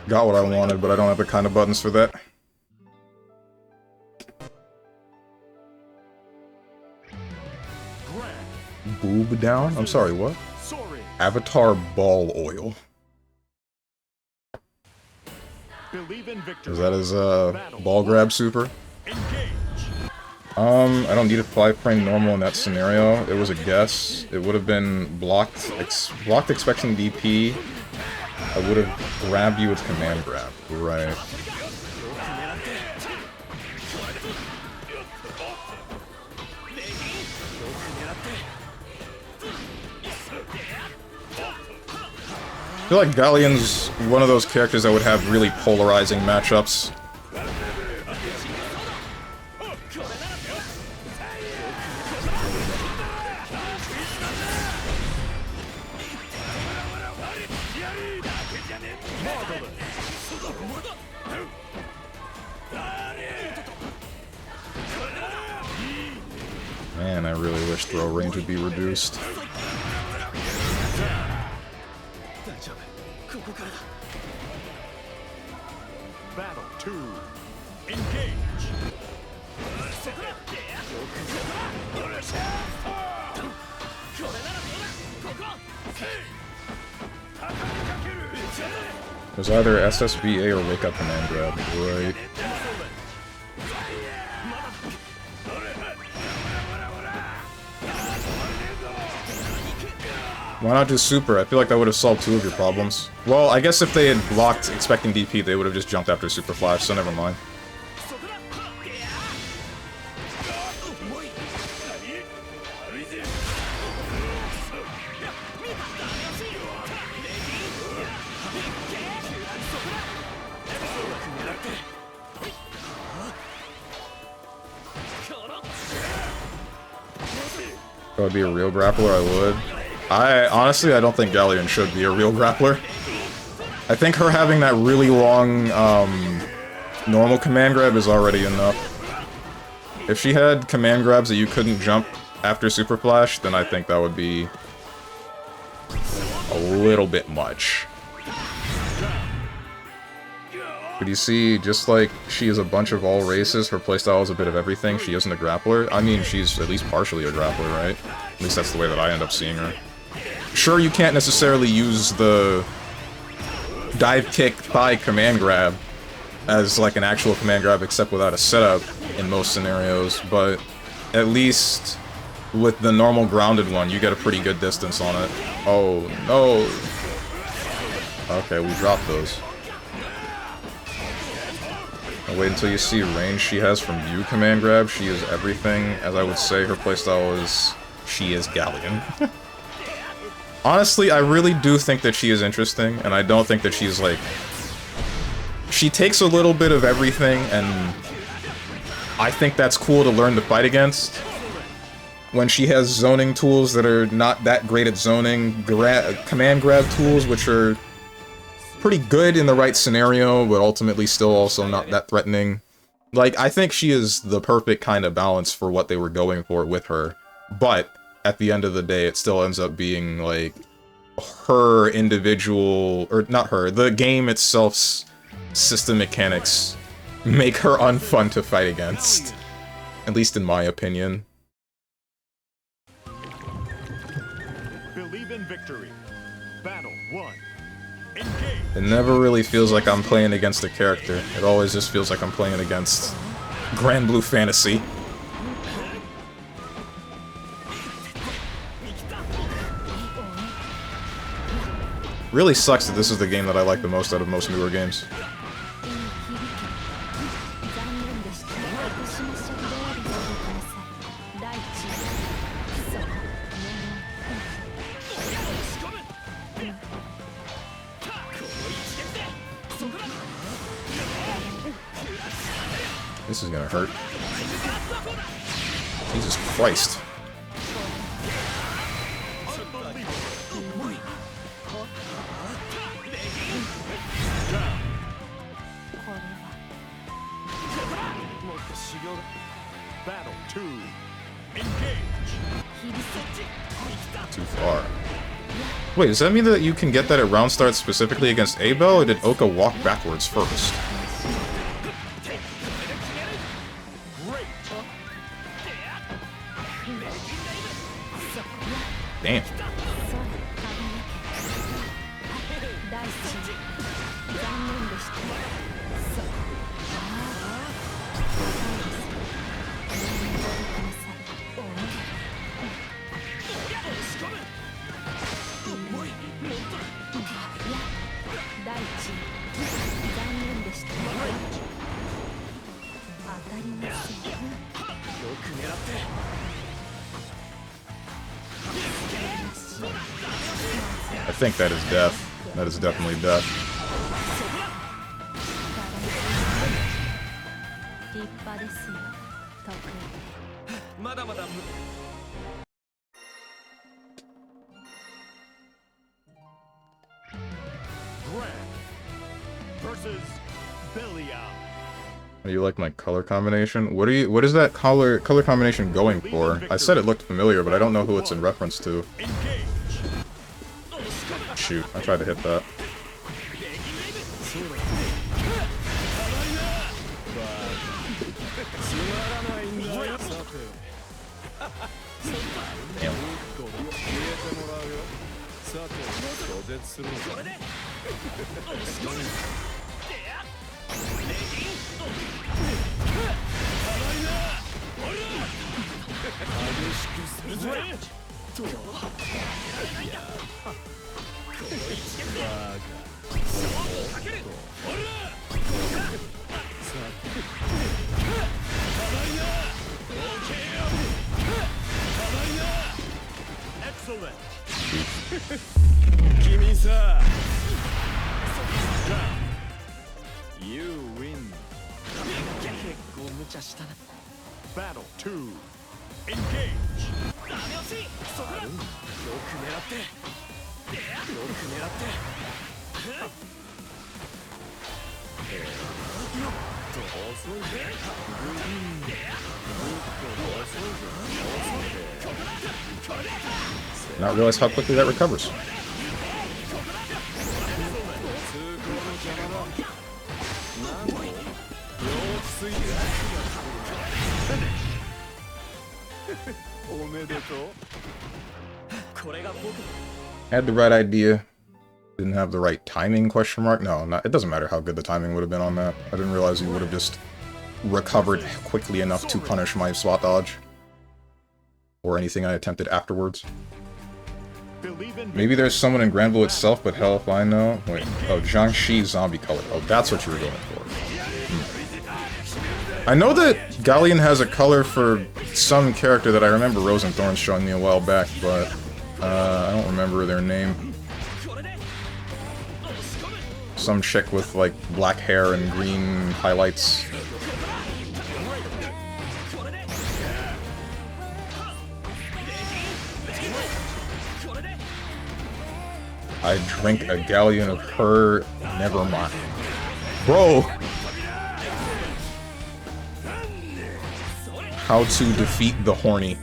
Got what I wanted, but I don't have the kind of buttons for that. Boob down? I'm sorry, what? Avatar ball oil. Believe in victory. Is that his ball grab super? I don't need a 5-frame normal in that scenario. It was a guess. It would have been blocked expecting DP. I would have grabbed you with command grab. Right. I feel like Galleon's one of those characters that would have really polarizing matchups. Man, I really wish throw range would be reduced. Battle 2. Engage. was either SSBA or Wake Up Command Grab, right? Why not do Super? I feel like that would have solved 2 of your problems. Well, I guess if they had blocked expecting DP, they would have just jumped after Super Flash, so never mind. If I would be a real grappler, I would. Honestly, I don't think Galleon should be a real grappler. I think her having that really long, normal command grab is already enough. If she had command grabs that you couldn't jump after Super Flash, then I think that would be a little bit much. But you see, just like she is a bunch of all races, her playstyle is a bit of everything, she isn't a grappler. I mean, she's at least partially a grappler, right? At least that's the way that I end up seeing her. Sure, you can't necessarily use the dive kick thigh command grab as like an actual command grab except without a setup in most scenarios, but at least with the normal grounded one, you get a pretty good distance on it. Oh, no. Okay, we dropped those. I'll wait until you see range she has from you command grab. She is everything. As I would say, her playstyle is... she is Galleon. Honestly, I really do think that she is interesting, and I don't think that she's, like... she takes a little bit of everything, and I think that's cool to learn to fight against. When she has zoning tools that are not that great at zoning, command grab tools, which are pretty good in the right scenario, but ultimately still also not that threatening. Like, I think she is the perfect kind of balance for what they were going for with her, but at the end of the day, it still ends up being, like, her individual, or not her, the game itself's system mechanics make her unfun to fight against. At least in my opinion. Believe in victory. Battle 1. Engage. It never really feels like I'm playing against a character. It always just feels like I'm playing against Granblue Fantasy. Really sucks that this is the game that I like the most out of most newer games. This is gonna hurt. Jesus Christ. Battle 2. Engage. Too far. Wait, does that mean that you can get that at round start specifically against Abel, or did Oka walk backwards first? Damn. I think that is death. That is definitely death. Versus Belial. Do you like my color combination? What is that color combination going for? I said it looked familiar, but I don't know who it's in reference to. Shoot, I tried to hit that. Damn. Excellent. 君さ You win 結構無茶したな Battle 2. Engage. よく狙ってよく狙って遅いぜ Not realize how quickly that recovers. 通行の邪魔だなんと両ついておめでとうこれが僕 Had the right idea. Didn't have the right timing, question mark? No, not, it doesn't matter how good the timing would have been on that. I didn't realize he would have just recovered quickly enough to punish my spot dodge. Or anything I attempted afterwards. Believe in Maybe there's someone in Granblue itself, but hell if I know. Wait, oh, Jiangxi zombie color. Oh, that's what you were going for. I know that Galleon has a color for some character that I remember Rose and Thorns showing me a while back, but I don't remember their name. Some chick with, like, black hair and green highlights. I drink a galleon of her. Never mind. Bro! How to defeat the horny.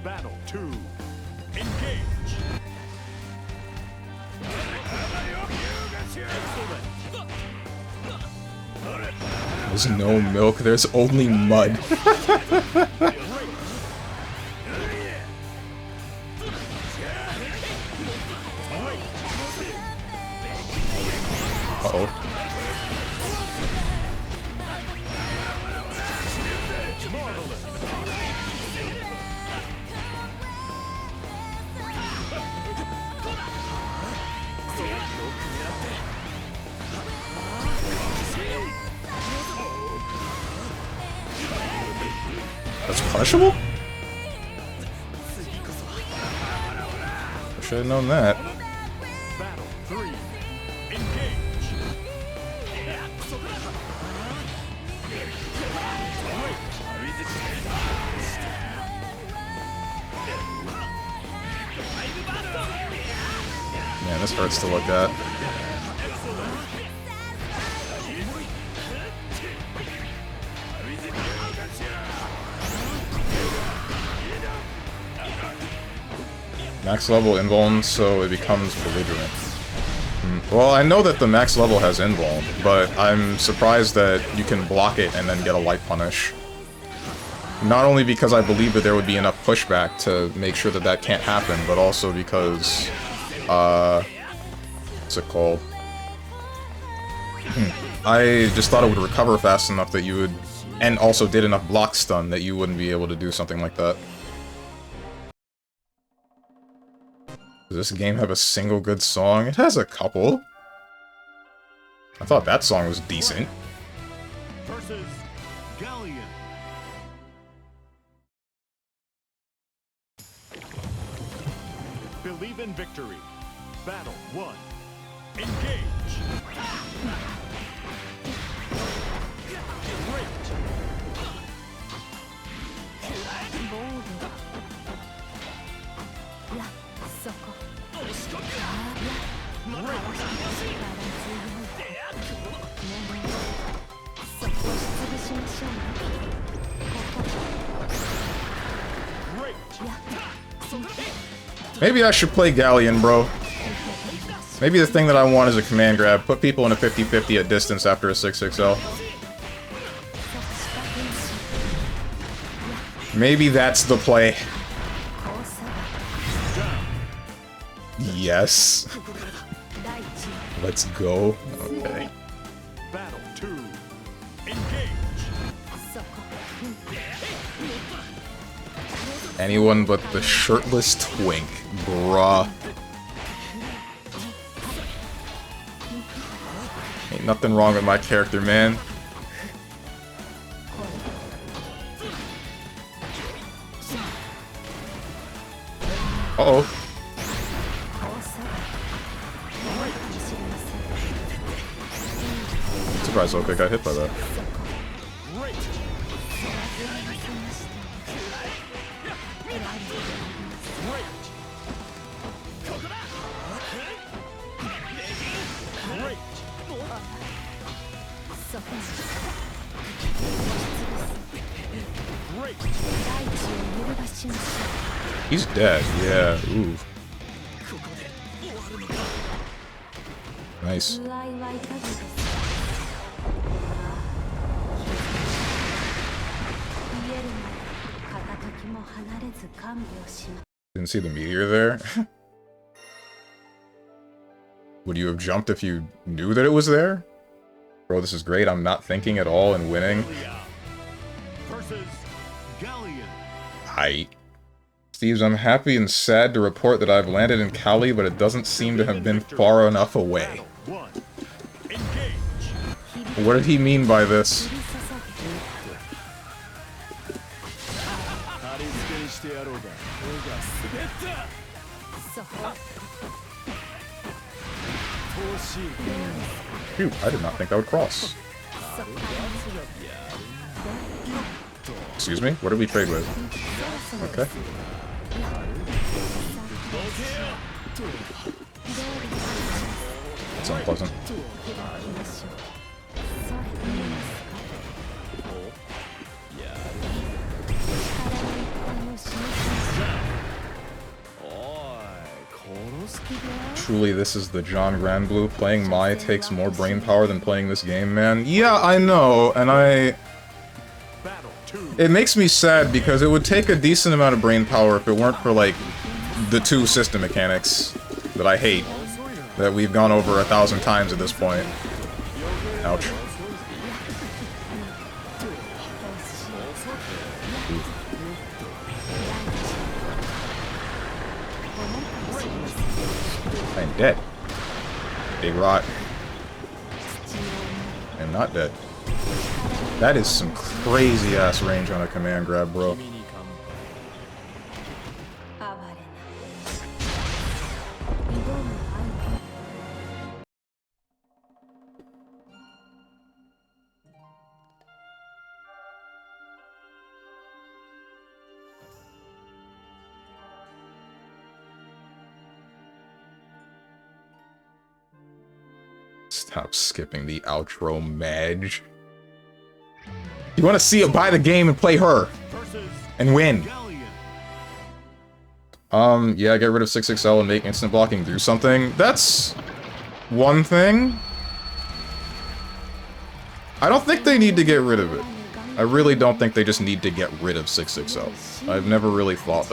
Battle 2. Engage. There's no milk, there's only mud. Uh-oh. That's punishable? I should have known that. Battle 3. Engage. Man, this hurts to look at. Max level invuln, so it becomes belligerent. Well, I know that the max level has invuln, but I'm surprised that you can block it and then get a light punish. Not only because I believe that there would be enough pushback to make sure that that can't happen, but also because, what's it called? I just thought it would recover fast enough that you would, and also did enough block stun that you wouldn't be able to do something like that. Does this game have a single good song? It has a couple. I thought that song was decent. Versus Galleon. Believe in victory. Battle 1. Engage. Maybe I should play Galleon, bro. Maybe the thing that I want is a command grab. Put people in a 50-50 at distance after a 6XL. Maybe that's the play. Yes. Let's go. Okay. Battle 2. Engage. Anyone but the shirtless twink, bruh. Ain't nothing wrong with my character, man. Uh-oh. Surprised Loki got hit by that. He's dead, yeah, ooh. Nice. Didn't see the meteor there? Would you have jumped if you knew that it was there? Bro, this is great. I'm not thinking at all and winning. Versus Galleon. Hi. Steves, I'm happy and sad to report that I've landed in Cali, but it doesn't seem to have been far enough away. Battle 1. Engage. What did he mean by this? Phew, I did not think I would cross. Excuse me? What did we trade with? Okay. It's unpleasant. Truly, this is the John Granblue. Playing Mai takes more brainpower than playing this game, man. Yeah, I know, and it makes me sad because it would take a decent amount of brainpower if it weren't for, like, the two system mechanics that I hate, that we've gone over 1,000 times at this point. Ouch. I'm dead. Big rot. And not dead. That is some crazy ass range on a command grab, bro. Stop skipping the outro, Madge. You want to see it, buy the game and play her. And win. Yeah, get rid of 6XL and make instant blocking do something. That's one thing. I don't think they need to get rid of it. I really don't think they just need to get rid of 6XL. I've never really thought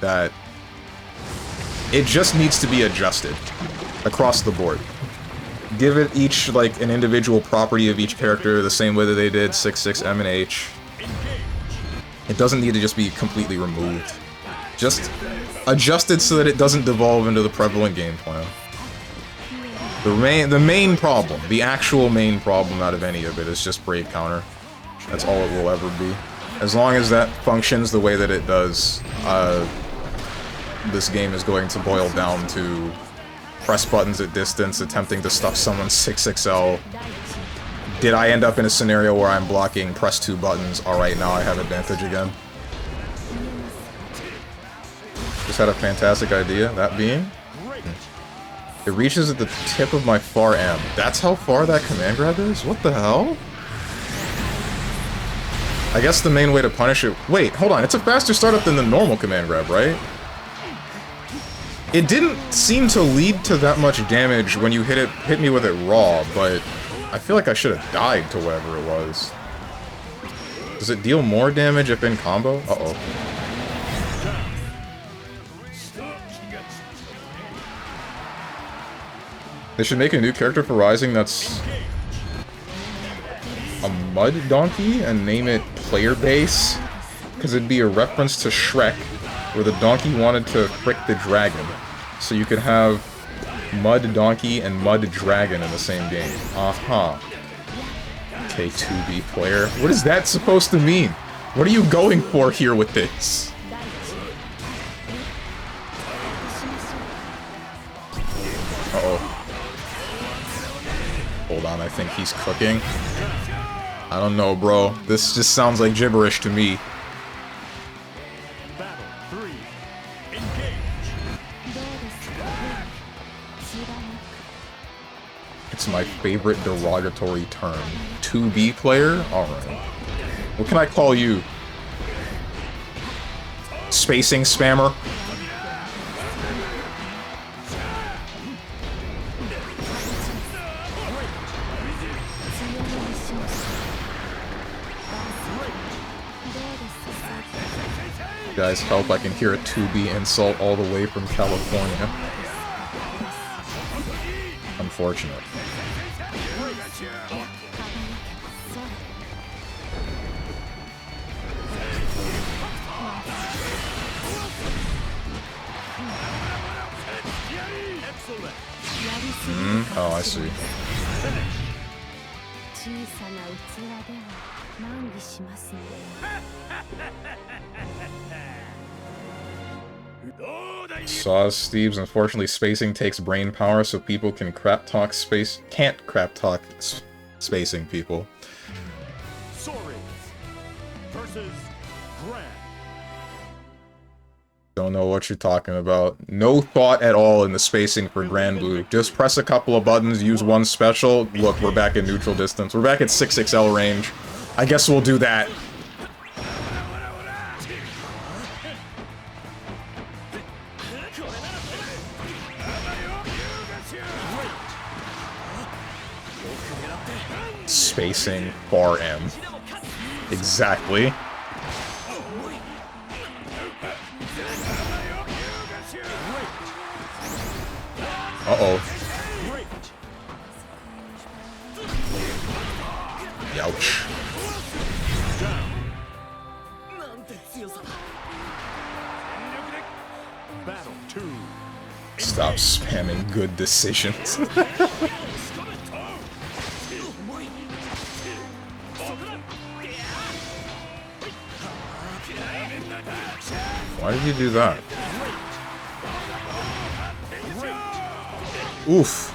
that it just needs to be adjusted across the board. Give it each, like, an individual property of each character the same way that they did 6, M, and H. It doesn't need to just be completely removed. Just adjusted so that it doesn't devolve into the prevalent game plan. The main problem, the actual main problem out of any of it is just Brave Counter. That's all it will ever be. As long as that functions the way that it does, this game is going to boil down to press buttons at distance, attempting to stuff someone's 6XL. Did I end up in a scenario where I'm blocking press 2 buttons? Alright, now I have advantage again. Just had a fantastic idea, that being... It reaches at the tip of my far M. That's how far that command grab is? What the hell? I guess the main way to punish it... Wait, hold on, it's a faster startup than the normal command grab, right? It didn't seem to lead to that much damage when you hit me with it raw, but I feel like I should have died to whatever it was. Does it deal more damage if in combo? Uh-oh. They should make a new character for Rising that's a mud donkey and name it Player Base, because it'd be a reference to Shrek, where the donkey wanted to frick the dragon. So you could have Mud Donkey and Mud Dragon in the same game. Aha. Okay, 2B player. What is that supposed to mean? What are you going for here with this? Uh-oh. Hold on, I think he's cooking. I don't know, bro. This just sounds like gibberish to me. Battle 3. Engage. It's my favorite derogatory term. 2B player? Alright. What can I call you? Spacing spammer? Guys, help, I can hear a 2B insult all the way from California. Unfortunate. Oh, I see. StrongmanSteven, unfortunately spacing takes brain power, so people can crap talk space. Can't crap talk spacing people. Sorry. Versus Grand. Don't know what you're talking about. No thought at all in the spacing for Granblue. Just press a couple of buttons, use one special. Look, we're back at neutral distance. We're back at 6XL range. I guess we'll do that. Spacing bar M. Exactly. Uh-oh. Youch. Battle 2. Stop spamming good decisions. Why did you do that? Oof.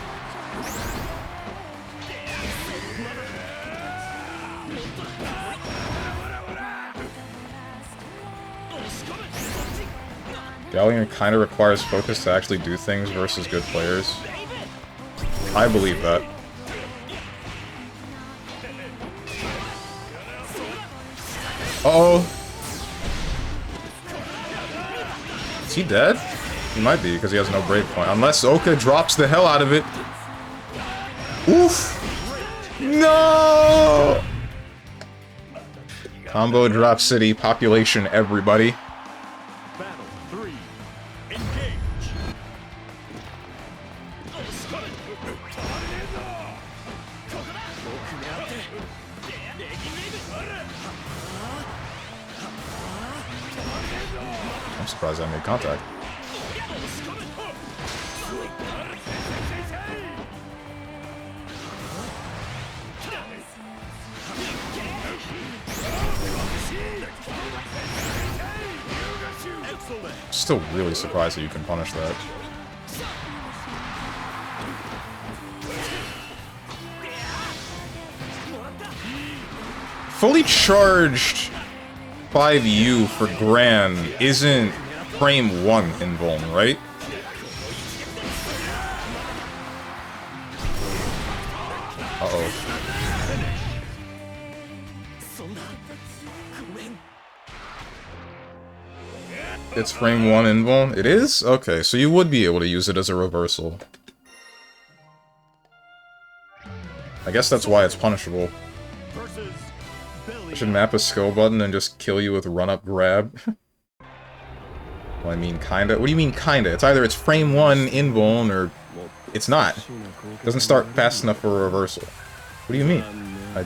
Galleon kind of requires focus to actually do things versus good players. I believe that. Uh-oh. Is he dead? He might be, because he has no break point. Unless Oka drops the hell out of it. Oof! No! Combo drop city, population everybody. Battle 3. Engage. I'm surprised I made contact. Still really surprised that you can punish that. Fully charged 5U for Gran isn't frame 1 invuln, right? Uh-oh. It's frame 1 invuln? It is? Okay, so you would be able to use it as a reversal. I guess that's why it's punishable. I should map a skill button and just kill you with run-up grab. Well, I mean, kinda. What do you mean, kinda? It's either it's frame 1 invuln or It's not. It doesn't start fast enough for a reversal. What do you mean? I...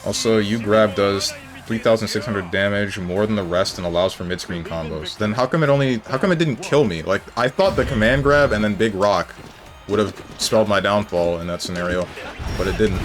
Also, you grab does 3,600 damage, more than the rest, and allows for mid-screen combos. Then how come it didn't kill me? Like, I thought the command grab and then Big Rock would have spelled my downfall in that scenario, but it didn't.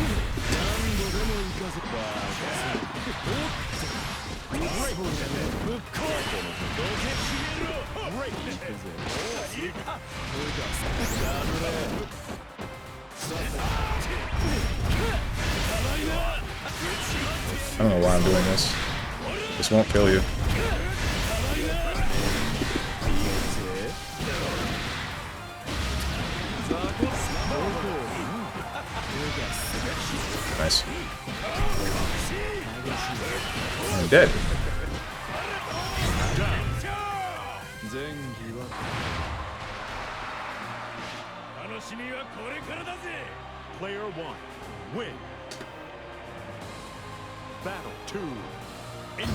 I don't know why I'm doing this. This won't kill you. Nice. I'm dead. Player 1, win. Battle 2, engage.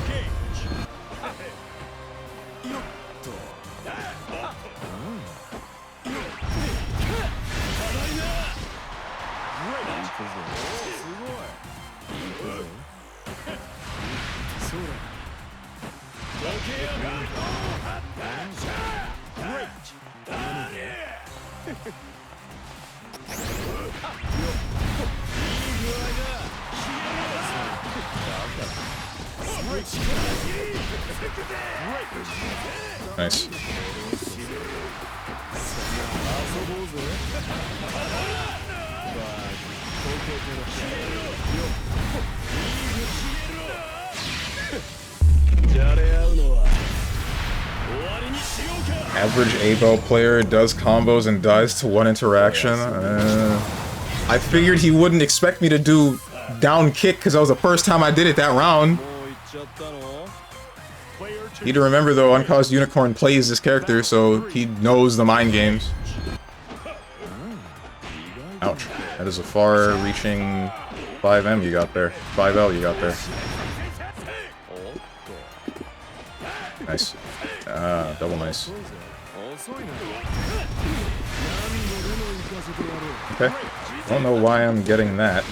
Nice. Average ABL player does combos and dies to one interaction. I figured he wouldn't expect me to do down kick because that was the first time I did it that round. Need to remember though, Uncaused Unicorn plays this character, so he knows the mind games. Ouch. That is a far-reaching 5M you got there. 5L you got there. Nice. Ah, double nice. Okay. I don't know why I'm getting that.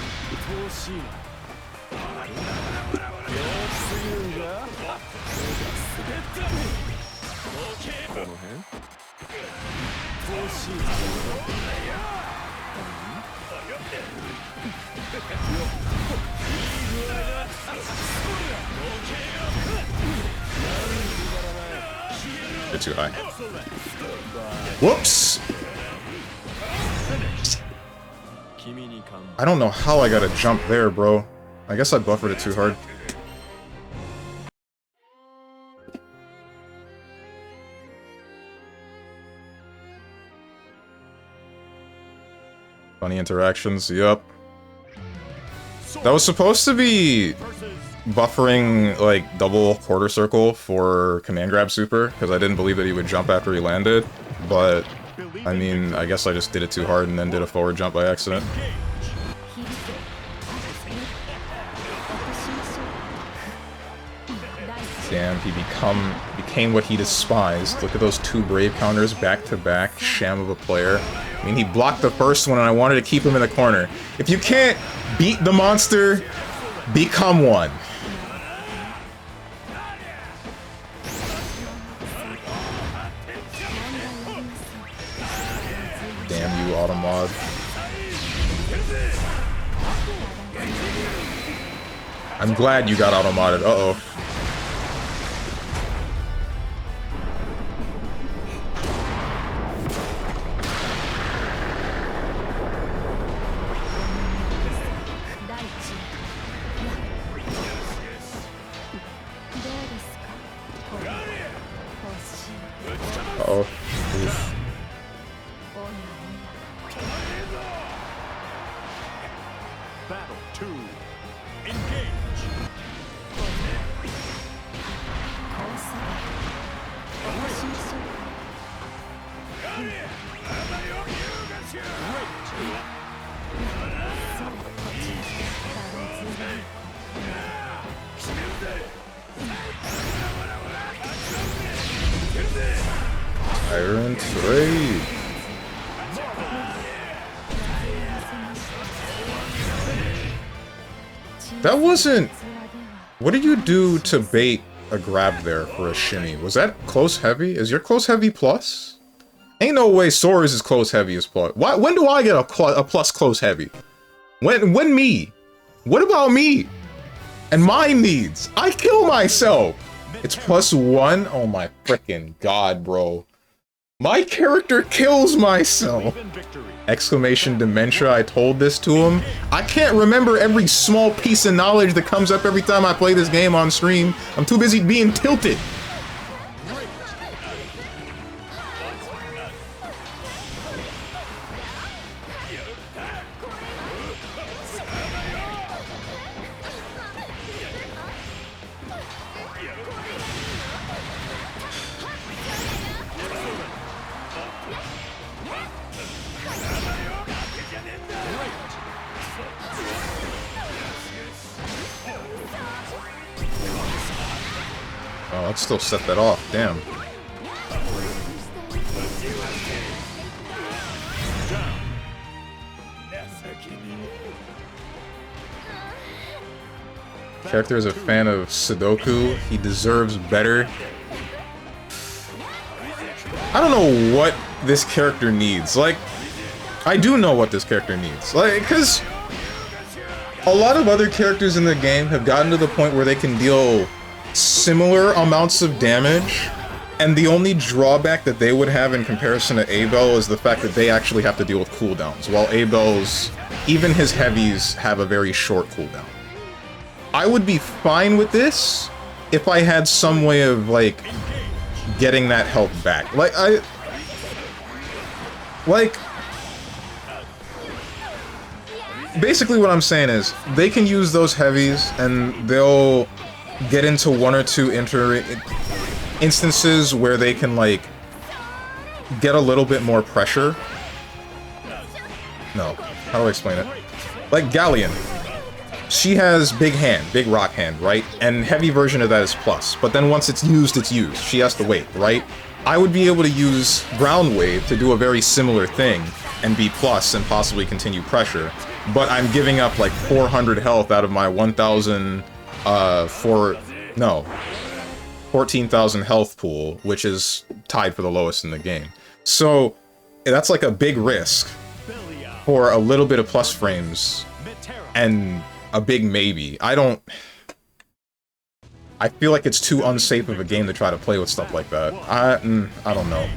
They're too high. Whoops! I don't know how I got a jump there, bro. I guess I buffered it too hard. Funny interactions, yup. That was supposed to be buffering, like, double quarter circle for command grab super, because I didn't believe that he would jump after he landed, but, I mean, I guess I just did it too hard and then did a forward jump by accident. Damn, he became what he despised. Look at those two Brave counters back to back, sham of a player. I mean, he blocked the first one and I wanted to keep him in the corner. If you can't beat the monster, become one. Damn you, Automod. I'm glad you got auto-modded. Uh-oh. Uh-oh. Oof. Battle 2, engage. Iron Trade. That wasn't... What did you do to bait a grab there for a shimmy? Was that close heavy? Is your close heavy plus? Ain't no way Sora's is close heavy is plus. Why, when do I get a plus close heavy? When me? What about me? And my needs? I kill myself! It's +1? Oh my frickin' god, bro. My character kills myself! Exclamation dementia, I told this to him. I can't remember every small piece of knowledge that comes up every time I play this game on stream. I'm too busy being tilted. Oh, let's still set that off, damn. Character is a fan of Sudoku. He deserves better. I don't know what this character needs. Like, I do know what this character needs. Like, because a lot of other characters in the game have gotten to the point where they can deal similar amounts of damage, and the only drawback that they would have in comparison to Abel is the fact that they actually have to deal with cooldowns, while Abel's, even his heavies, have a very short cooldown. I would be fine with this if I had some way of, like, getting that health back. Basically what I'm saying is, they can use those heavies, and they'll get into one or two instances where they can, like, get a little bit more pressure. No, how do I explain it? Like Galleon. She has big hand, big rock hand, right? And heavy version of that is plus. But then once it's used, it's used. She has to wait, right? I would be able to use Ground Wave to do a very similar thing and be plus and possibly continue pressure. But I'm giving up like 400 health out of my 14,000 health pool, which is tied for the lowest in the game. So that's like a big risk for a little bit of plus frames and a big maybe. I feel like it's too unsafe of a game to try to play with stuff like that. I don't know.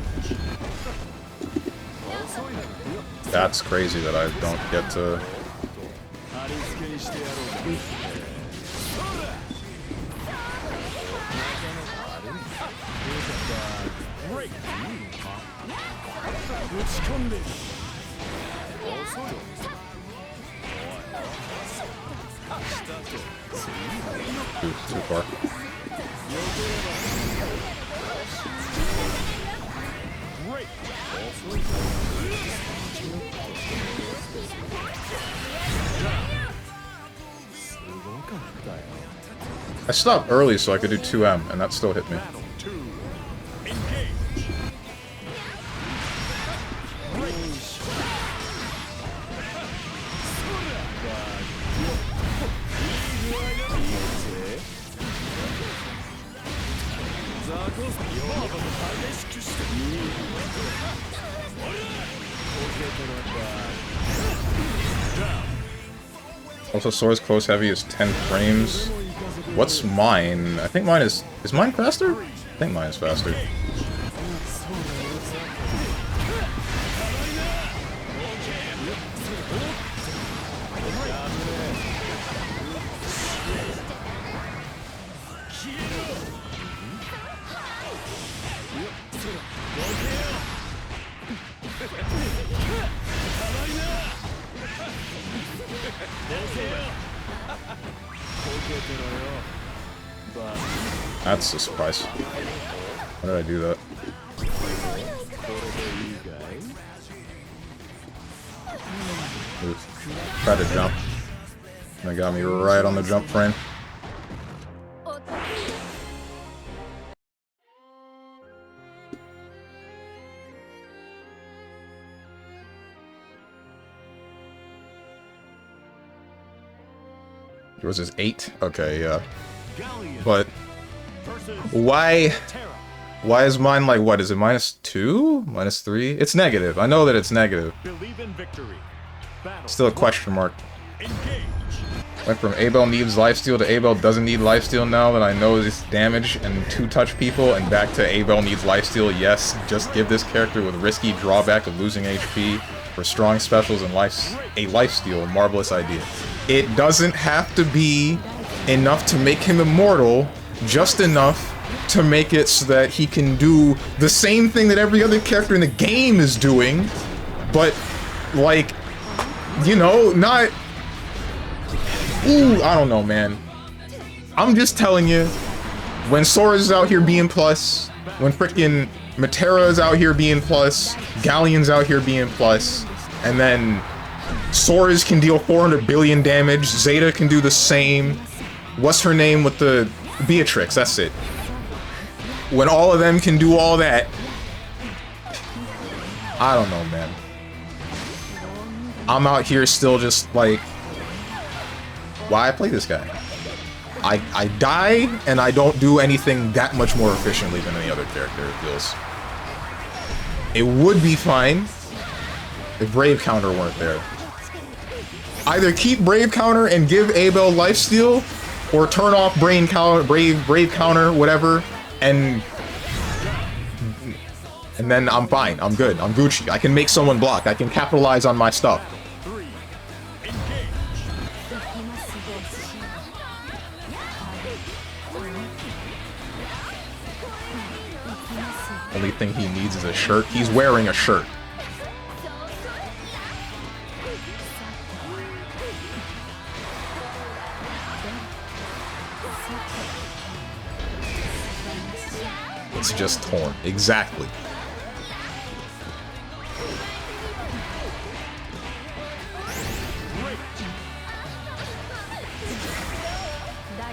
That's crazy that I don't get to... Too far. I stopped early so I could do 2M, and that still hit me. Also, Sora's close heavy is 10 frames. What's mine? I think mine is mine faster? I think mine is faster. That's a surprise. Why did I do that? Oof. Tried to jump. And they got me right on the jump frame. Yours is 8? Okay, yeah. Galleon But versus why Terra. why is mine like, what is it, -2? -3? It's negative. I know that it's negative. Believe in victory. Battle. Still a question mark. Engage. Went from Abel needs lifesteal to Abel doesn't need lifesteal now that I know it's damage and 2-touch people, and back to Abel needs lifesteal. Yes, just give this character with risky drawback of losing HP for strong specials and a lifesteal. A marvelous idea. It doesn't have to be enough to make him immortal, just enough to make it so that he can do the same thing that every other character in the game is doing, but, like, you know, not... Ooh, I don't know, man. I'm just telling you, when Sora's out here being plus, when frickin' Matera is out here being plus, Galleon's out here being plus, and then Sora's can deal 400 billion damage, Zeta can do the same. What's her name with the... Beatrix, that's it. When all of them can do all that, I don't know, man. I'm out here still just like, why I play this guy? I die and I don't do anything that much more efficiently than any other character, it feels. It would be fine if Brave Counter weren't there. Either keep Brave Counter and give Abel lifesteal, or turn off Brave Counter, whatever, and then I'm fine. I'm good. I'm Gucci. I can make someone block. I can capitalize on my stuff. Only thing he needs is a shirt. He's wearing a shirt. It's just torn. Exactly.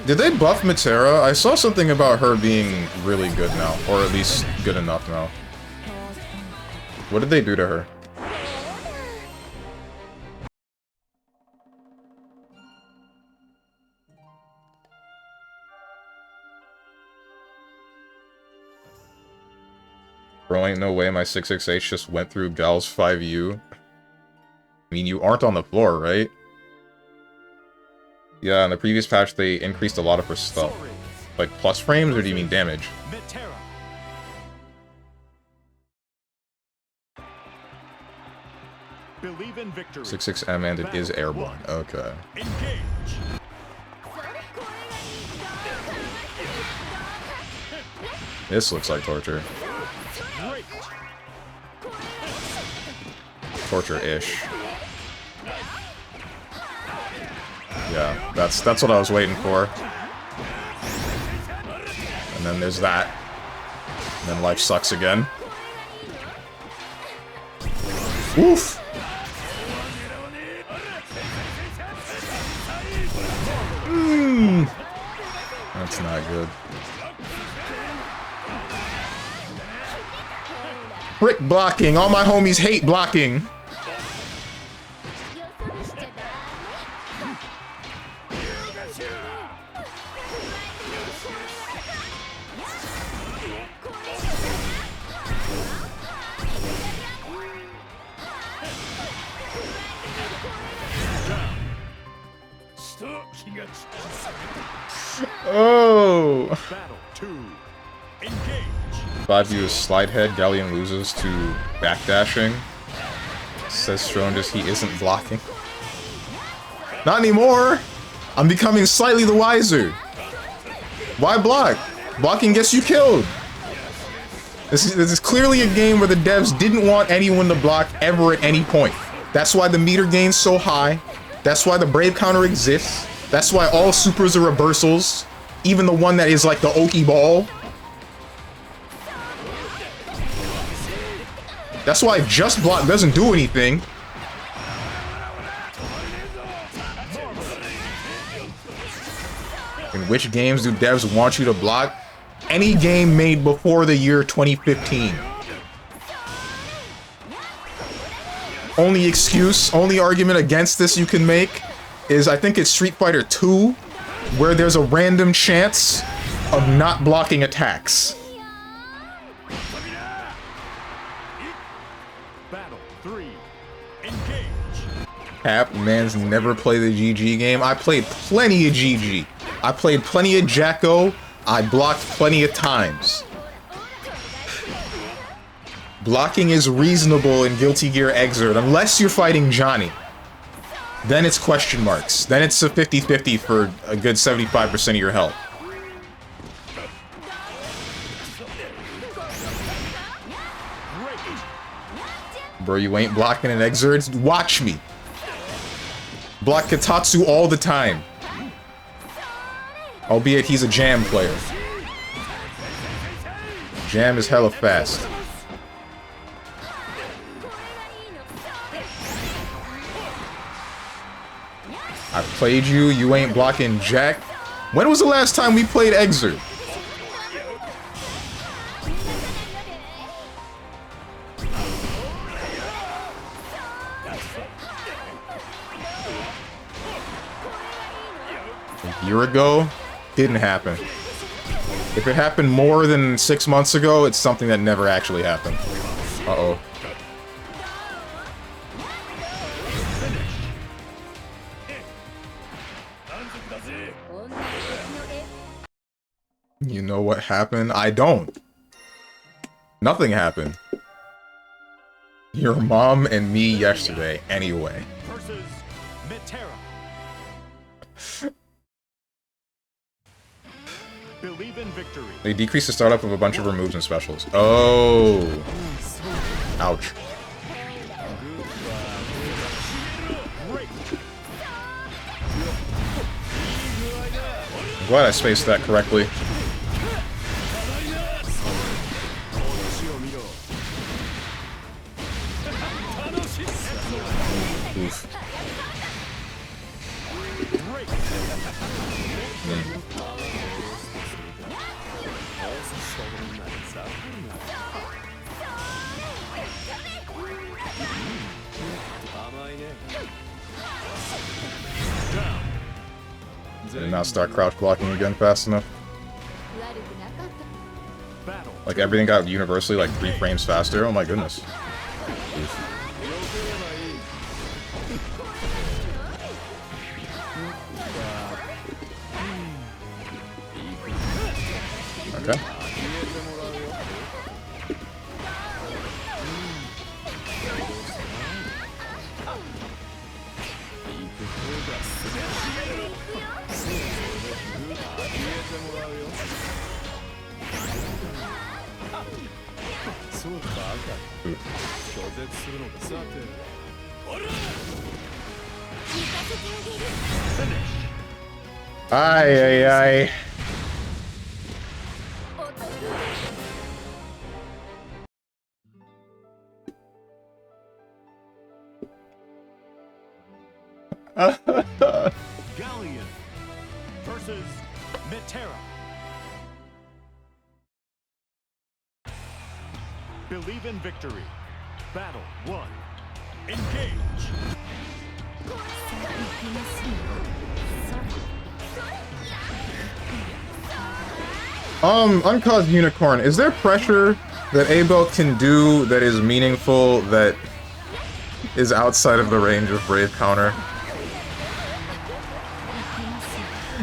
Did they buff Matera? I saw something about her being really good now, or at least good enough now. What did they do to her? Bro, ain't no way my 668 just went through Gal's 5U. I mean, you aren't on the floor, right? Yeah, in the previous patch, they increased a lot of her stuff. Like, plus frames, or do you mean damage? Believe in victory. 66M and it is airborne. Okay. Engage. This looks like torture. Great. Torture-ish. Yeah, that's what I was waiting for. And then there's that. And then life sucks again. Oof! That's not good. Brick blocking! All my homies hate blocking! Oh! Battle 2. Engage. 5 uses slide head, Galleon loses to backdashing. Says Strong just he isn't blocking. Not anymore! I'm becoming slightly the wiser. Why block? Blocking gets you killed. This is clearly a game where the devs didn't want anyone to block ever at any point. That's why the meter gain's so high. That's why the Brave Counter exists. That's why all supers are reversals. Even the one that is like the Oki Ball. That's why just block doesn't do anything. In which games do devs want you to block? Any game made before the year 2015. Only excuse, only argument against this you can make is I think it's Street Fighter 2, where there's a random chance of not blocking attacks. Battle 3. Engage. Cap, man's never played the GG game. I played plenty of GG. I played plenty of Jacko. I blocked plenty of times. Blocking is reasonable in Guilty Gear Xrd, unless you're fighting Johnny. Then it's question marks. Then it's a 50-50 for a good 75% of your health. Bro, you ain't blocking in Xrd? Watch me. Block Katatsu all the time. Albeit he's a Jam player. Jam is hella fast. I played you, you ain't blocking Jack. When was the last time we played Xrd? A year ago? Didn't happen. If it happened more than 6 months ago, it's something that never actually happened. Uh-oh. You know what happened? I don't. Nothing happened. Your mom and me yesterday, anyway. Versus Metera. Believe in victory. They decrease the startup of a bunch of her moves and specials. Oh. Ouch. I'm glad I spaced that correctly. Oof. Did not start crouch blocking again fast enough. Like everything got universally like 3 frames faster. Oh my goodness. Oof. Okay. Ay, ay, ay. Galleon versus Metera. Believe in victory. Battle 1. Engage. Uncaused Unicorn, is there pressure that Abel can do that is meaningful that is outside of the range of Brave Counter?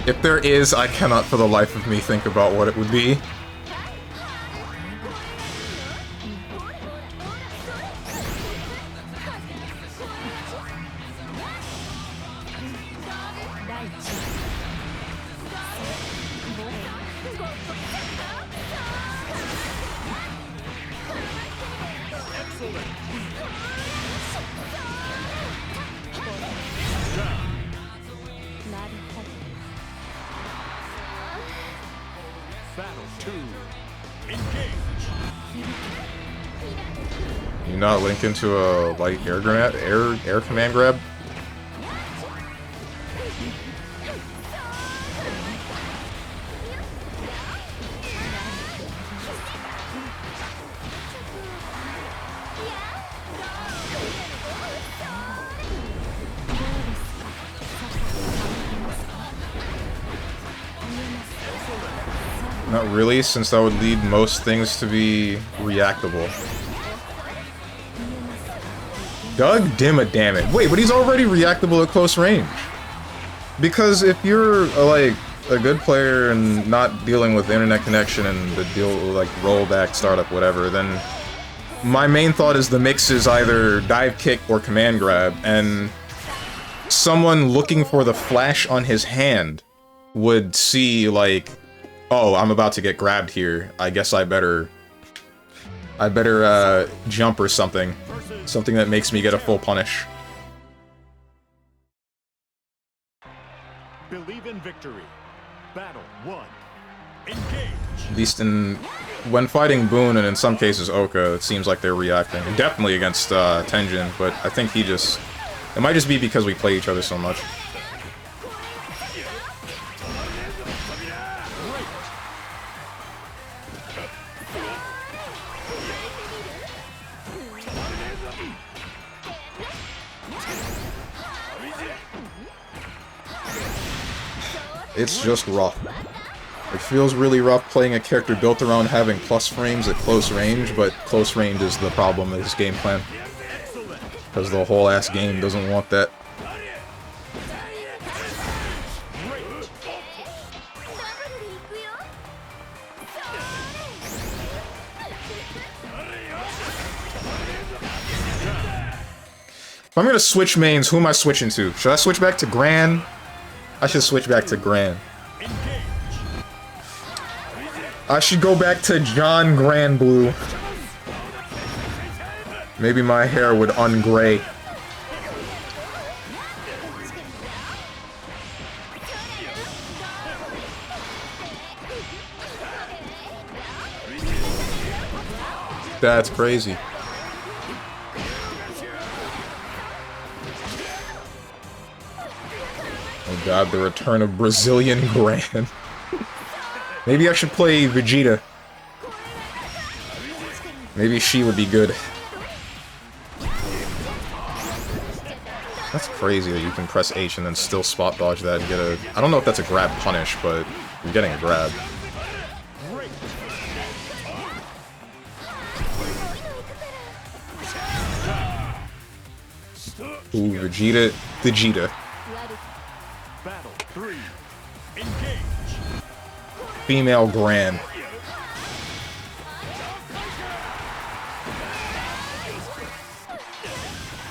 If there is, I cannot for the life of me think about what it would be. Battle 2. Engage. You not link into a light air grenade, air command grab? Not really, since that would lead most things to be reactable. Doug Dimmadamit. Wait, but he's already reactable at close range. Because if you're like a good player and not dealing with internet connection and the deal like rollback, startup, whatever, then my main thought is the mix is either dive kick or command grab, and someone looking for the flash on his hand would see like, oh, I'm about to get grabbed here. I guess I better jump or something. Something that makes me get a full punish. Believe in victory. Battle 1. Engage. At least when fighting Boone and in some cases Oka, it seems like they're reacting. Definitely against Tenjin, but I think he just... It might just be because we play each other so much. It's just rough. It feels really rough playing a character built around having plus frames at close range, but close range is the problem with this game plan. Because the whole ass game doesn't want that. If I'm gonna switch mains, who am I switching to? Should I switch back to Gran? I should switch back to Gran. I should go back to John Granblue. Maybe my hair would ungray. That's crazy. Oh god, the return of Brazilian Gran. Maybe I should play Vegeta. Maybe she would be good. That's crazy that you can press H and then still spot dodge that and get a... I don't know if that's a grab punish, but you're getting a grab. Ooh, Vegeta. Battle 3. Engage. Female Gran.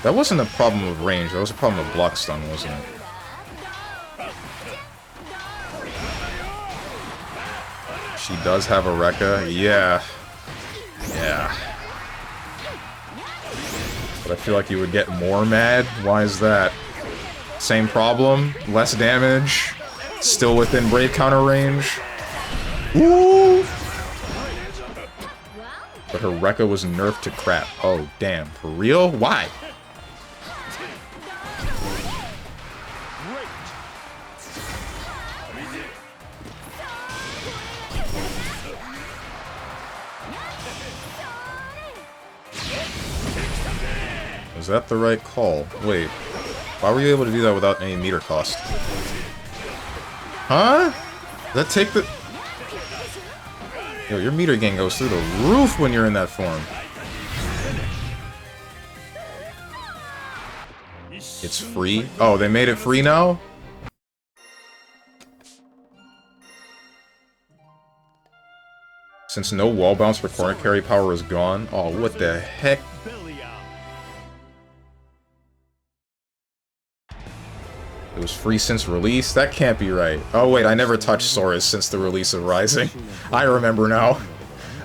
That wasn't a problem with range, that was a problem with block stun, wasn't it? She does have a Rekka, yeah. Yeah. But I feel like you would get more mad. Why is that? Same problem, less damage, still within Brave counter range. Ooh! But her Rekka was nerfed to crap. Oh, damn. For real? Why? Was that the right call? Wait. Why were you able to do that without any meter cost? Huh? Does that take the... Yo, your meter gain goes through the roof when you're in that form. It's free? Oh, they made it free now? Since no wall bounce for corner carry power is gone? Oh, what the heck? It was free since release? That can't be right. Oh wait, I never touched Sora's since the release of Rising. I remember now.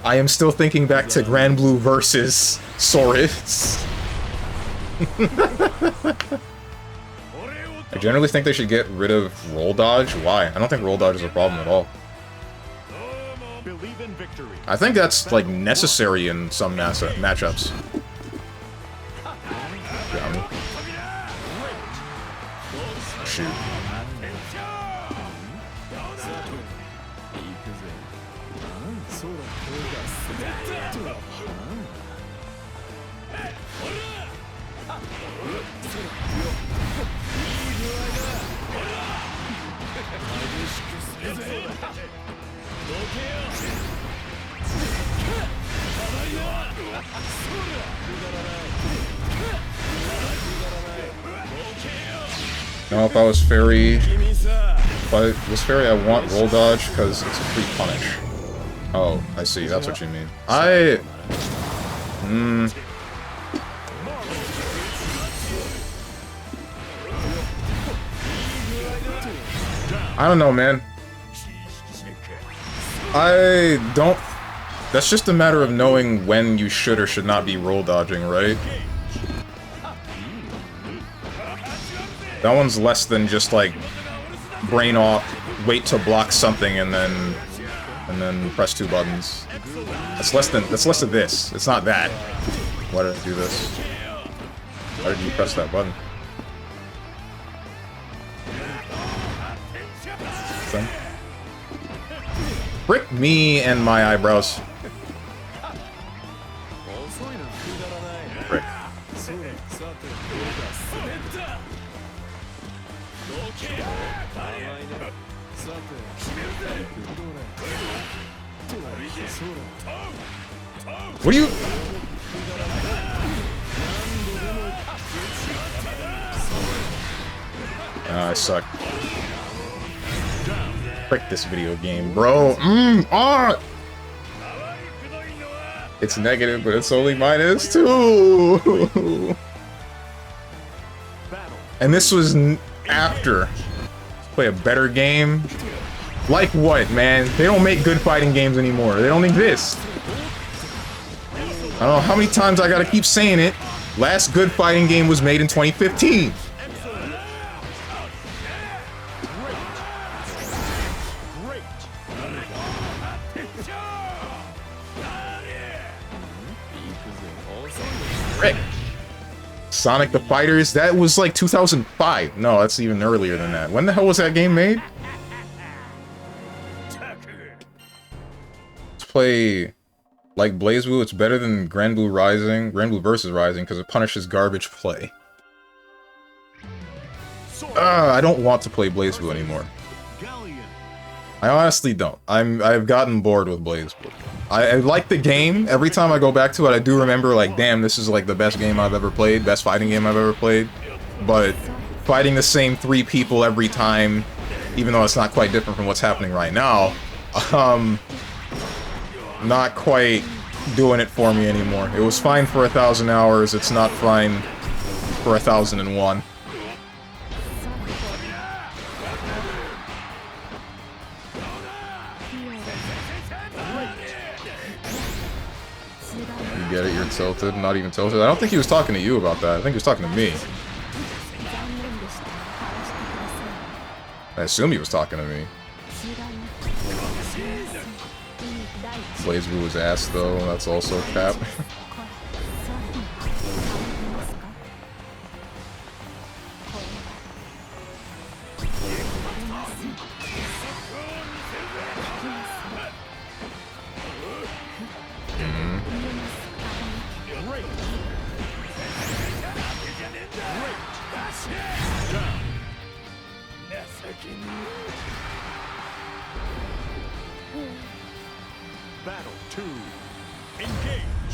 I am still thinking back to Granblue versus Sora's. I generally think they should get rid of roll dodge. Why? I don't think roll dodge is a problem at all. I think that's, like, necessary in some matchups. Got me. Shoot. Now if I was fairy, I want roll dodge because it's a free punish. Oh, I see. That's what you mean. I don't know, man. I don't... That's just a matter of knowing when you should or should not be roll dodging, right? That one's less than just, like, brain off, wait to block something, and then press 2 buttons. That's less of this. It's not that. Why did I do this? Why did you press that button? Thing. Frick me and my eyebrows. Frick. What are you... I suck. Frick this video game, bro. It's negative, but it's only -2. And this was after. Let's play a better game. Like what, man? They don't make good fighting games anymore. They don't exist. I don't know how many times I gotta keep saying it. Last good fighting game was made in 2015. Frick. Sonic the Fighters, that was like 2005. No, that's even earlier than that. When the hell was that game made? Let's play like BlazBlue. It's better than Granblue Rising, Granblue versus Rising, because it punishes garbage play. I don't want to play BlazBlue anymore. I honestly don't. I've gotten bored with BlazBlue. I like the game. Every time I go back to it, I do remember, like, damn, this is like the best game I've ever played, best fighting game I've ever played. But fighting the same 3 people every time, even though it's not quite different from what's happening right now, not quite doing it for me anymore. It was fine for 1,000 hours. It's not fine for 1,001. Get it? You're tilted? Not even tilted? I don't think he was talking to you about that. I think he was talking to me. I assume he was talking to me. BlazBlue was ass, though. That's also cap.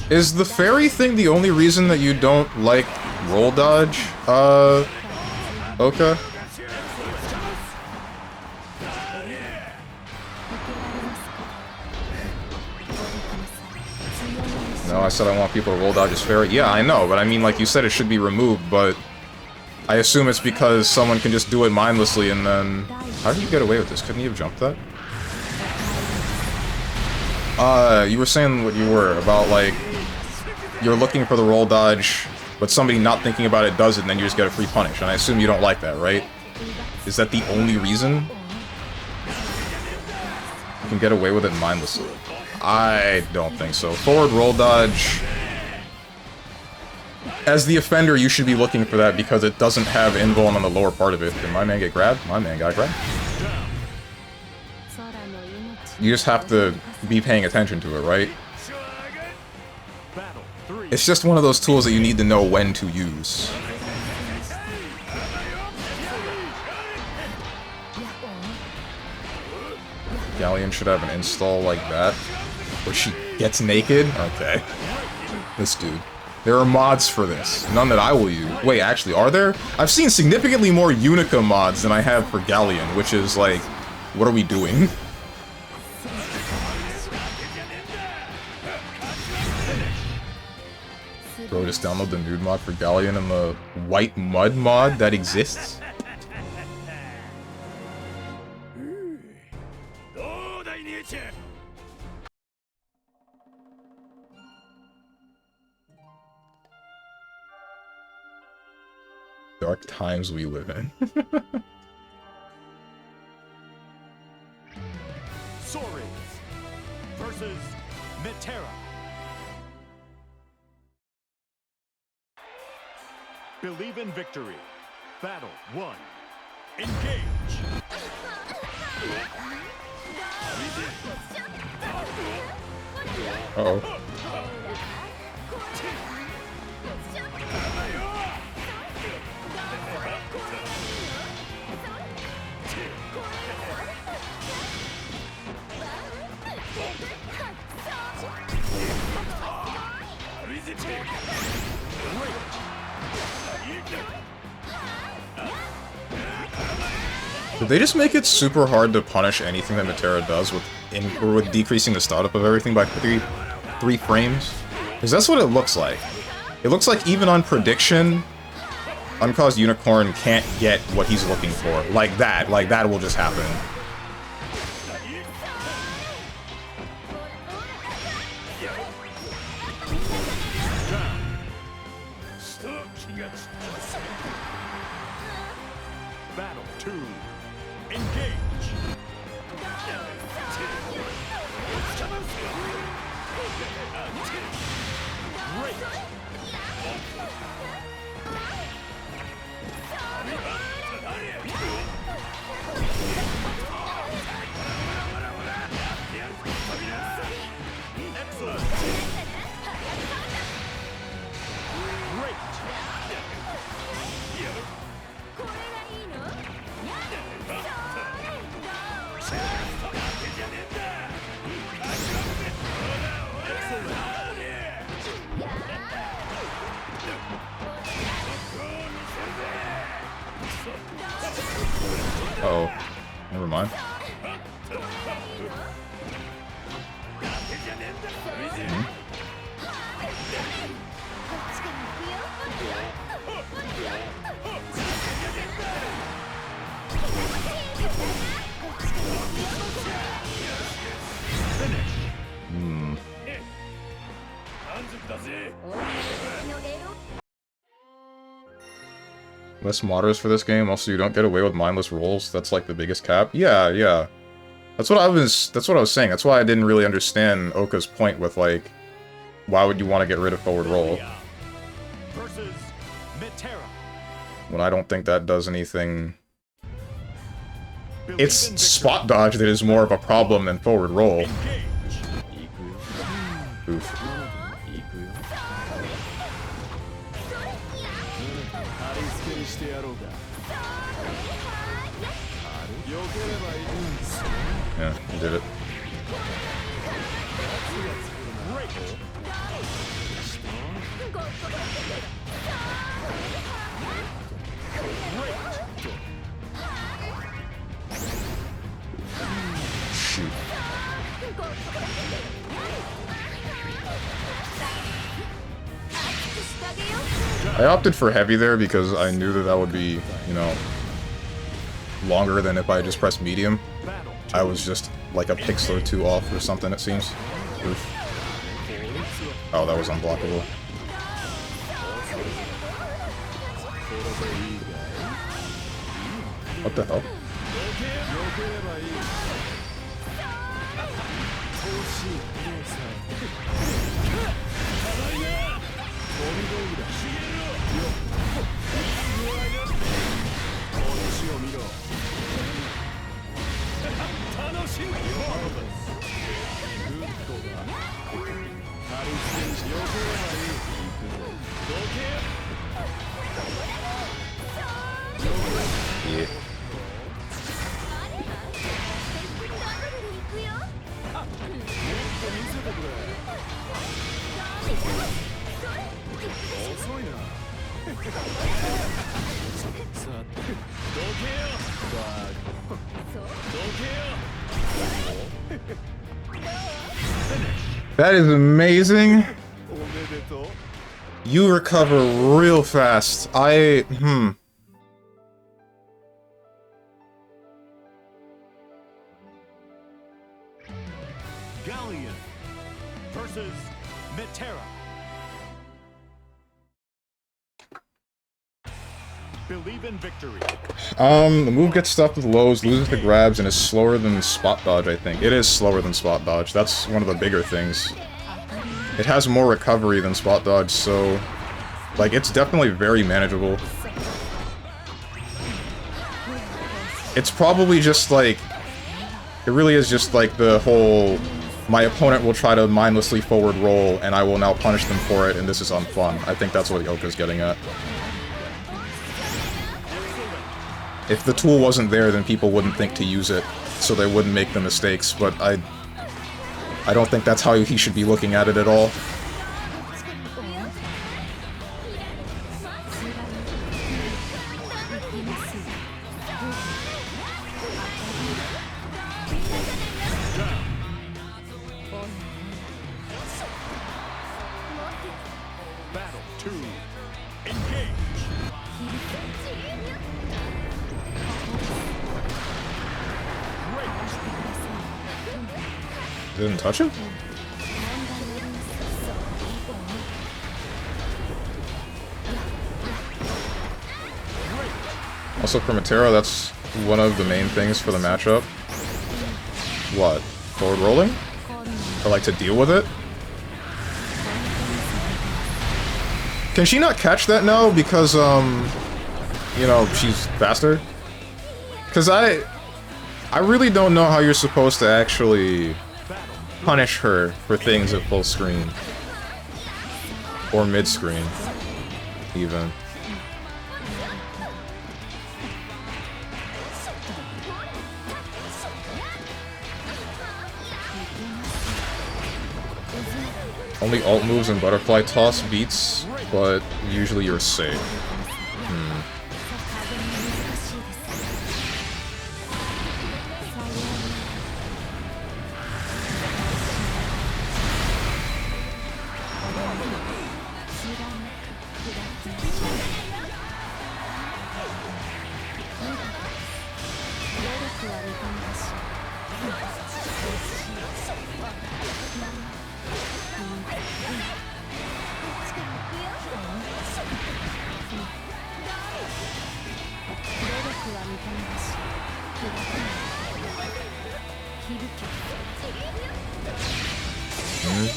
Is the fairy thing the only reason that you don't like roll dodge, Oka? No, I said I want people to roll dodge as fairy. Yeah, I know, but I mean, like you said, it should be removed, but I assume it's because someone can just do it mindlessly and then... How did you get away with this? Couldn't you have jumped that? You were saying what you were about, like, you're looking for the roll dodge, but somebody not thinking about it does it, and then you just get a free punish. And I assume you don't like that, right? Is that the only reason? You can get away with it mindlessly. I don't think so. Forward roll dodge... As the offender, you should be looking for that because it doesn't have invuln on the lower part of it. Did my man get grabbed? My man got grabbed. You just have to be paying attention to it, right? It's just one of those tools that you need to know when to use. Galleon should have an install like that, where she gets naked? Okay. This dude. There are mods for this. None that I will use. Wait, actually, are there? I've seen significantly more Unica mods than I have for Galleon, which is like, what are we doing? Bro, just download the nude mod for Galleon and the white mud mod that exists. Dark times we live in. Sorry versus Metera. Believe in victory. Battle 1. Engage. Uh-oh. Did they just make it super hard to punish anything that Metera does with decreasing the startup of everything by three frames? Because that's what it looks like. It looks like even on prediction, Uncaused Unicorn can't get what he's looking for. Like that will just happen. Battle 2. Engage. Uh-oh. Never mind. Less modders for this game. Also, you don't get away with mindless rolls. That's like the biggest cap. Yeah. That's what I was saying. That's why I didn't really understand Oka's point with like, why would you want to get rid of forward roll? Versus Metera. When I don't think that does anything. It's spot dodge that is more of a problem than forward roll. Oof. Yeah, you did it. Shoot. I opted for heavy there because I knew that would be, you know, longer than if I just pressed medium. I was just like a pixel or two off or something, it seems. Oof. Oh, that was unblockable. What the hell? Yeah. That is amazing. You recover real fast. Galleon versus Metera. Believe in victory. The move gets stuffed with lows, loses to grabs, and is slower than spot dodge, I think. It is slower than spot dodge. That's one of the bigger things. It has more recovery than spot dodge, so... like, it's definitely very manageable. It's probably just, like... it really is just, like, the whole... my opponent will try to mindlessly forward roll, and I will now punish them for it, and this is unfun. I think that's what Yoka's getting at. If the tool wasn't there, then people wouldn't think to use it, so they wouldn't make the mistakes, but I don't think that's how he should be looking at it at all. Battle 2. Engage. Didn't touch it? Also for Metera, that's one of the main things for the matchup. What? Forward rolling? Or like to deal with it? Can she not catch that now because, you know, she's faster? Because I really don't know how you're supposed to actually punish her for things at full screen. Or mid-screen, even. Only alt moves and butterfly toss beats, but usually you're safe.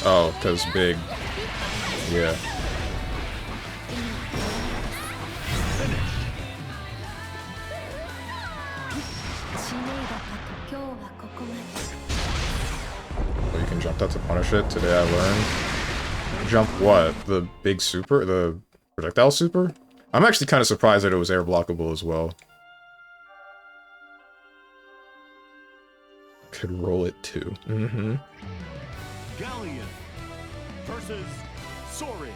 Oh, because big. Yeah. Oh, you can jump that to punish it. Today I learned. Jump what? The big super? The projectile super? I'm actually kind of surprised that it was air blockable as well. Could roll it too. Galleon versus Sores.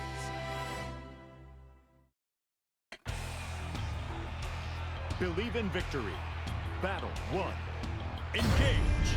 Believe in victory. Battle 1. Engage.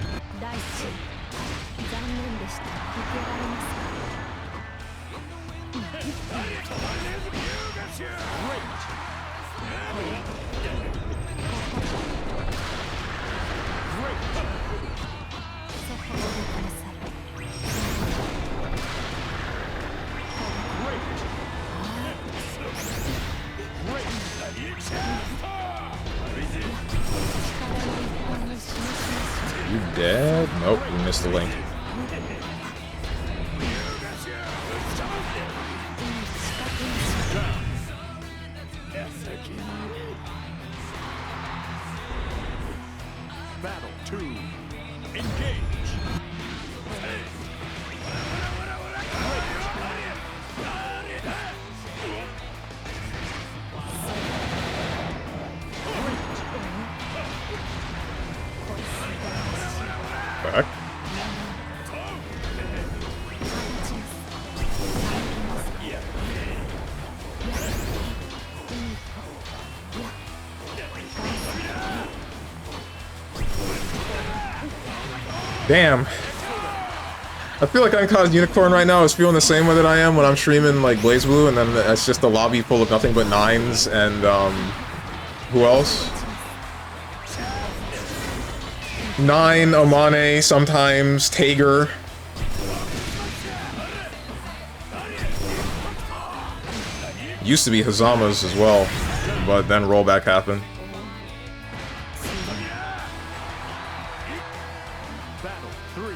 You dead? Nope, you missed the link. Battle 2. Engage. Back. Damn. I feel like Unconscious Unicorn right now is feeling the same way that I am when I'm streaming like BlazBlue, and then it's just a lobby full of nothing but 9s and who else? 9, Amane, sometimes Tager. Used to be Hazama's as well, but then rollback happened. Battle 3.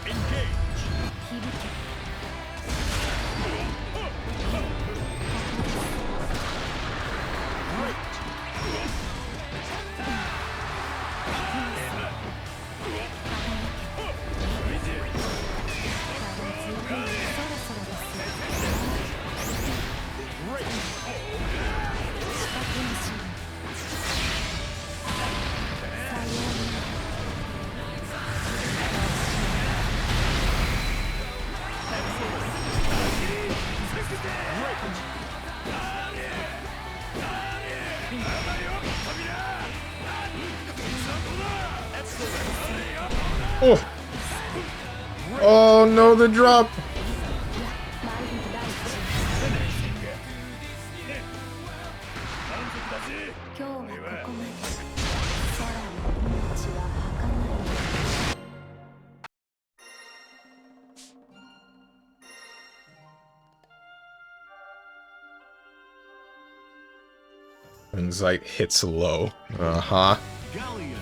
Engage. Oh. Oh no, the drop. Insight hits low. Uh-huh. Galleon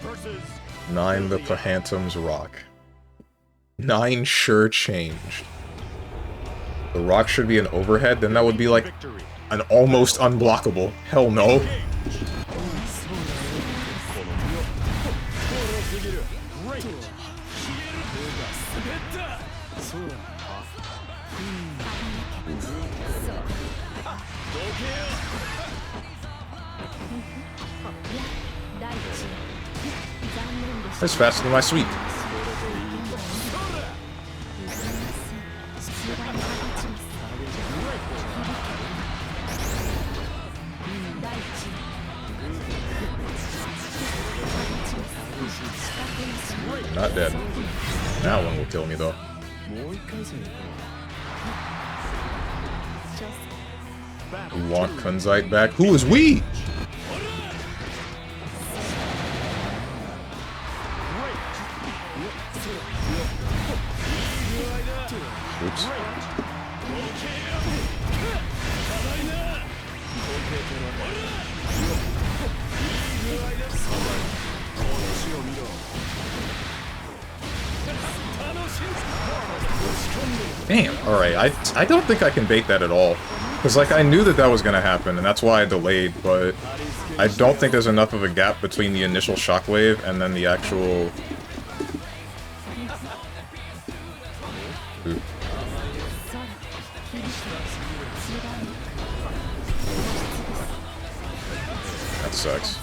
versus 9 the Phantom's Rock. 9 sure changed. The rock should be an overhead, then that would be like victory. an almost unblockable. Hell no. Great. That's faster than my sweep. Not dead. That one will kill me though. We want Kunzite back. Who is we? Oops. Damn, alright, I don't think I can bait that at all. Because, like, I knew that that was going to happen, and that's why I delayed, but I don't think there's enough of a gap between the initial shockwave and then the actual... Ooh. That sucks.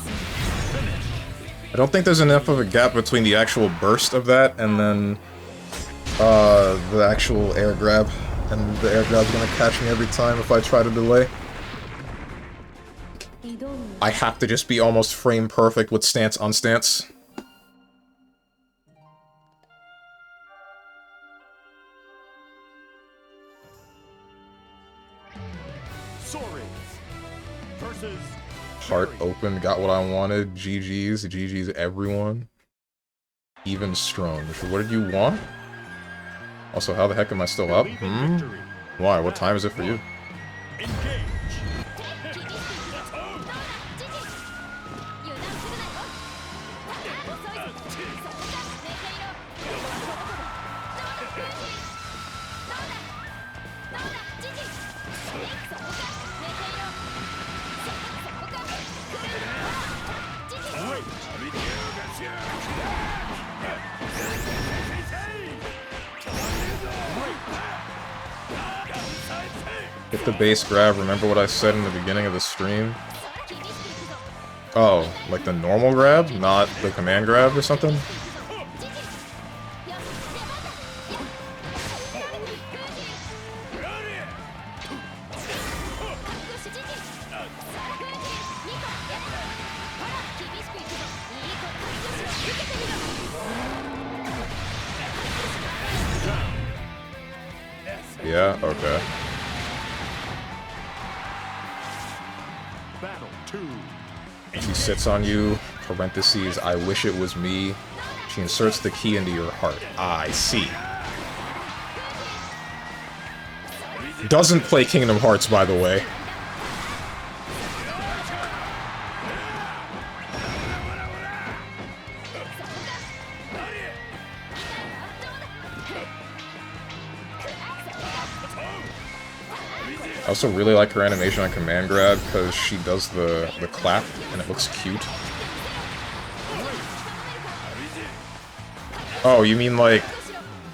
I don't think there's enough of a gap between the actual burst of that and then the actual air grab. And the air grab's gonna catch me every time if I try to delay. I have to just be almost frame perfect with stance on stance. Heart open, got what I wanted. GG's, GG's everyone. Even strong. What did you want? Also, how the heck am I still up? Why? What time is it for you? Hit the base grab, remember what I said in the beginning of the stream? Oh, like the normal grab, not the command grab or something? Yeah? Okay. Battle 2. She sits on you, parentheses, I wish it was me. She inserts the key into your heart. Ah, I see. Doesn't play Kingdom Hearts, by the way. I also really like her animation on command grab because she does the clap and it looks cute. Oh, you mean like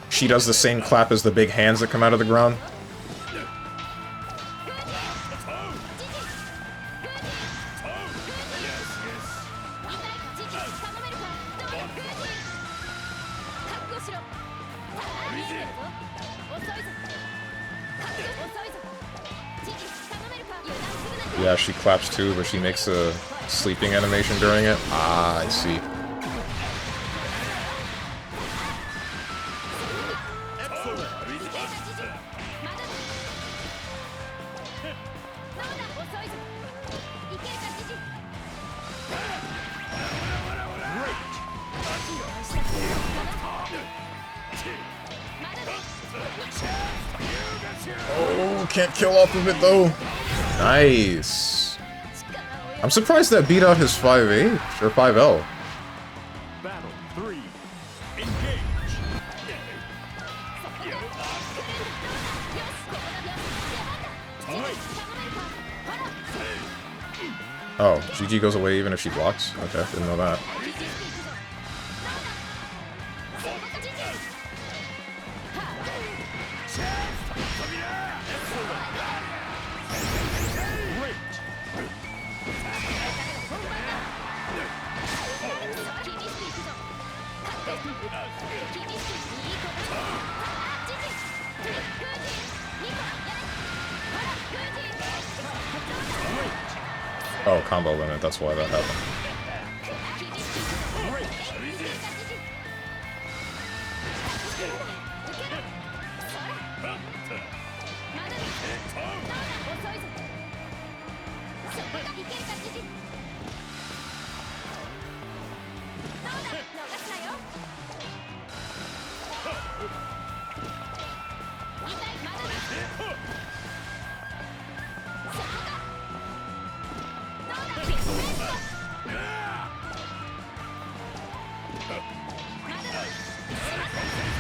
she does the same clap as the big hands that come out of the ground? Yeah, she claps too, but she makes a sleeping animation during it. Ah, I see. Oh, can't kill off of it though. Nice. I'm surprised that beat out his 5H or 5L. Battle 3. Engage. Oh, GG goes away even if she blocks? Okay, didn't know that. Oh, combo limit, that's why that happened.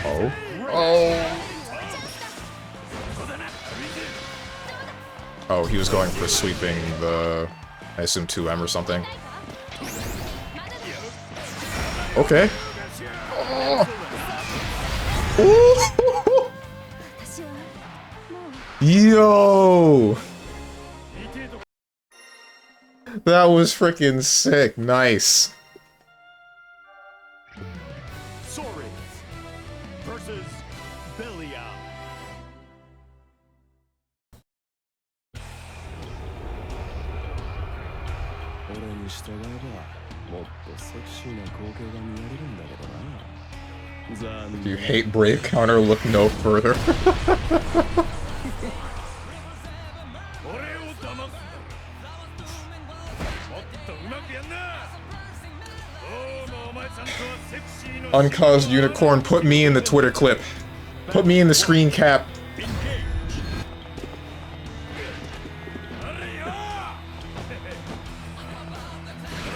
Oh. Oh. Oh, he was going for sweeping the, I assume 2M or something. Okay. Oh. Yo! That was freaking sick. Nice. Versus Belia. Do you hate Brave counter? Look no further. Uncaused unicorn, put me in the Twitter clip. Put me in the screen cap.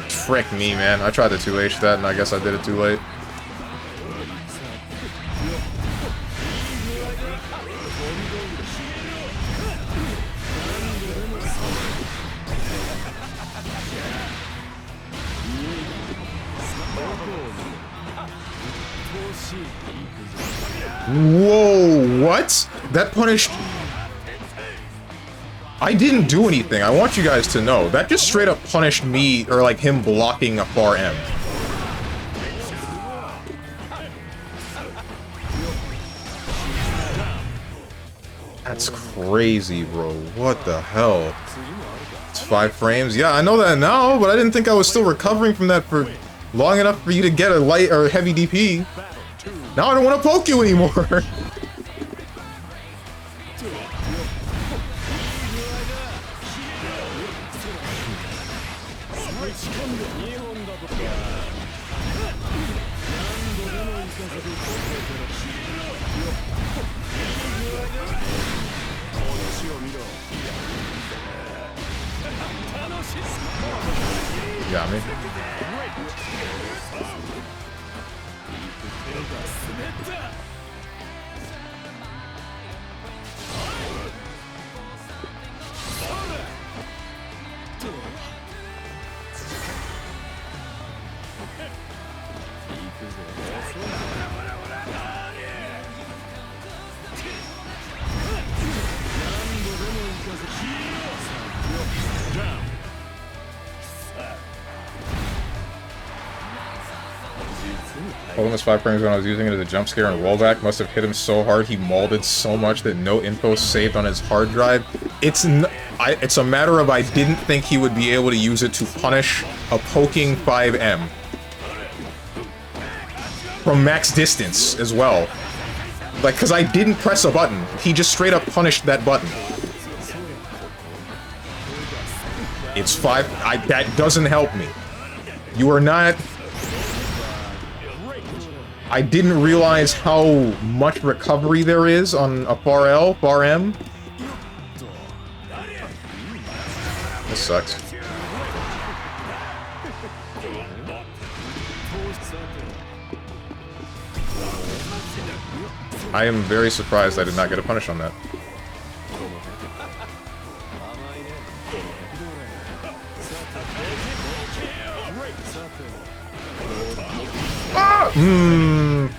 Frick me, man. I tried to 2H that and I guess I did it too late. Whoa, what? That punished... I didn't do anything, I want you guys to know. That just straight up punished me, or like him blocking a far M. That's crazy, bro. What the hell? It's 5 frames? Yeah, I know that now, but I didn't think I was still recovering from that for long enough for you to get a light or heavy DP. Now I don't want to poke you anymore. Holding his 5 frames when I was using it as a jump scare and rollback must have hit him so hard he molded so much that no info saved on his hard drive. It's a matter of I didn't think he would be able to use it to punish a poking 5M. From max distance as well. Like, because I didn't press a button. He just straight up punished that button. It's 5... that doesn't help me. You are not... I didn't realize how much recovery there is on a far L, far M. This sucks. I am very surprised I did not get a punish on that.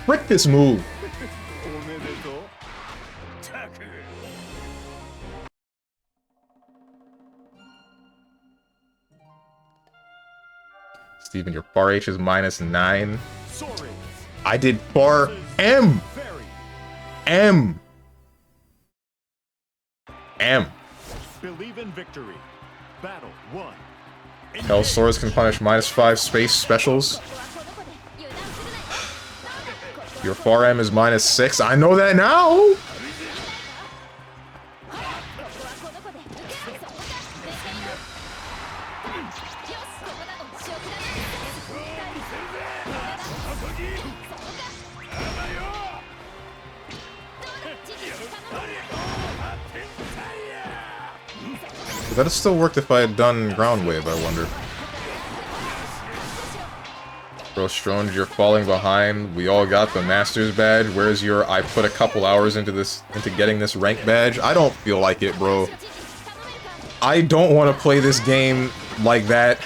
Frick this move. Steven, your bar H is -9. I did bar M. M. Believe in victory. Battle 1. Hell, swords can punish -5 space specials. Your far M is -6. I know that now! Would that have still worked if I had done ground wave, I wonder. Bro, Stronge, you're falling behind. We all got the Master's badge. Where's your I put a couple hours into getting this rank badge? I don't feel like it, bro. I don't want to play this game like that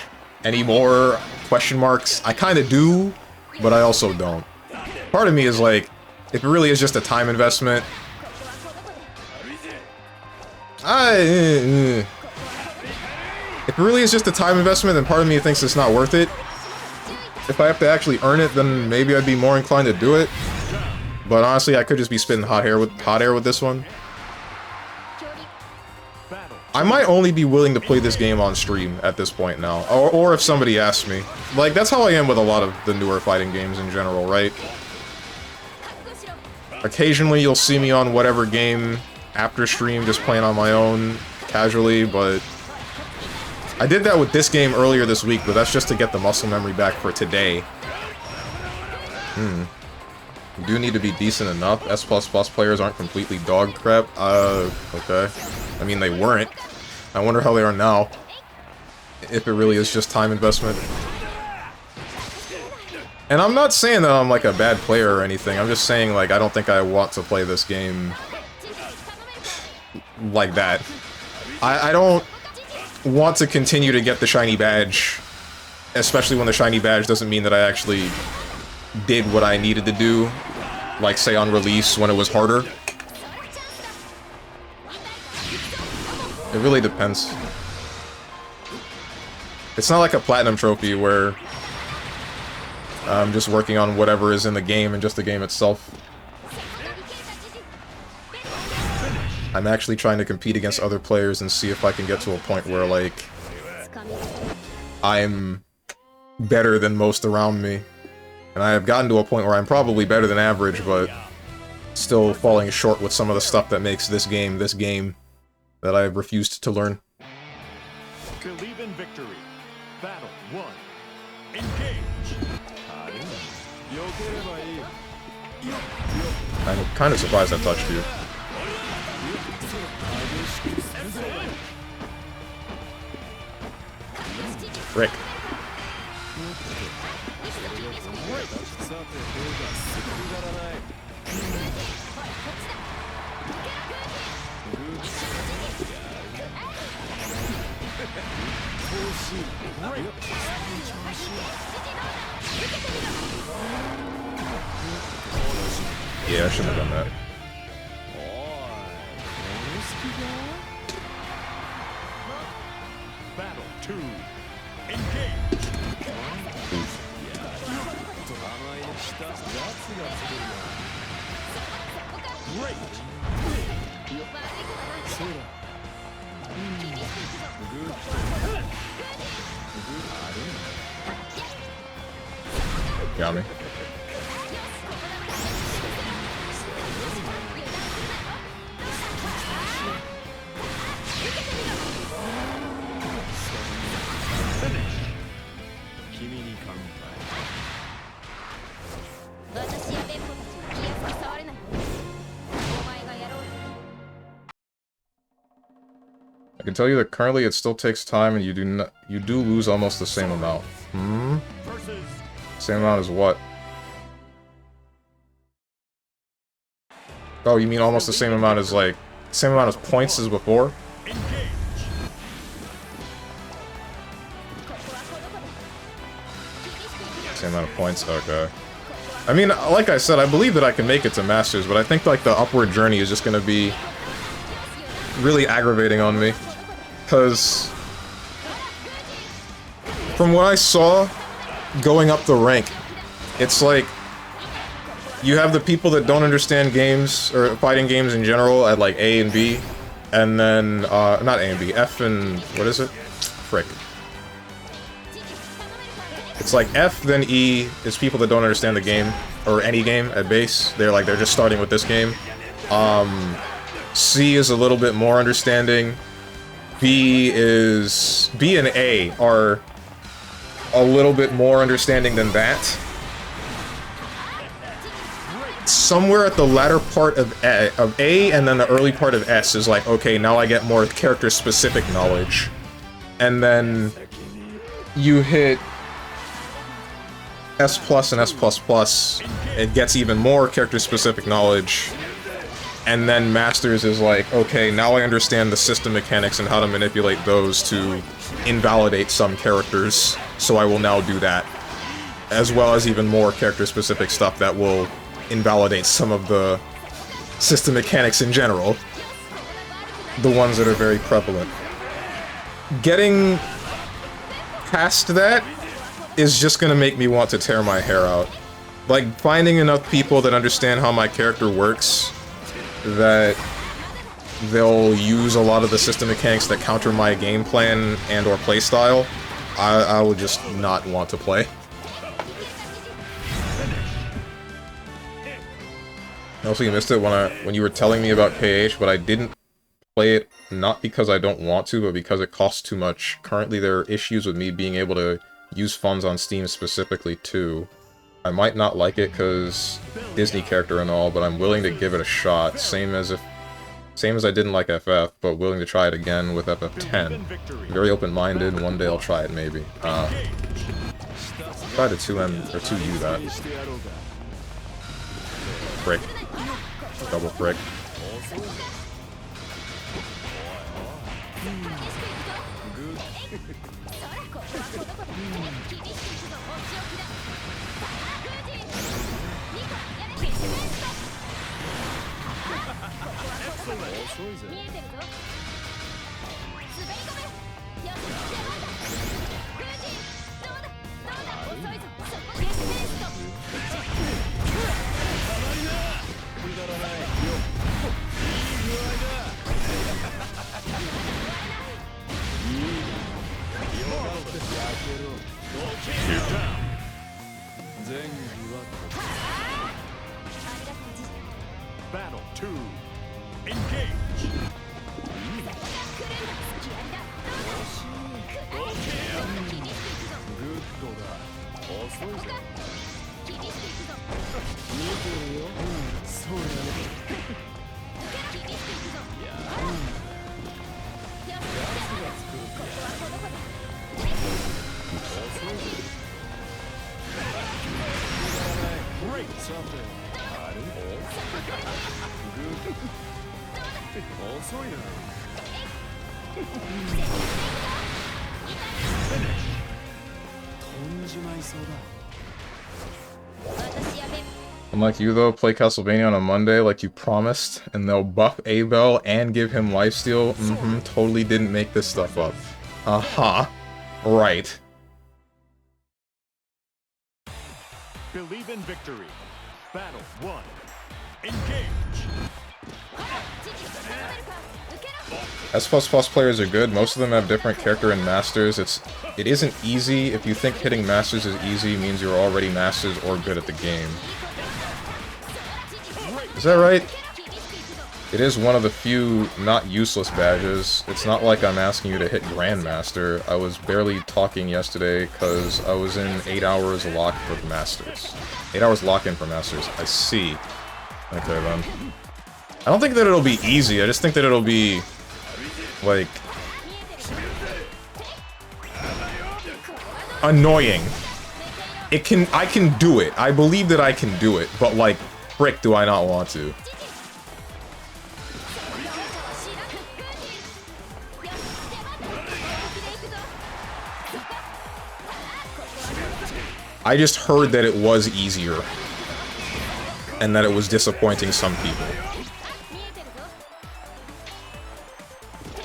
anymore. Question marks. I kind of do, but I also don't. Part of me is like, if it really is just a time investment, if it really is just a time investment, then part of me thinks it's not worth it. If I have to actually earn it, then maybe I'd be more inclined to do it. But honestly, I could just be spitting hot air with this one. I might only be willing to play this game on stream at this point now, or if somebody asks me. Like, that's how I am with a lot of the newer fighting games in general, right? Occasionally you'll see me on whatever game after stream, just playing on my own, casually, but... I did that with this game earlier this week, but that's just to get the muscle memory back for today. You do need to be decent enough. S++ players aren't completely dog crap. Okay. I mean, they weren't. I wonder how they are now. If it really is just time investment. And I'm not saying that I'm like a bad player or anything. I'm just saying, like, I don't think I want to play this game like that. I don't want to continue to get the shiny badge, especially when the shiny badge doesn't mean that I actually did what I needed to do, like say on release when it was harder. It really depends. It's not like a platinum trophy where I'm just working on whatever is in the game and just the game itself. I'm actually trying to compete against other players and see if I can get to a point where, like, I'm better than most around me. And I have gotten to a point where I'm probably better than average, but still falling short with some of the stuff that makes this game that I have refused to learn. Believe in victory. Battle 1. Engage. I'm kind of surprised I touched you. Rick. Yeah, I shouldn't have done that. Battle 2. Engage. Great. Got me. I can tell you that currently it still takes time, and you do lose almost the same amount. Hmm? Same amount as what? Oh, you mean almost the same amount as, like, same amount of points as before? Same amount of points? Okay. I mean, like I said, I believe that I can make it to Masters, but I think, like, the upward journey is just gonna be really aggravating on me. Because from what I saw going up the rank, it's like you have the people that don't understand games, or fighting games in general, at like A and B, and then, not A and B, F and, what is it? Frick. It's like F, then E is people that don't understand the game, or any game at base. They're just starting with this game. C is a little bit more understanding. B and A are a little bit more understanding than that. Somewhere at the latter part of A and then the early part of S is like, okay, now I get more character-specific knowledge. And then you hit S plus and S++, it gets even more character-specific knowledge. And then Masters is like, okay, now I understand the system mechanics and how to manipulate those to invalidate some characters, so I will now do that. As well as even more character-specific stuff that will invalidate some of the system mechanics in general. The ones that are very prevalent. Getting past that is just gonna make me want to tear my hair out. Like, finding enough people that understand how my character works, that they'll use a lot of the system mechanics that counter my game plan and or playstyle, I would just not want to play. Also, you missed it when you were telling me about KH, but I didn't play it not because I don't want to, but because it costs too much. Currently, there are issues with me being able to use funds on Steam specifically, too. I might not like it because Disney character and all, but I'm willing to give it a shot. Same as I didn't like FF, but willing to try it again with FF10. Very open-minded. One day I'll try it maybe. Try to 2M or 2U that. Frick. Double frick. Battle 2. Engage. Great. Unlike you though, play Castlevania on a Monday like you promised, and they'll buff Abel and give him lifesteal. Totally didn't make this stuff up. Right. Believe in victory. Battle 1. Engage. S++ players are good. Most of them have different character and masters. It isn't easy. If you think hitting masters is easy, means you're already masters or good at the game. Is that right? It is one of the few not useless badges. It's not like I'm asking you to hit Grandmaster. I was barely talking yesterday because I was in 8 hours locked for Masters. 8 hours lock-in for Masters. I see. Okay then. I don't think that it'll be easy, I just think that it'll be, like, annoying. I can do it. I believe that I can do it, but like, frick, do I not want to. I just heard that it was easier, and that it was disappointing some people.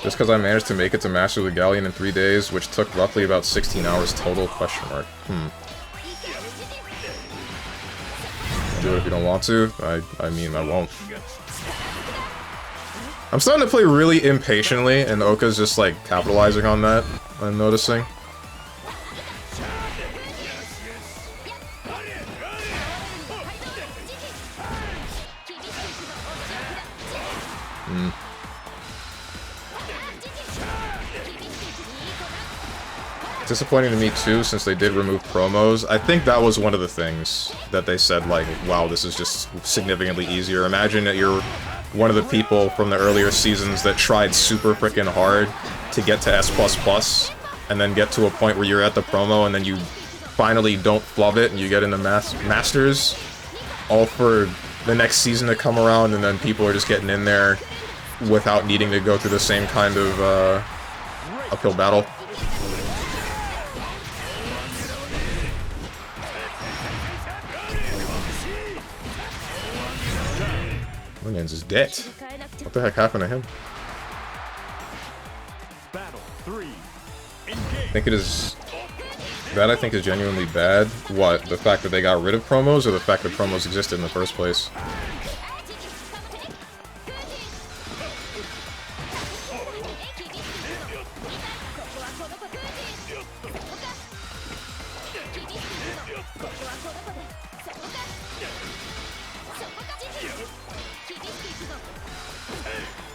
Just because I managed to make it to Master the Galleon in 3 days, which took roughly about 16 hours total, question mark. Do it if you don't want to. I mean, I won't. I'm starting to play really impatiently, and Oka's just, like, capitalizing on that, I'm noticing. Disappointing to me too, since they did remove promos. I think that was one of the things that they said, like, wow, this is just significantly easier. Imagine that you're one of the people from the earlier seasons that tried super freaking hard to get to S++, and then get to a point where you're at the promo, and then you finally don't flub it, and you get into Masters, all for the next season to come around, and then people are just getting in there without needing to go through the same kind of uphill battle. My man's is dead. What the heck happened to him? Battle 3. I think it is... That I think is genuinely bad. What? The fact that they got rid of promos, or the fact that promos existed in the first place?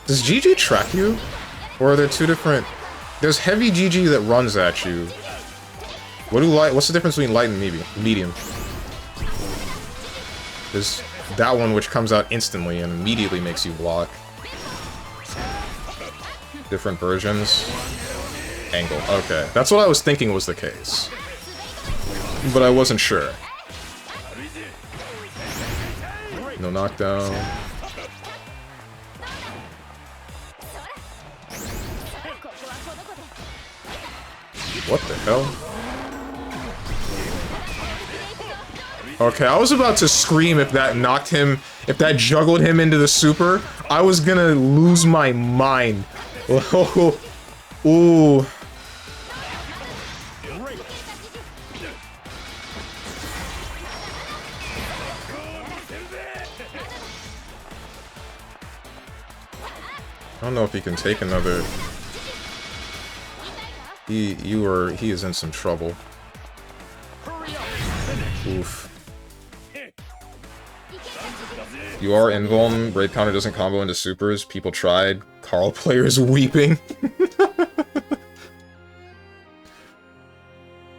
Does GG track you? Or are there two different... There's heavy GG that runs at you. What's the difference between light and medium? There's that one which comes out instantly and immediately makes you block. Different versions. Angle. Okay. That's what I was thinking was the case. But I wasn't sure. No knockdown. What the hell? Okay, I was about to scream if that knocked him, if that juggled him into the super. I was gonna lose my mind. Ooh. I don't know if he can take another... He is in some trouble. Oof. You are invuln. Raid counter doesn't combo into supers. People tried. Carl players weeping.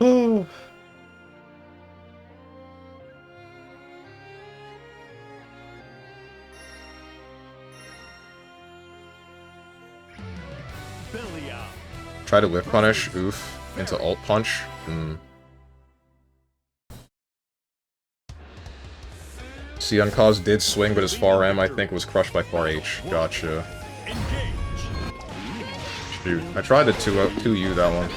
Oh. Try to whip punish, oof, into ult punch. See, Uncaused did swing, but his far M, I think, was crushed by far H. Gotcha. Shoot, I tried to 2U that one.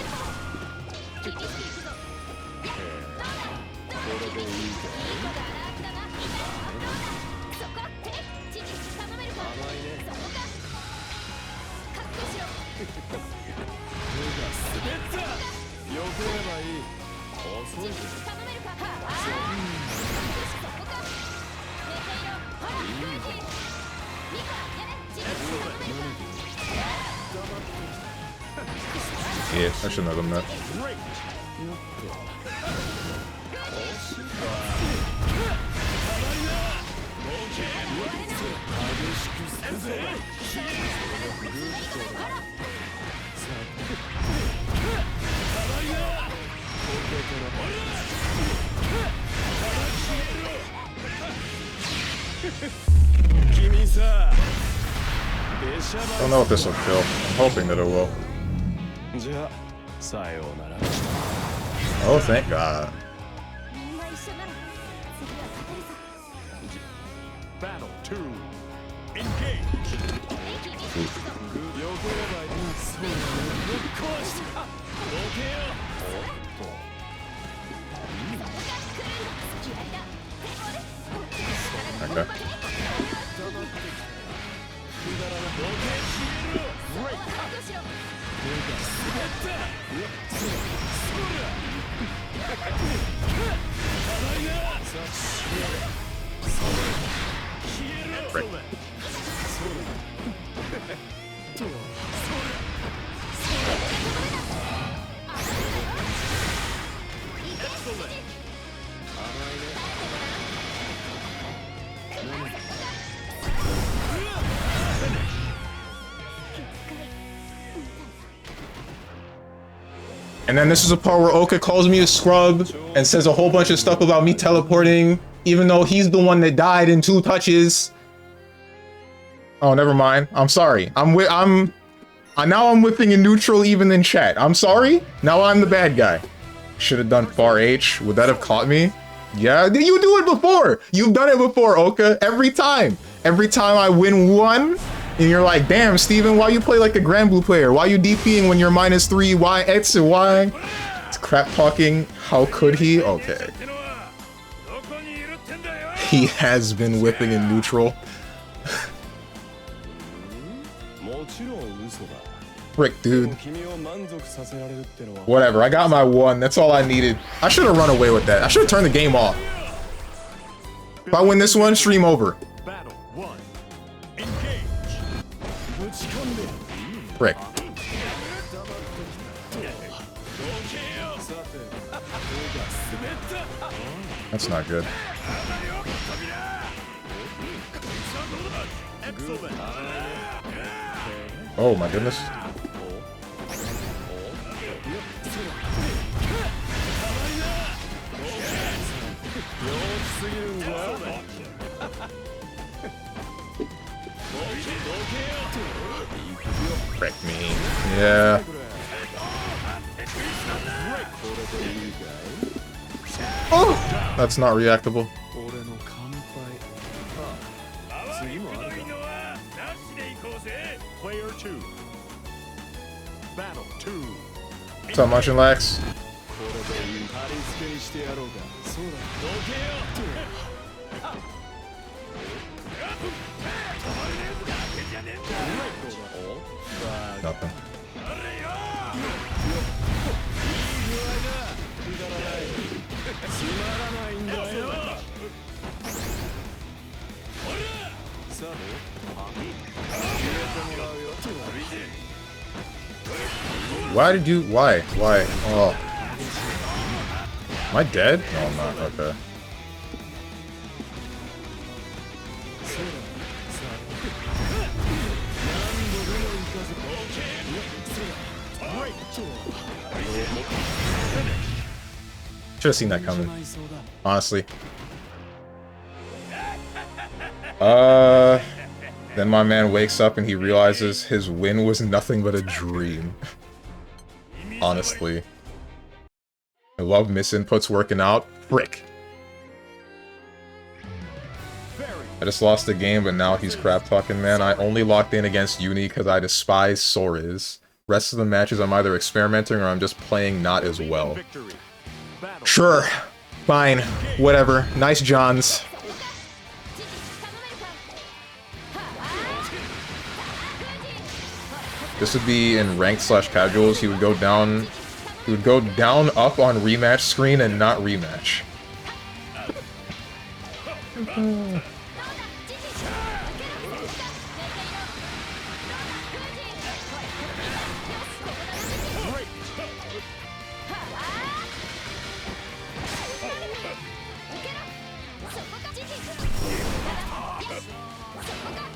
Yeah, I shouldn't have done that. I don't know if this will kill. I'm hoping that it will. Oh, thank God. Battle 2. Engage. Okay. And then this is a part where Oka calls me a scrub and says a whole bunch of stuff about me teleporting, even though he's the one that died in 2 touches. Oh, never mind. I'm sorry. Now I'm whipping in neutral even in chat. I'm sorry. Now I'm the bad guy. Should have done far H. Would that have caught me? Yeah, you do it before. You've done it before, Oka. Every time. Every time I win one, and you're like, damn, Steven, why you play like a Granblue player? Why you DPing when you're -3? Why X and Y? It's crap talking. How could he? Okay. He has been whipping in neutral. Frick, dude. Whatever, I got my 1. That's all I needed. I should have run away with that. I should have turned the game off. If I win this one, stream over. Battle 1. Engage. Frick. That's not good. Oh my goodness. Frick me. Yeah. Oh! That's not reactable. Player 2. Battle 2. What's up, Munch and Lax? Nothing. Why did you? Why? Why? Oh. Am I dead? No, I'm not. Okay. Should have seen that coming. Honestly. Then my man wakes up and he realizes his win was nothing but a dream. Honestly. I love misinputs working out. Frick. I just lost the game, but now he's crap talking, man. I only locked in against Uni because I despise Sora's. Rest of the matches I'm either experimenting or I'm just playing not as well. Sure. Fine. Whatever. Nice Johns. This would be in ranked / casuals. He would go down up on rematch screen and not rematch.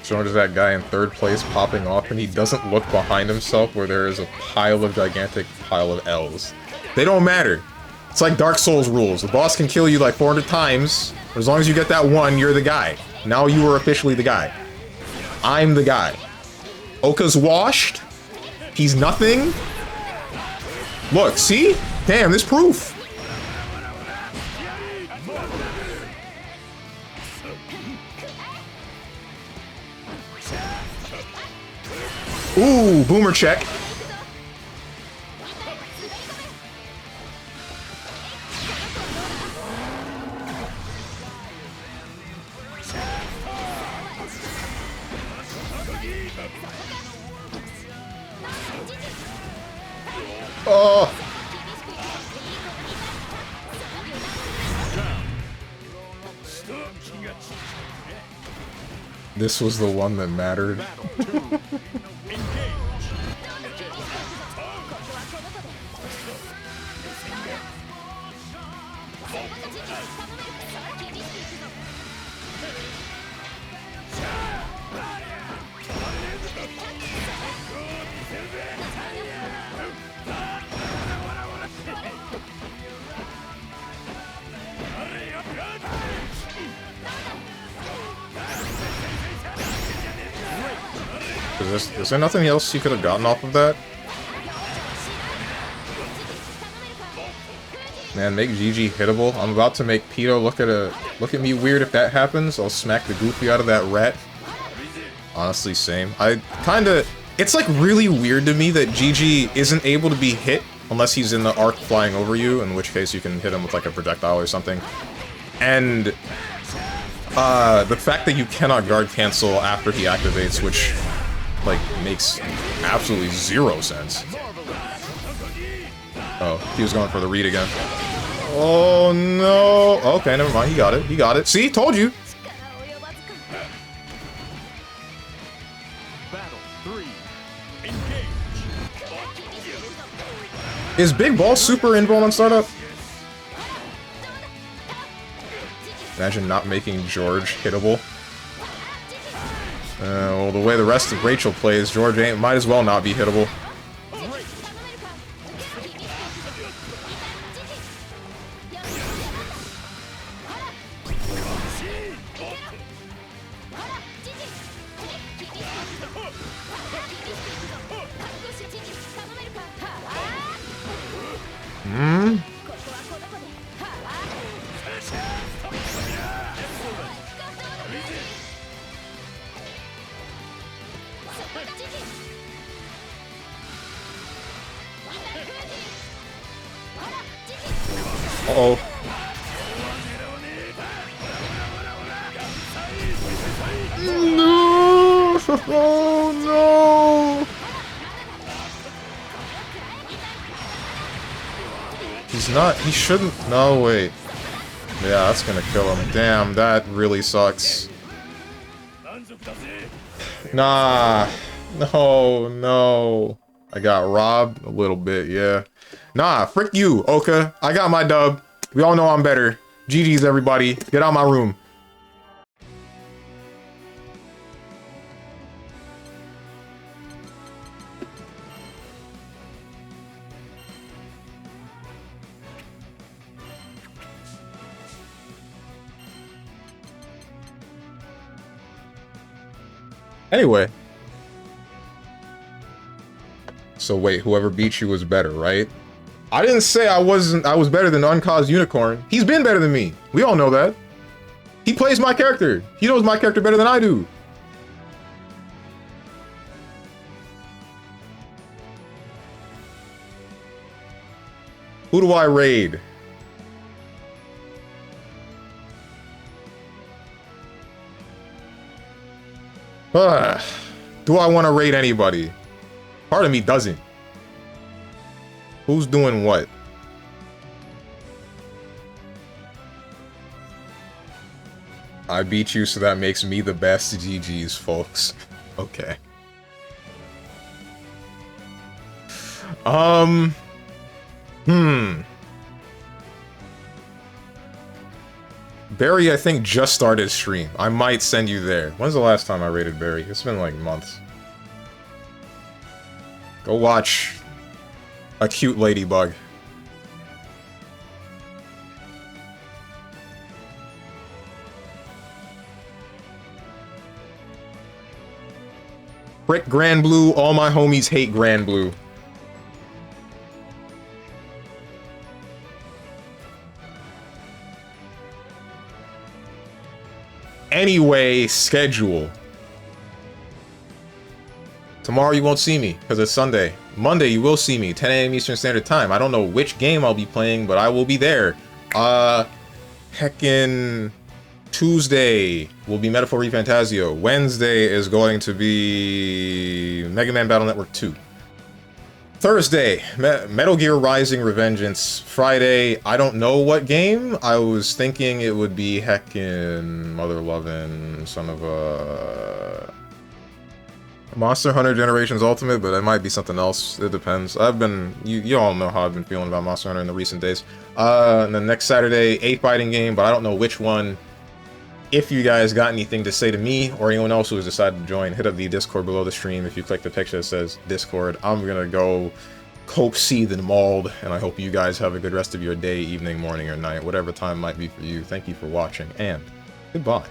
So there's that guy in 3rd place popping off, and he doesn't look behind himself where there is a gigantic pile of L's. They don't matter. It's like Dark Souls rules. The boss can kill you like 400 times, but as long as you get that one, you're the guy. Now you are officially the guy. I'm the guy. Oka's washed. He's nothing. Look, see? Damn, this proof. Ooh, boomer check. Oh. This was the one that mattered. Is there nothing else you could have gotten off of that? Man, make GG hittable. I'm about to make Pito look at me weird if that happens. I'll smack the goofy out of that rat. Honestly, same. It's like really weird to me that GG isn't able to be hit unless he's in the arc flying over you, in which case you can hit him with like a projectile or something. And the fact that you cannot guard cancel after he activates, which like makes absolutely zero sense. Oh, he was going for the read again. Oh no. Okay, never mind. He got it. He got it. See, told you. Battle 3. Engage. Is Big Ball super invuln on startup? Imagine not making George hittable. Well, the way the rest of Rachel plays, George might as well not be hittable. Uh-oh. No! Oh no! He's not, he shouldn't, no wait. Yeah, that's gonna kill him. Damn, that really sucks. Nah. No, no. I got robbed a little bit, yeah. Nah, frick you, Oka. I got my dub. We all know I'm better. GG's, everybody. Get out of my room. Anyway. So wait, whoever beat you was better, right? I didn't say I was better than Uncaused Unicorn. He's been better than me. We all know that. He plays my character. He knows my character better than I do. Who do I raid? Do I want to raid anybody? Part of me doesn't. Who's doing what? I beat you, so that makes me the best. GG's, folks. Okay. Barry, I think, just started stream. I might send you there. When's the last time I rated Barry? It's been like months. Go watch a cute ladybug. Frick Granblue, all my homies hate Granblue. Anyway, schedule. Tomorrow you won't see me, because it's Sunday. Monday you will see me, 10 a.m. Eastern Standard Time. I don't know which game I'll be playing, but I will be there. Heckin' Tuesday will be Metaphor ReFantazio. Wednesday is going to be Mega Man Battle Network 2. Thursday, Metal Gear Rising Revengeance. Friday, I don't know what game. I was thinking it would be heckin' Mother Lovin', son of a... Monster Hunter Generations Ultimate, but it might be something else. It depends. I've been... You all know how I've been feeling about Monster Hunter in the recent days. And then next Saturday, 8 fighting game, but I don't know which one. If you guys got anything to say to me or anyone else who has decided to join, hit up the Discord below the stream. If you click the picture that says Discord, I'm gonna go cope, seethe, and mauled, and I hope you guys have a good rest of your day, evening, morning, or night, whatever time might be for you. Thank you for watching, and goodbye.